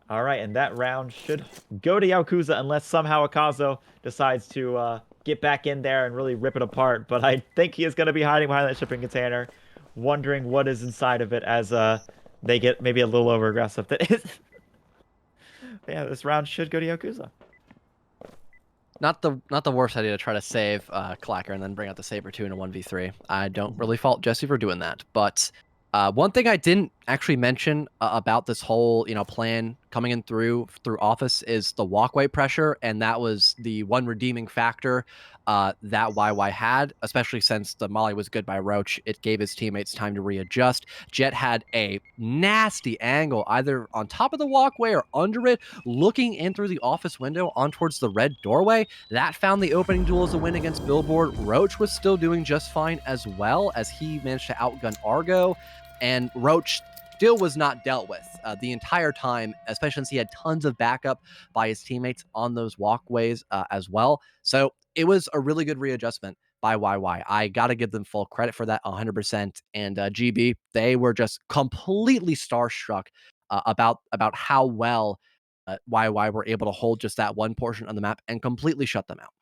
All right, and that round should go to Yaokuza unless somehow Akazo decides to get back in there and really rip it apart. But I think he is going to be hiding behind that shipping container, wondering what is inside of it as they get maybe a little over aggressive. That is, yeah, this round should go to Yaokuza. Not the worst idea to try to save Clacker and then bring out the Saber 2 in a 1v3. I don't really fault Jesse for doing that, but one thing I didn't actually mention about this whole plan coming in through office is the walkway pressure, and that was the one redeeming factor that YY had, especially since the molly was good by Roach. It gave his teammates time to readjust. Jet had a nasty angle either on top of the walkway or under it, looking in through the office window on towards the red doorway. That found the opening duel as a win against Billboard. Roach was still doing just fine as well, as he managed to outgun Argo, and Roach still was not dealt with the entire time, especially since he had tons of backup by his teammates on those walkways as well. So it was a really good readjustment by YY. I got to give them full credit for that 100%. And GB, they were just completely starstruck about how well YY were able to hold just that one portion of the map and completely shut them out.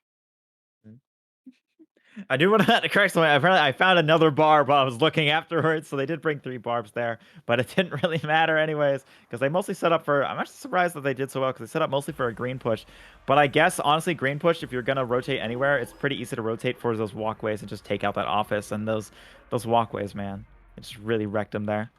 I do want to correct something. I found another barb while I was looking afterwards, so they did bring 3 barbs there, but it didn't really matter anyways, because they mostly set up for, I'm actually surprised that they did so well, because they set up mostly for a green push. But I guess, honestly, green push, if you're going to rotate anywhere, it's pretty easy to rotate for those walkways and just take out that office, and those walkways, man. It just really wrecked them there.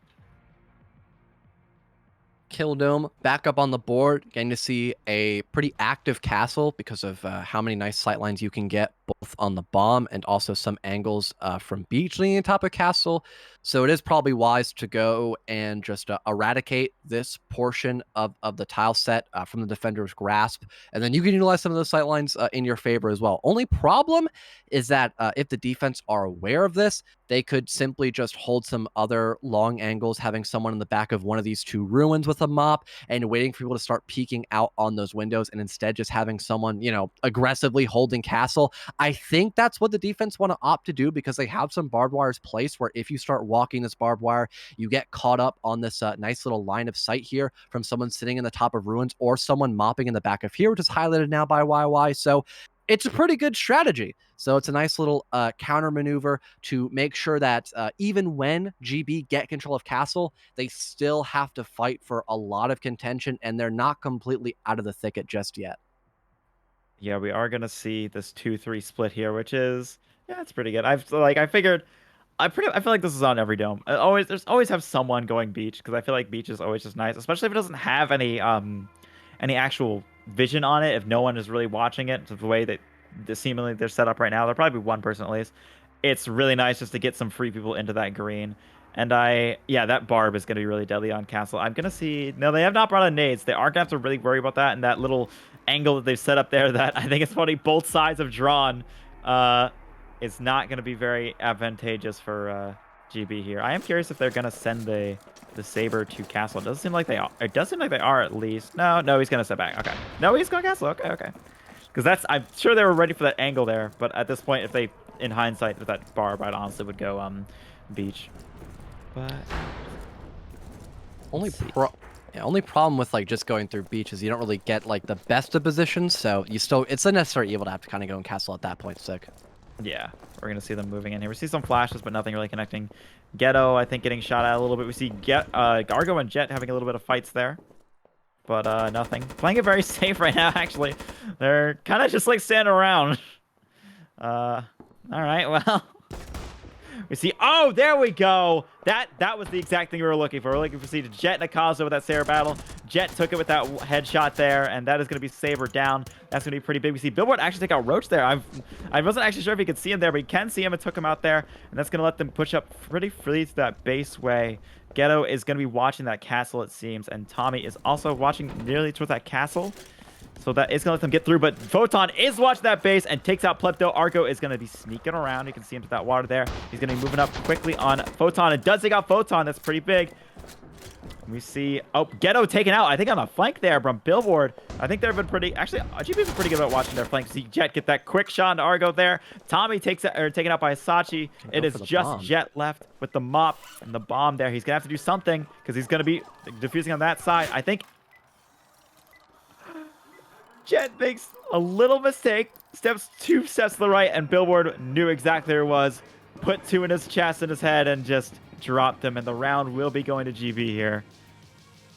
Kill Dome back up on the board, getting to see a pretty active castle because of how many nice sight lines you can get both on the bomb and also some angles from beach leaning on top of castle. So it is probably wise to go and just eradicate this portion of the tile set from the defender's grasp, and then you can utilize some of those sight lines in your favor as well. Only problem is that if the defense are aware of this, they could simply just hold some other long angles, having someone in the back of one of these 2 ruins with a mop and waiting for people to start peeking out on those windows, and instead just having someone, aggressively holding castle. I think that's what the defense want to opt to do, because they have some barbed wires placed where if you start walking this barbed wire, you get caught up on this nice little line of sight here from someone sitting in the top of ruins or someone mopping in the back of here, which is highlighted now by YY. So it's a pretty good strategy. So it's a nice little counter maneuver to make sure that even when GB get control of castle, they still have to fight for a lot of contention, and they're not completely out of the thicket just yet. Yeah, we are gonna see this 2-3 split here, which is, yeah, it's pretty good. I figured, I feel like this is on every dome. There's always have someone going beach, because I feel like beach is always just nice, especially if it doesn't have any actual vision on it. If no one is really watching it, the way that seemingly they're set up right now, there'll probably be one person at least. It's really nice just to get some free people into that green. And yeah, that barb is going to be really deadly on castle. I'm going to see, no, they have not brought in nades. They aren't going to have to really worry about that. And that little angle that they've set up there that I think it's funny both sides have drawn is not going to be very advantageous for GB here. I am curious if they're going to send the Saber to castle. It doesn't seem like they are. It does seem like they are at least. No, he's going to step back. Okay. No, he's going castle. Okay. Because I'm sure they were ready for that angle there. But at this point, if they, in hindsight, with that barb, I honestly would go beach. But only problem with just going through beach is you don't really get the best of positions, so it's a necessary evil to have to kind of go and castle at that point. Sick. Yeah, we're gonna see them moving in here. We see some flashes, but nothing really connecting. Ghetto, I think, getting shot at a little bit. We see Argo and Jet having a little bit of fights there, but nothing. Playing it very safe right now. Actually, they're kind of just standing around. All right, well. We see, oh, there we go. That was the exact thing we were looking for. We're looking for Jet and Akaza with that Saber battle. Jet took it with that headshot there, and that is going to be Saber down. That's going to be pretty big. We see Billboard actually take out Roach there. I wasn't actually sure if he could see him there, but he can see him and took him out there, and that's going to let them push up pretty freely to that base way. Ghetto is going to be watching that castle, it seems, and Tommy is also watching nearly towards that castle. So that is going to let them get through, but Photon is watching that base and takes out Plepto. Argo is going to be sneaking around. You can see him to that water there. He's going to be moving up quickly on Photon. It does take out Photon. That's pretty big. We see, oh, Ghetto taken out, I think, on a flank there from Billboard. I think they've been pretty, actually, GB's been pretty good about watching their flank. See Jet get that quick shot into Argo there. Tommy taken out by SaChi. It is just bomb. Jet left with the mop and the bomb there. He's going to have to do something because he's going to be defusing on that side. I think Jet makes a little mistake, steps 2 steps to the right, and Billboard knew exactly where it was, put 2 in his chest and his head, and just dropped him, and the round will be going to GB here.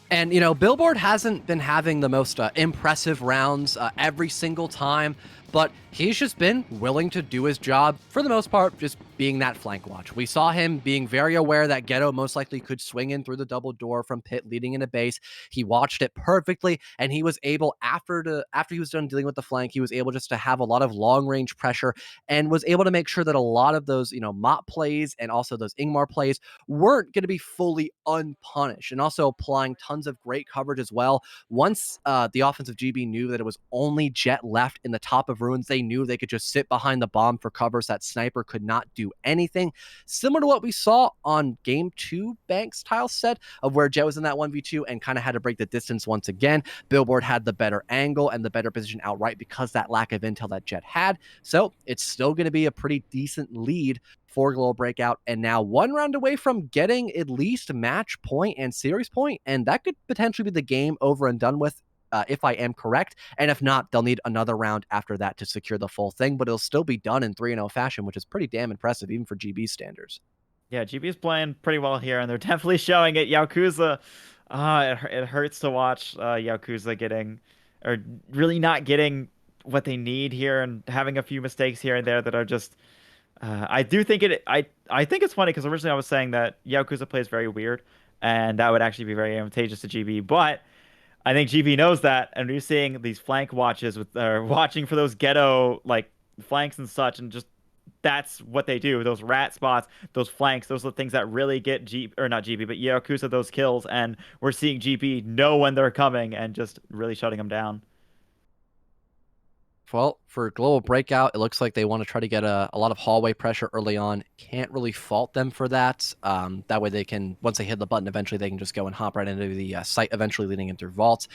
And, you know, Billboard hasn't been having the most impressive rounds every single time, but he's just been willing to do his job, for the most part, just being that flank watch. We saw him being very aware that Ghetto most likely could swing in through the double door from pit leading into base. He watched it perfectly, and he was able, after he was done dealing with the flank, he was able just to have a lot of long-range pressure and was able to make sure that a lot of those, you know, Mop plays and also those Ingmar plays weren't going to be fully unpunished, and also applying tons of great coverage as well. Once the offensive GB knew that it was only Jet left in the top of ruins, they knew they could just sit behind the bomb for cover so that Sniper could not do anything. Similar to what we saw on game 2 Banks tile set, of where Jet was in that 1v2 and kind of had to break the distance once again. Billboard had the better angle and the better position outright because that lack of intel that Jet had. So it's still going to be a pretty decent lead for Global Breakout, and now 1 round away from getting at least match point and series point, and that could potentially be the game over and done with, if I am correct. And if not, they'll need another round after that to secure the full thing, but it'll still be done in 3-0 fashion, which is pretty damn impressive, even for GB standards. Yeah, GB's playing pretty well here, and they're definitely showing it. Yaokuza, it hurts to watch Yaokuza getting, or really not getting what they need here, and having a few mistakes here and there that are just... I do think I think it's funny because originally I was saying that Yaokuza plays very weird, and that would actually be very advantageous to GB, but I think GB knows that, and we're seeing these flank watches with watching for those Ghetto like flanks and such, and just that's what they do. Those rat spots, those flanks, those are the things that really get not GB, but Yaokuza those kills, and we're seeing GB know when they're coming and just really shutting them down. Well, for Global Breakout, it looks like they want to try to get a lot of hallway pressure early on. Can't really fault them for that. That way they can, once they hit the button, eventually they can just go and hop right into the site, eventually leading in through vaults.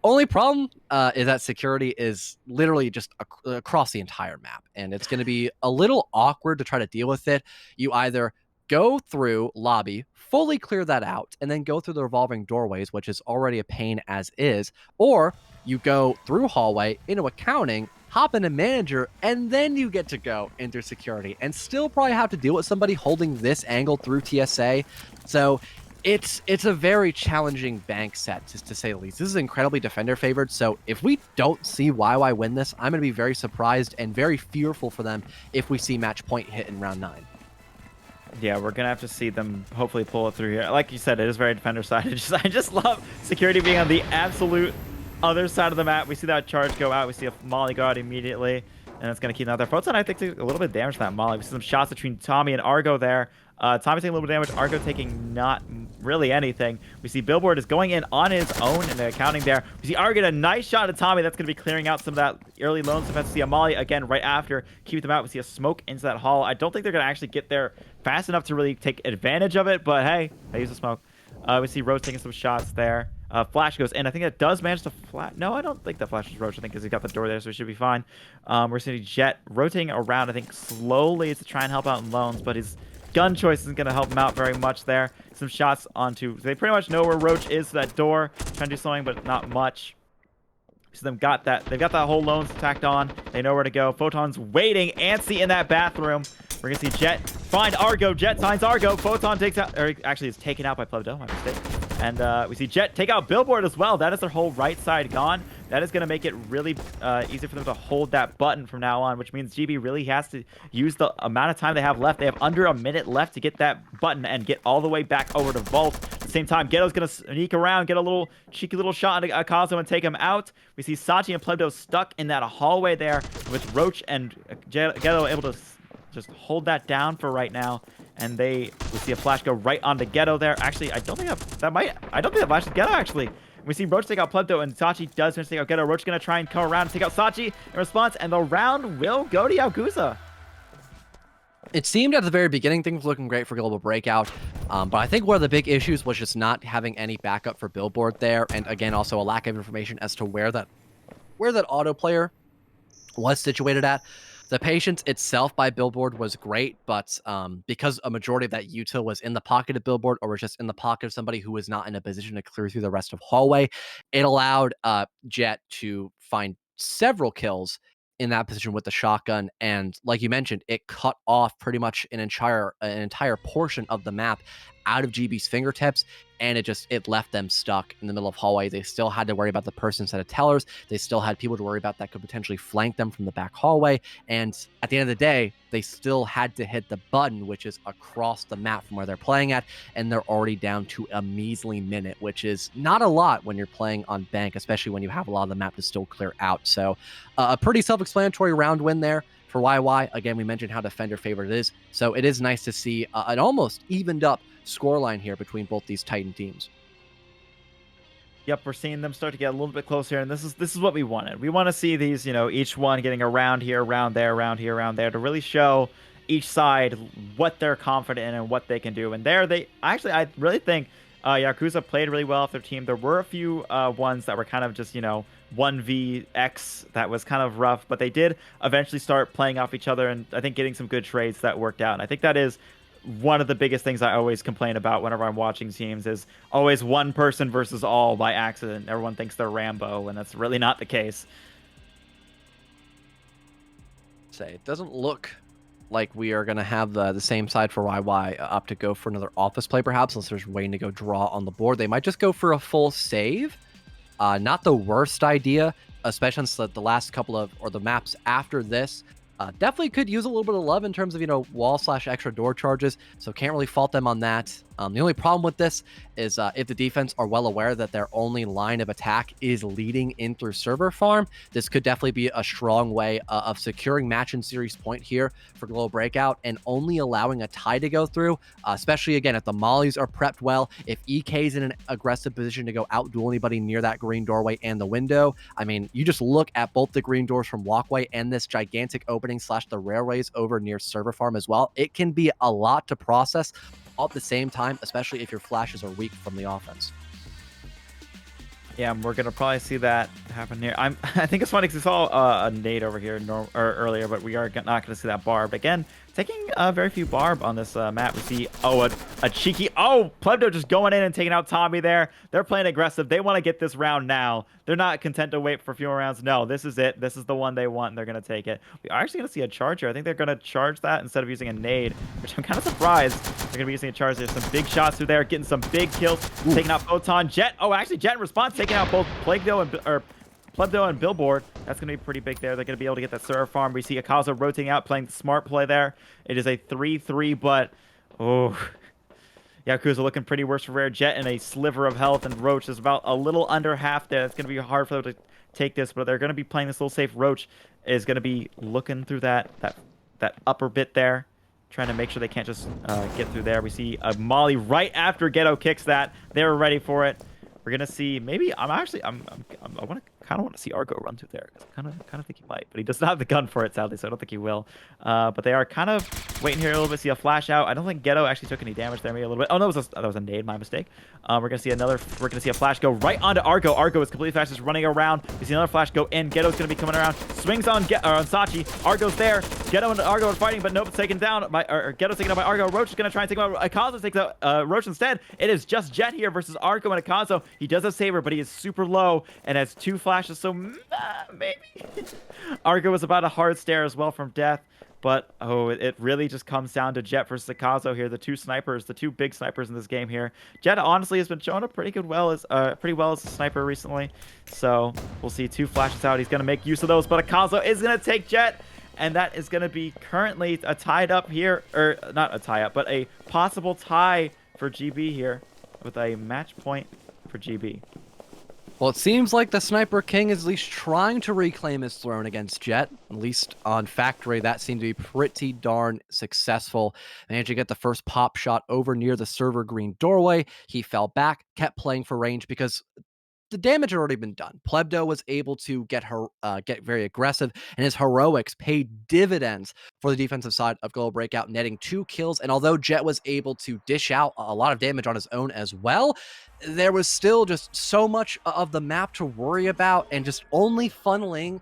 Only problem is that security is literally just across the entire map, and it's going to be a little awkward to try to deal with it. You either go through lobby, fully clear that out, and then go through the revolving doorways, which is already a pain as is, or you go through hallway into accounting, hop into manager, and then you get to go into security and still probably have to deal with somebody holding this angle through TSA. So it's a very challenging bank set, just to say the least. This is incredibly defender favored, so if we don't see YY win this, I'm going to be very surprised and very fearful for them if we see match point hit in round 9. Yeah, we're gonna have to see them hopefully pull it through here. Like you said, it is very defender side. I just love security being on the absolute other side of the map. We see that charge go out. We see a Molly go out immediately, and it's gonna keep out there. Photon, I think, took a little bit of damage to that Molly. We see some shots between Tommy and Argo there. Tommy taking a little bit of damage, Argo taking not really anything. We see Billboard is going in on his own in the accounting there. We see Argo get a nice shot at Tommy. That's going to be clearing out some of that early lone defense. We see a Molly again right after, keep them out. We see a smoke into that hall. I don't think they're going to actually get there fast enough to really take advantage of it, but hey, they use the smoke. We see Rose taking some shots there. Flash goes in. I think it does manage to flash. No, I don't think that flashes Roach. I think because he's got the door there, so he should be fine. We're seeing Jet rotating around, I think, slowly to try and help out in loans, but his gun choice isn't going to help him out very much there. Some shots onto... They pretty much know where Roach is, that door. Trying to do something, but not much. So they've got that whole loans tacked on. They know where to go. Photon's waiting. Antsy in that bathroom. We're going to see Jet find Argo. Jet finds Argo. Photon takes out... Or actually, is taken out by Plebdo. My mistake. And we see Jet take out Billboard as well. That is their whole right side gone. That is going to make it really easy for them to hold that button from now on, which means GB really has to use the amount of time they have left. They have under a minute left to get that button and get all the way back over to Vault. At the same time, Ghetto's going to sneak around, get a little cheeky little shot into Akazo and take him out. We see SaChi and Plebdo stuck in that hallway there with Roach and Ghetto able to just hold that down for right now. And we see a flash go right onto Ghetto there. Actually, I don't think that flashes Ghetto actually. We see Roach take out Plebdo, and SaChi does manage to take out Ghetto. Roach is going to try and come around and take out SaChi in response, and the round will go to Yaokuza. It seemed at the very beginning things were looking great for Global Breakout, but I think one of the big issues was just not having any backup for Billboard there, and again, also a lack of information as to where that auto player was situated at. The patience itself by Billboard was great, but because a majority of that util was in the pocket of Billboard or was just in the pocket of somebody who was not in a position to clear through the rest of hallway, it allowed Jet to find several kills in that position with the shotgun. And like you mentioned, it cut off pretty much an entire portion of the map out of GB's fingertips, and it left them stuck in the middle of hallway. They still had to worry about the person set of tellers. They still had people to worry about that could potentially flank them from the back hallway. And at the end of the day, they still had to hit the button, which is across the map from where they're playing at, and they're already down to a measly minute, which is not a lot when you're playing on bank, especially when you have a lot of the map to still clear out. So a pretty self-explanatory round win there for YY. Again, we mentioned how defender favorite it is, so it is nice to see an almost evened up scoreline here between both these Titan teams. Yep, we're seeing them start to get a little bit closer, and this is what we wanted. We want to see these, each one getting around here, around there, around here, around there, to really show each side what they're confident in and what they can do. And I really think Yakuza played really well off their team. There were a few ones that were kind of just, 1vx that was kind of rough, but they did eventually start playing off each other, and I think getting some good trades that worked out. And I think that is one of the biggest things I always complain about whenever I'm watching teams is always one person versus all by accident. Everyone thinks they're Rambo, and that's really not the case. It doesn't look like we are going to have the same side for YY up to go for another office play, perhaps, unless there's waiting to go draw on the board. They might just go for a full save. Not the worst idea, especially since the last couple of, or the maps after this, definitely could use a little bit of love in terms of, wall/extra door charges, so can't really fault them on that. The only problem with this is if the defense are well aware that their only line of attack is leading in through server farm, this could definitely be a strong way of securing match and series point here for Global Breakout and only allowing a tie to go through, especially, again, if the mollies are prepped well, if EK is in an aggressive position to go outduel anybody near that green doorway and the window. I mean, you just look at both the green doors from walkway and this gigantic opening / the railways over near server farm as well. It can be a lot to process all at the same time, especially if your flashes are weak from the offense. Yeah, we're gonna probably see that happen here. I think it's funny because we saw a nade over here earlier, but we are not gonna see that barb again. Taking very few barb on this map. We see a cheeky Plebdo just going in and taking out Tommy there. They're playing aggressive. They want to get this round now. They're not content to wait for a few more rounds. No, this is it. This is the one they want, and they're gonna take it. We are actually gonna see a charger. I think they're gonna charge that instead of using a nade, which I'm kind of surprised they're gonna be using a charge. There's some big shots through there, getting some big kills, taking out Photon. Jet. Actually, Jet in response, taking out both Plebdo and Billboard. That's going to be pretty big there. They're going to be able to get that server farm. We see Yaokuza rotating out, playing the smart play there. It is a 3-3, but Yakuza looking pretty worse for Rare. Jet in a sliver of health, and Roach is about a little under half there. It's going to be hard for them to take this, but they're going to be playing this little safe. Roach is going to be looking through that upper bit there, trying to make sure they can't just get through there. We see a molly right after Ghetto kicks that. They were ready for it. We're gonna see. Maybe I kind of want to see Argo run through there. I kind of think he might, but he does not have the gun for it, sadly, so I don't think he will. But they are kind of waiting here a little bit. See a flash out. I don't think Ghetto actually took any damage there. Maybe a little bit. Oh no, that was a nade. My mistake. We're gonna see a flash go right onto Argo. Argo is completely fast, just running around. We see another flash go in. Ghetto's gonna be coming around. Swings on SaChi. Argo's there. Ghetto and Argo are fighting, but nope, it's taken down by Ghetto's taken out by Argo. Roach is gonna try and take him out. Akazo takes out Roach instead. It is just Jet here versus Argo and Akazo. He does have Saber, but he is super low and has 2 flashes, so maybe. Argo was about a hard stare as well from death, but it really just comes down to Jet versus Akazo here, the two big snipers in this game here. Jet honestly has been showing up pretty well as a sniper recently, so we'll see 2 flashes out. He's going to make use of those, but Akazo is going to take Jet, and that is going to be currently a tied up here, or not a tie up, but a possible tie for GB here with a match point for GB. Well, it seems like the Sniper King is at least trying to reclaim his throne against Jet. At least on Factory, that seemed to be pretty darn successful. Managed to get the first pop shot over near the server green doorway. He fell back, kept playing for range because the damage had already been done. Plebdo was able to get very aggressive, and his heroics paid dividends for the defensive side of Global Breakout, netting 2 kills. And although Jet was able to dish out a lot of damage on his own as well, there was still just so much of the map to worry about, and just only funneling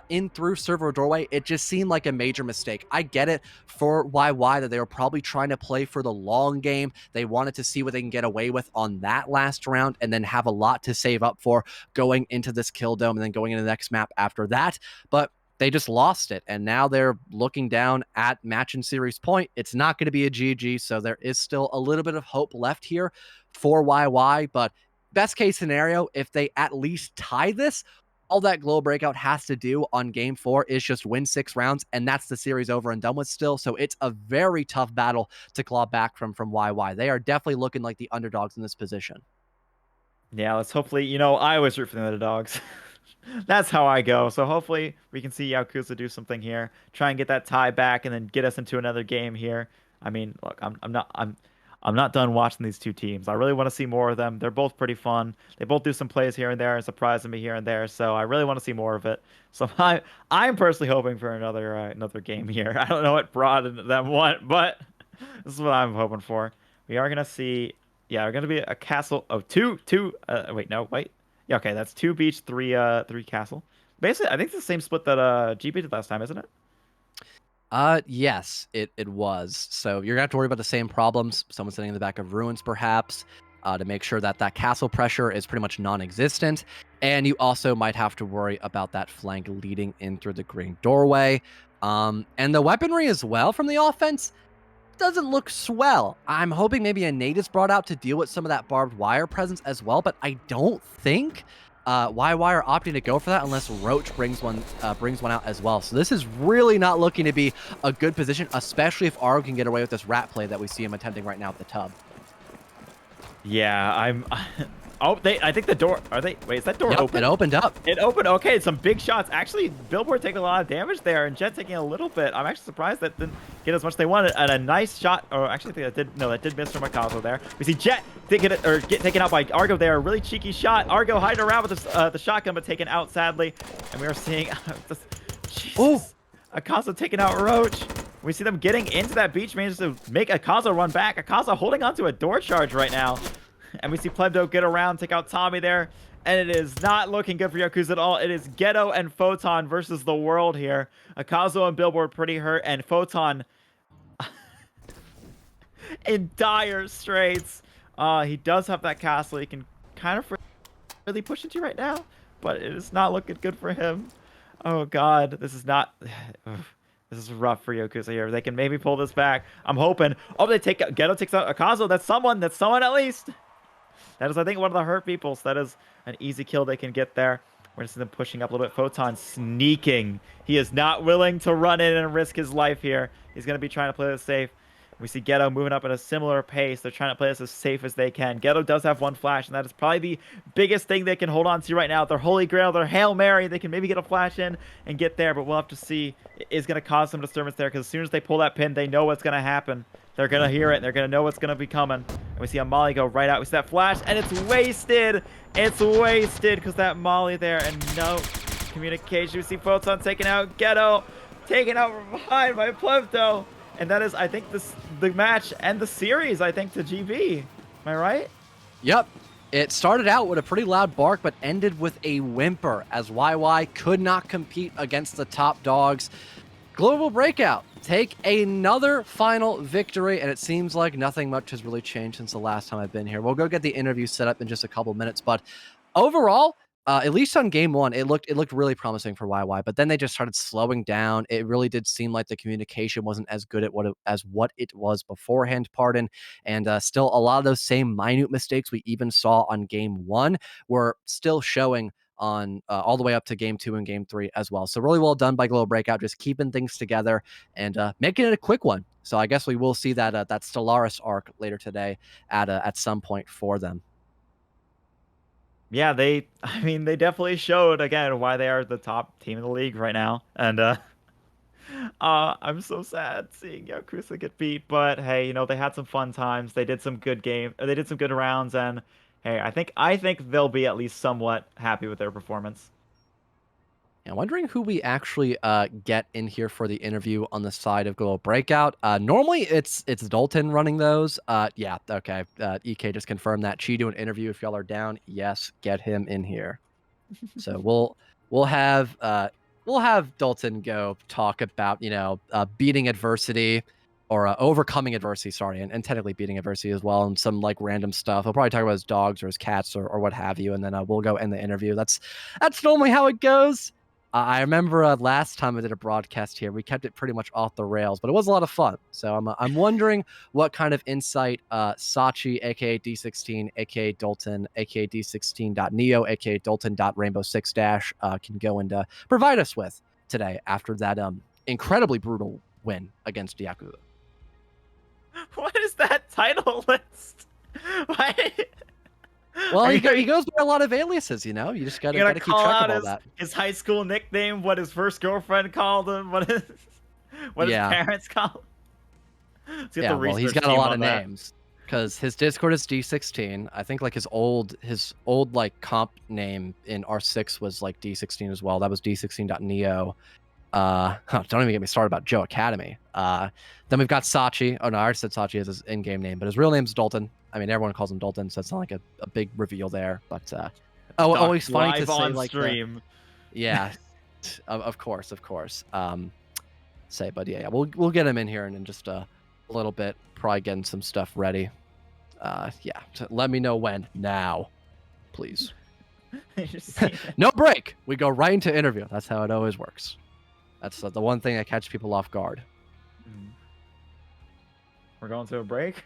in through server doorway, it just seemed like a major mistake. I get it for YY that they were probably trying to play for the long game. They wanted to see what they can get away with on that last round, and then have a lot to save up for going into this kill dome and then going into the next map after that. But they just lost it, and now they're looking down at match and series point. It's not going to be a GG, so there is still a little bit of hope left here for YY. But best case scenario, if they at least tie this, all that Global Breakout has to do on game 4 is just win 6 rounds, and that's the series over and done with still. So it's a very tough battle to claw back from YY. They are definitely looking like the underdogs in this position. Yeah, let's hopefully, I always root for the underdogs. That's how I go. So hopefully we can see Yaokuza do something here, try and get that tie back, and then get us into another game here. I mean, look, I'm not done watching these two teams. I really want to see more of them. They're both pretty fun. They both do some plays here and there and surprising me here and there. So I really want to see more of it. So I'm personally hoping for another game here. I don't know what Broad and them want, but this is what I'm hoping for. We are gonna see. Yeah, we're gonna be a castle. Oh, two. Wait, no, wait. Yeah, okay, that's 2 beach, three castle. Basically, I think it's the same split that GB did last time, isn't it? Yes, it was. So you're gonna have to worry about the same problems. Someone sitting in the back of ruins, perhaps, to make sure that that castle pressure is pretty much non-existent. And you also might have to worry about that flank leading in through the green doorway. And the weaponry as well from the offense doesn't look swell. I'm hoping maybe a nade is brought out to deal with some of that barbed wire presence as well, but I don't think YY are opting to go for that unless Roach brings one out as well. So this is really not looking to be a good position, especially if Aro can get away with this rat play that we see him attempting right now at the tub. Yeah, I'm. Oh, I think the door. Are they? Wait, is that door Yep, open? it opened up. It opened. Okay, some big shots. Actually, Billboard taking a lot of damage there, and Jet taking a little bit. I'm actually surprised that didn't get as much as they wanted. And a nice shot. Or actually, I think that did. No, that did miss from Akazo there. We see Jet taking it or get taken out by Argo there. A really cheeky shot. Argo hiding around with the shotgun, but taken out sadly. And we are seeing. Jesus. Akazo taking out Roach. We see them getting into that beach, manages to make Akazo run back. Akazo holding onto a door charge right now. And we see Plebdo get around, take out Tommy there. And it is not looking good for Yakuza at all. It is Ghetto and Photon versus the world here. Akazo and Billboard pretty hurt. And Photon in dire straits. He does have that castle he can kind of really push into right now. But it is not looking good for him. Oh, God. This is not... This is rough for Yakuza here. They can maybe pull this back. I'm hoping. Oh, they take... Ghetto takes out Akazo. That's someone. That's someone at least. That is, I think, one of the hurt people. So that is an easy kill they can get there. We're going to see them pushing up a little bit. Photon sneaking. He is not willing to run in and risk his life here. He's going to be trying to play this safe. We see Ghetto moving up at a similar pace. They're trying to play this as safe as they can. Ghetto does have one flash, and that is probably the biggest thing they can hold on to right now. Their Holy Grail, their Hail Mary. They can maybe get a flash in and get there, but we'll have to see. It is going to cause some disturbance there, because as soon as they pull that pin, they know what's going to happen. They're going to hear it. They're going to know what's going to be coming. And we see a Molly go right out. We see that flash, and it's wasted. It's wasted because that Molly there, and no communication. We see Photon taking out Ghetto, taken out from behind by Plebdo. And that is, I think, the match and the series, I think, to GB. Am I right? Yep. It started out with a pretty loud bark, but ended with a whimper as YY could not compete against the top dogs. Global Breakout take another final victory, and it seems like nothing much has really changed since the last time I've been here. We'll go get the interview set up in just a couple minutes, but overall, at least on game 1, it looked really promising for YY, but then they just started slowing down. It really did seem like the communication wasn't as good as what it was beforehand, pardon, and still a lot of those same minute mistakes we even saw on game 1 were still showing on all the way up to game 2 and game 3 as well. So really well done by Global Breakout, just keeping things together and making it a quick one. So I guess we will see that that Stellaris arc later today at some point for them. Yeah, I mean, they definitely showed again why they are the top team in the league right now. And I'm so sad seeing Yakuza get beat, but hey, they had some fun times. They did some good rounds, and Hey, I think they'll be at least somewhat happy with their performance. Yeah, wondering who we actually get in here for the interview on the side of Global Breakout. Normally it's Dalton running those. Yeah, okay. EK just confirmed that. Chi do an interview if y'all are down. Yes, get him in here. So we'll have we'll have Dalton go talk about beating adversity or overcoming adversity. Sorry, and technically beating adversity as well, and some like random stuff. He'll probably talk about his dogs or his cats or what have you, and then we'll go end the interview. That's normally how it goes. I remember last time I did a broadcast here, we kept it pretty much off the rails, but it was a lot of fun. So I'm wondering what kind of insight SaChi, aka D16, aka Dalton, aka D16.Neo, aka Dalton.Rainbow6 Dash can go and provide us with today after that incredibly brutal win against Yakuza. What is that title list? Why? Well, Are he you, goes by a lot of aliases, You just you're gonna gotta keep call track out of all that. his high school nickname, what his first girlfriend called him, what his Yeah. parents called him? Let's get Yeah, the well, he's research got a team lot on of that. names because his Discord is D16. I think like his old like comp name in R6 was like D16 as well. That was D16.Neo. Don't even get me started about Joe Academy. Then we've got SaChi. Oh no, I already said SaChi is his in-game name, but his real name's Dalton. I mean, everyone calls him Dalton, so it's not like a big reveal there. But always Doc funny to live say on like the stream. yeah, of course, of course. But yeah, we'll get him in here in just a little bit. Probably getting some stuff ready. Yeah, let me know when. Now, please. No break. We go right into interview. That's how it always works. That's the one thing that catches people off guard. We're going to a break.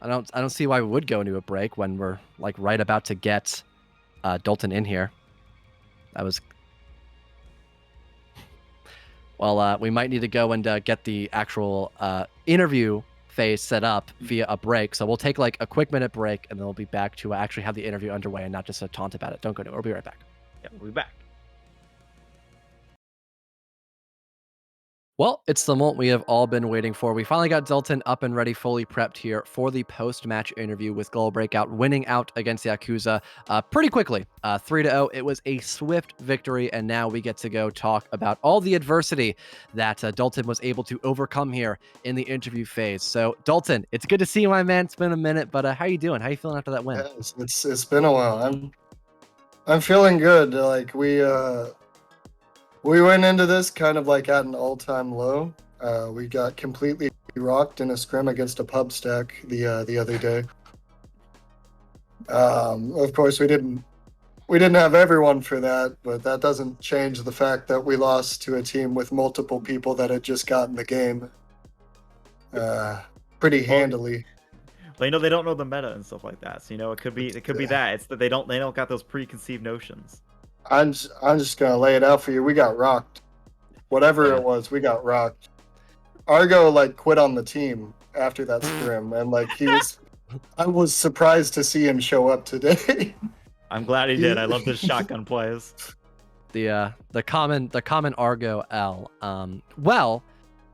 I don't see why we would go into a break when we're like right about to get Dalton in here. That was well. We might need to go and get the actual interview phase set up via a break. So we'll take like a quick minute break, and then we'll be back to actually have the interview underway and not just a taunt about it. Don't go anywhere. We'll be right back. Yeah, we'll be back. Well, it's the moment we have all been waiting for. We finally got Dalton up and ready, fully prepped here for the post-match interview with Global Breakout, winning out against Yakuza pretty quickly, 3-0. It was a swift victory, and now we get to go talk about all the adversity that Dalton was able to overcome here in the interview phase. So, Dalton, it's good to see you, my man. It's been a minute, but how you doing? How you feeling after that win? Yeah, it's been a while. I'm feeling good. Like we went into this kind of like at an all-time low. We got completely rocked in a scrim against a pub stack the other day. Of course, we didn't have everyone for that, but that doesn't change the fact that we lost to a team with multiple people that had just gotten the game pretty handily. Well, they don't know the meta and stuff like that. So it could be that it's that they don't got those preconceived notions. I'm just gonna lay it out for you. We got rocked. Whatever it was, we got rocked. Argo like quit on the team after that scrim, and like I was surprised to see him show up today. I'm glad he did. I love this shotgun plays. The common Argo L. Well,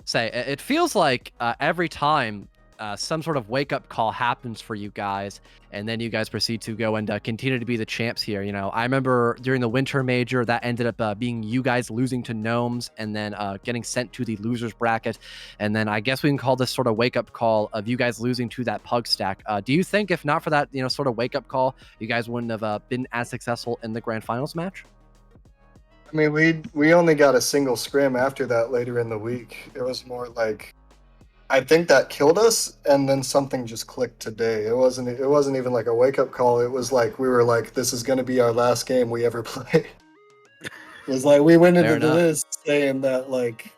say it feels like every time some sort of wake up call happens for you guys, and then you guys proceed to go and continue to be the champs here. I remember during the winter major that ended up being you guys losing to Gnomes and then getting sent to the losers bracket, and then I guess we can call this sort of wake up call of you guys losing to that pug stack. Do you think if not for that sort of wake up call, you guys wouldn't have been as successful in the grand finals match? I mean, we only got a single scrim after that later in the week. It was more like I think that killed us, and then something just clicked today. It wasn't even like a wake up call. It was like we were like, this is gonna be our last game we ever play. It was like we went into this saying that like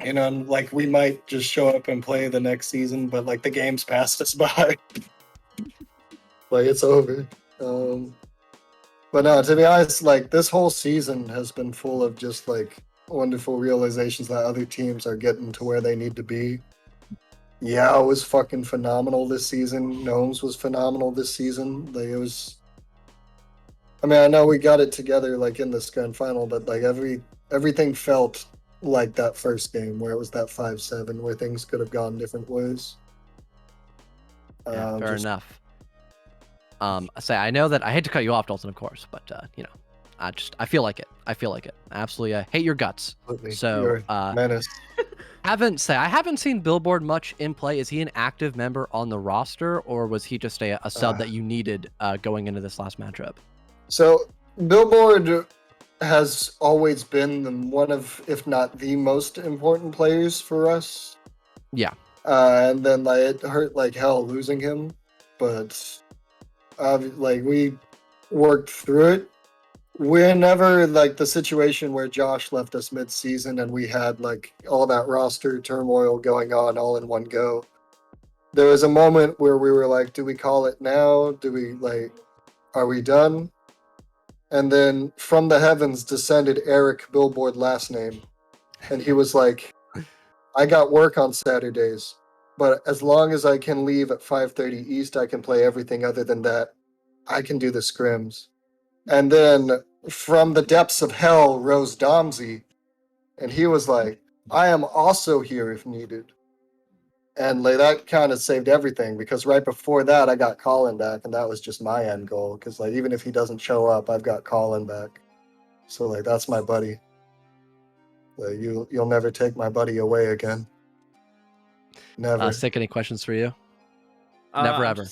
like we might just show up and play the next season, but like the game's passed us by. Like it's over. But no, to be honest, like this whole season has been full of just like wonderful realizations that other teams are getting to where they need to be. Yeah, it was fucking phenomenal this season. Gnomes was phenomenal this season. Like it was. I mean, I know we got it together like in this grand final, but like everything felt like that first game where it was that 5-7, where things could have gone different ways. Yeah, fair enough. Say I know that I hate to cut you off, Dalton, of course, but you know, I feel like it. I feel like it. I absolutely hate your guts. Absolutely. So You're a menace. I haven't seen Billboard much in play. Is he an active member on the roster, or was he just a sub that you needed going into this last matchup? So Billboard has always been one of, if not the most important players for us. Yeah. And then like it hurt like hell losing him, but like we worked through it. We're never like the situation where Josh left us mid-season and we had like all that roster turmoil going on all in one go. There was a moment where we were like, do we call it now? Do we like, are we done? And then from the heavens descended Eric Billboard last name. And he was like, I got work on Saturdays, but as long as I can leave at 5:30 East, I can play everything other than that. I can do the scrims. And then from the depths of hell rose Domsey, and he was like, I am also here if needed. And like that kind of saved everything because right before that I got Colin back, and that was just my end goal. Because like even if he doesn't show up, I've got Colin back. So like that's my buddy. Like, you'll never take my buddy away again. Never. Sick, any questions for you? Never ever.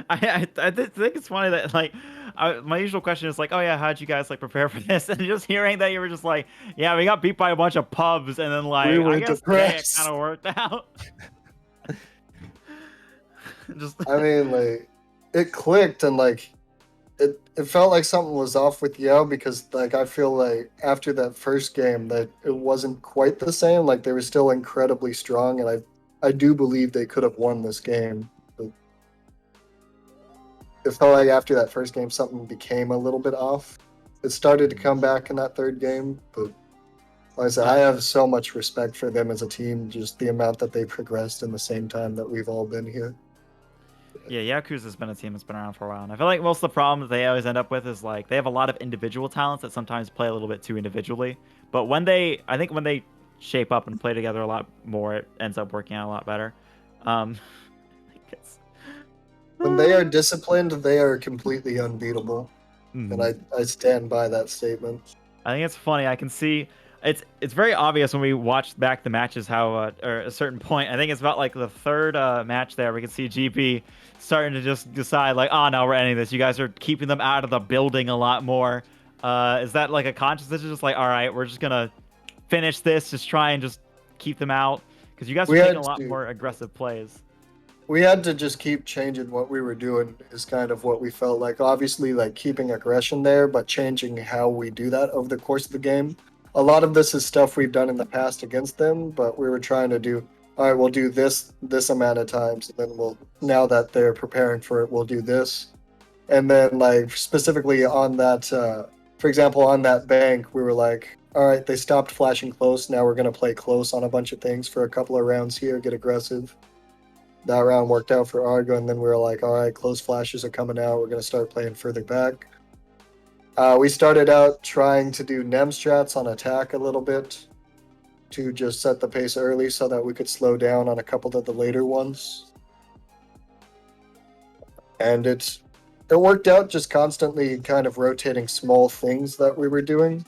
I think it's funny that like my usual question is like, oh yeah, how'd you guys like prepare for this? And just hearing that you were just like, yeah, we got beat by a bunch of pubs, and then like We were I guess depressed. it kind of worked out. I mean, like it clicked, and like it felt like something was off with Yao because like I feel like after that first game that it wasn't quite the same. Like they were still incredibly strong, and I do believe they could have won this game. But it felt like after that first game something became a little bit off. It started to come back in that third game, but like I said, I have so much respect for them as a team, just the amount that they progressed in the same time that we've all been here. Yeah, Yaokuza has been a team that's been around for a while, and I feel like most of the problems they always end up with is like they have a lot of individual talents that sometimes play a little bit too individually. But I think when they shape up and play together a lot more, it ends up working out a lot better. I guess. When they are disciplined, they are completely unbeatable. And I stand by that statement. I think it's funny. I can see it's very obvious when we watch back the matches how or a certain point. I think it's about like the third match there. We can see GP starting to just decide like, oh no, we're ending this. You guys are keeping them out of the building a lot more. Is that like a conscious decision? Just like, all right, we're just gonna finish this. Just try and just keep them out because you guys are taking a lot more aggressive plays. We had to just keep changing what we were doing is kind of what we felt like. Obviously, like keeping aggression there, but changing how we do that over the course of the game. A lot of this is stuff we've done in the past against them, but we were trying to do, all right, we'll do this amount of times, and then now that they're preparing for it, we'll do this. And then like specifically on that, for example, on that bank, we were like, all right, they stopped flashing close. Now we're going to play close on a bunch of things for a couple of rounds here, get aggressive. That round worked out for Argo, and then we were like, all right, close flashes are coming out. We're going to start playing further back. We started out trying to do Nem strats on attack a little bit to just set the pace early so that we could slow down on a couple of the later ones. And it worked out, just constantly kind of rotating small things that we were doing.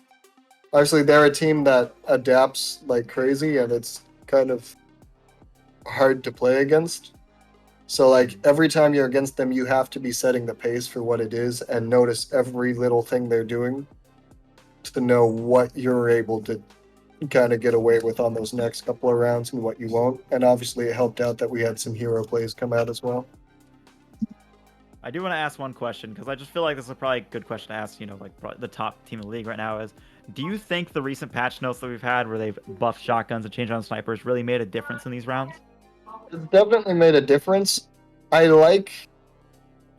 Obviously, they're a team that adapts like crazy, and it's kind of hard to play against. So like every time you're against them, you have to be setting the pace for what it is and notice every little thing they're doing to know what you're able to kind of get away with on those next couple of rounds and what you won't. And obviously it helped out that we had some hero plays come out as well. I do want to ask one question because I just feel like this is probably a good question to ask, like the top team in the league right now is, do you think the recent patch notes that we've had where they've buffed shotguns and changed on snipers really made a difference in these rounds? It's definitely made a difference. I like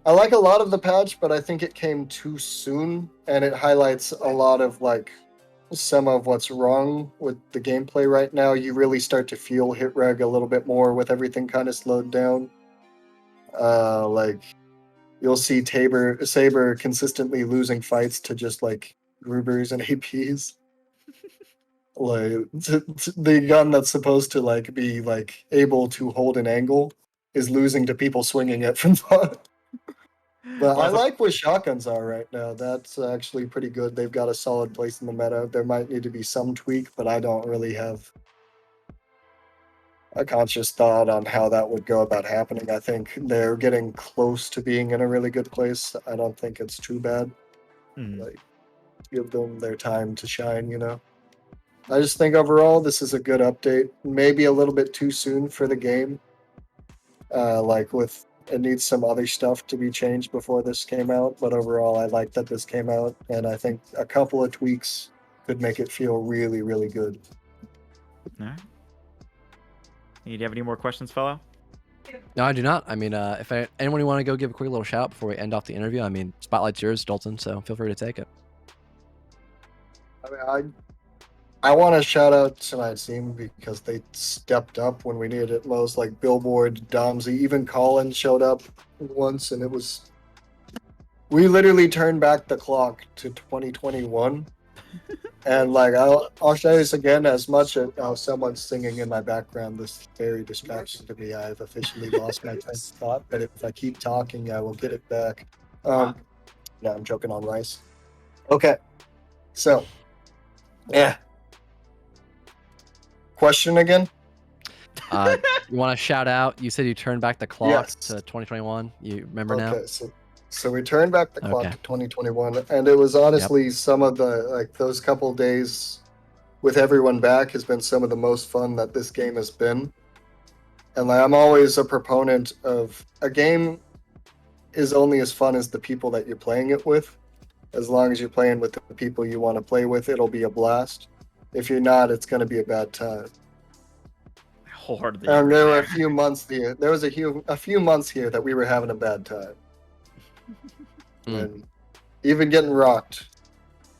a lot of the patch, but I think it came too soon, and it highlights a lot of like some of what's wrong with the gameplay right now. You really start to feel hit reg a little bit more with everything kind of slowed down. Like you'll see Saber consistently losing fights to just like Grubers and APs. Like the gun that's supposed to like be like able to hold an angle is losing to people swinging it from far. But I Well, like where shotguns are right now. That's actually pretty good. They've got a solid place in the meta. There might need to be some tweak, but I don't really have a conscious thought on how that would go about happening. I think they're getting close to being in a really good place. I don't think it's too bad. Like, give them their time to shine, you know? I just think overall this is a good update. Maybe a little bit too soon for the game. Like with it needs some other stuff to be changed before this came out, but overall I like that this came out, and I think a couple of tweaks could make it feel really, really good. All right. Do you have any more questions, fellow? No, I do not. I mean, if anyone want to go give a quick little shout before we end off the interview, I mean, spotlight's yours, Dalton. So feel free to take it. I mean, I want to shout out to my team because they stepped up when we needed it most. Like Billboard, Domsey, even Colin showed up once, and it was. We literally turned back the clock to 2021. And like I'll show you this again. As much as someone's singing in my background, this very distraction to me. I've officially lost my train of thought. But if I keep talking, I will get it back. No, I'm joking on Rice. Okay, so yeah. Question again? You want to shout out? You said you turned back the clock Yes. to 2021. You remember now? Okay, so we turned back the clock Okay. to 2021, and it was honestly some of the like those couple days with everyone back has been some of the most fun that this game has been. And like I'm always a proponent of a game is only as fun as the people that you're playing it with. As long as you're playing with the people you want to play with, it'll be a blast. If you're not, it's going to be a bad time. Wholeheartedly. There were a few months here. There was a few months here that we were having a bad time. And even getting rocked,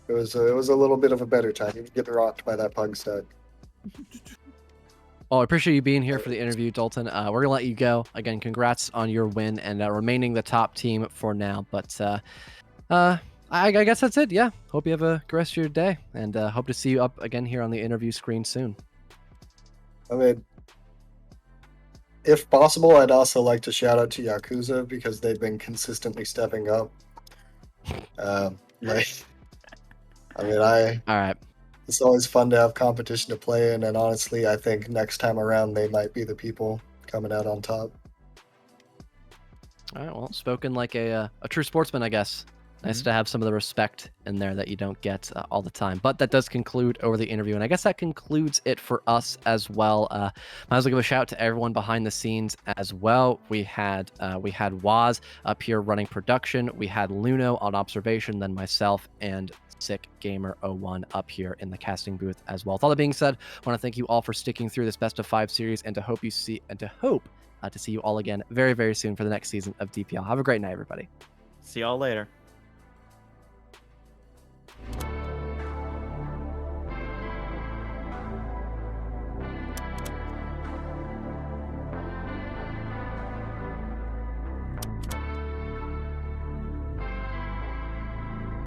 it was a little bit of a better time. Even getting rocked by that pug stack. Well, I appreciate you being here for the interview, Dalton. We're gonna let you go. Again, congrats on your win and remaining the top team for now. But I guess that's it. Yeah. Hope you have a good rest of your day, and hope to see you up again here on the interview screen soon. I mean, if possible, I'd also like to shout out to Yaokuza because they've been consistently stepping up. All right. It's always fun to have competition to play in, and honestly, I think next time around they might be the people coming out on top. All right. Well, spoken like a true sportsman, I guess. Nice to have some of the respect in there that you don't get all the time. But that does conclude over the interview, and I guess that concludes it for us as well. Might as well give a shout out to everyone behind the scenes as well. We had Waz up here running production. We had Luno on observation, then myself and Sick Gamer 01 up here in the casting booth as well. With all that being said, I want to thank you all for sticking through this best of 5 series, and to hope to see you all again very, very soon for the next season of DPL. Have a great night, everybody. See y'all later.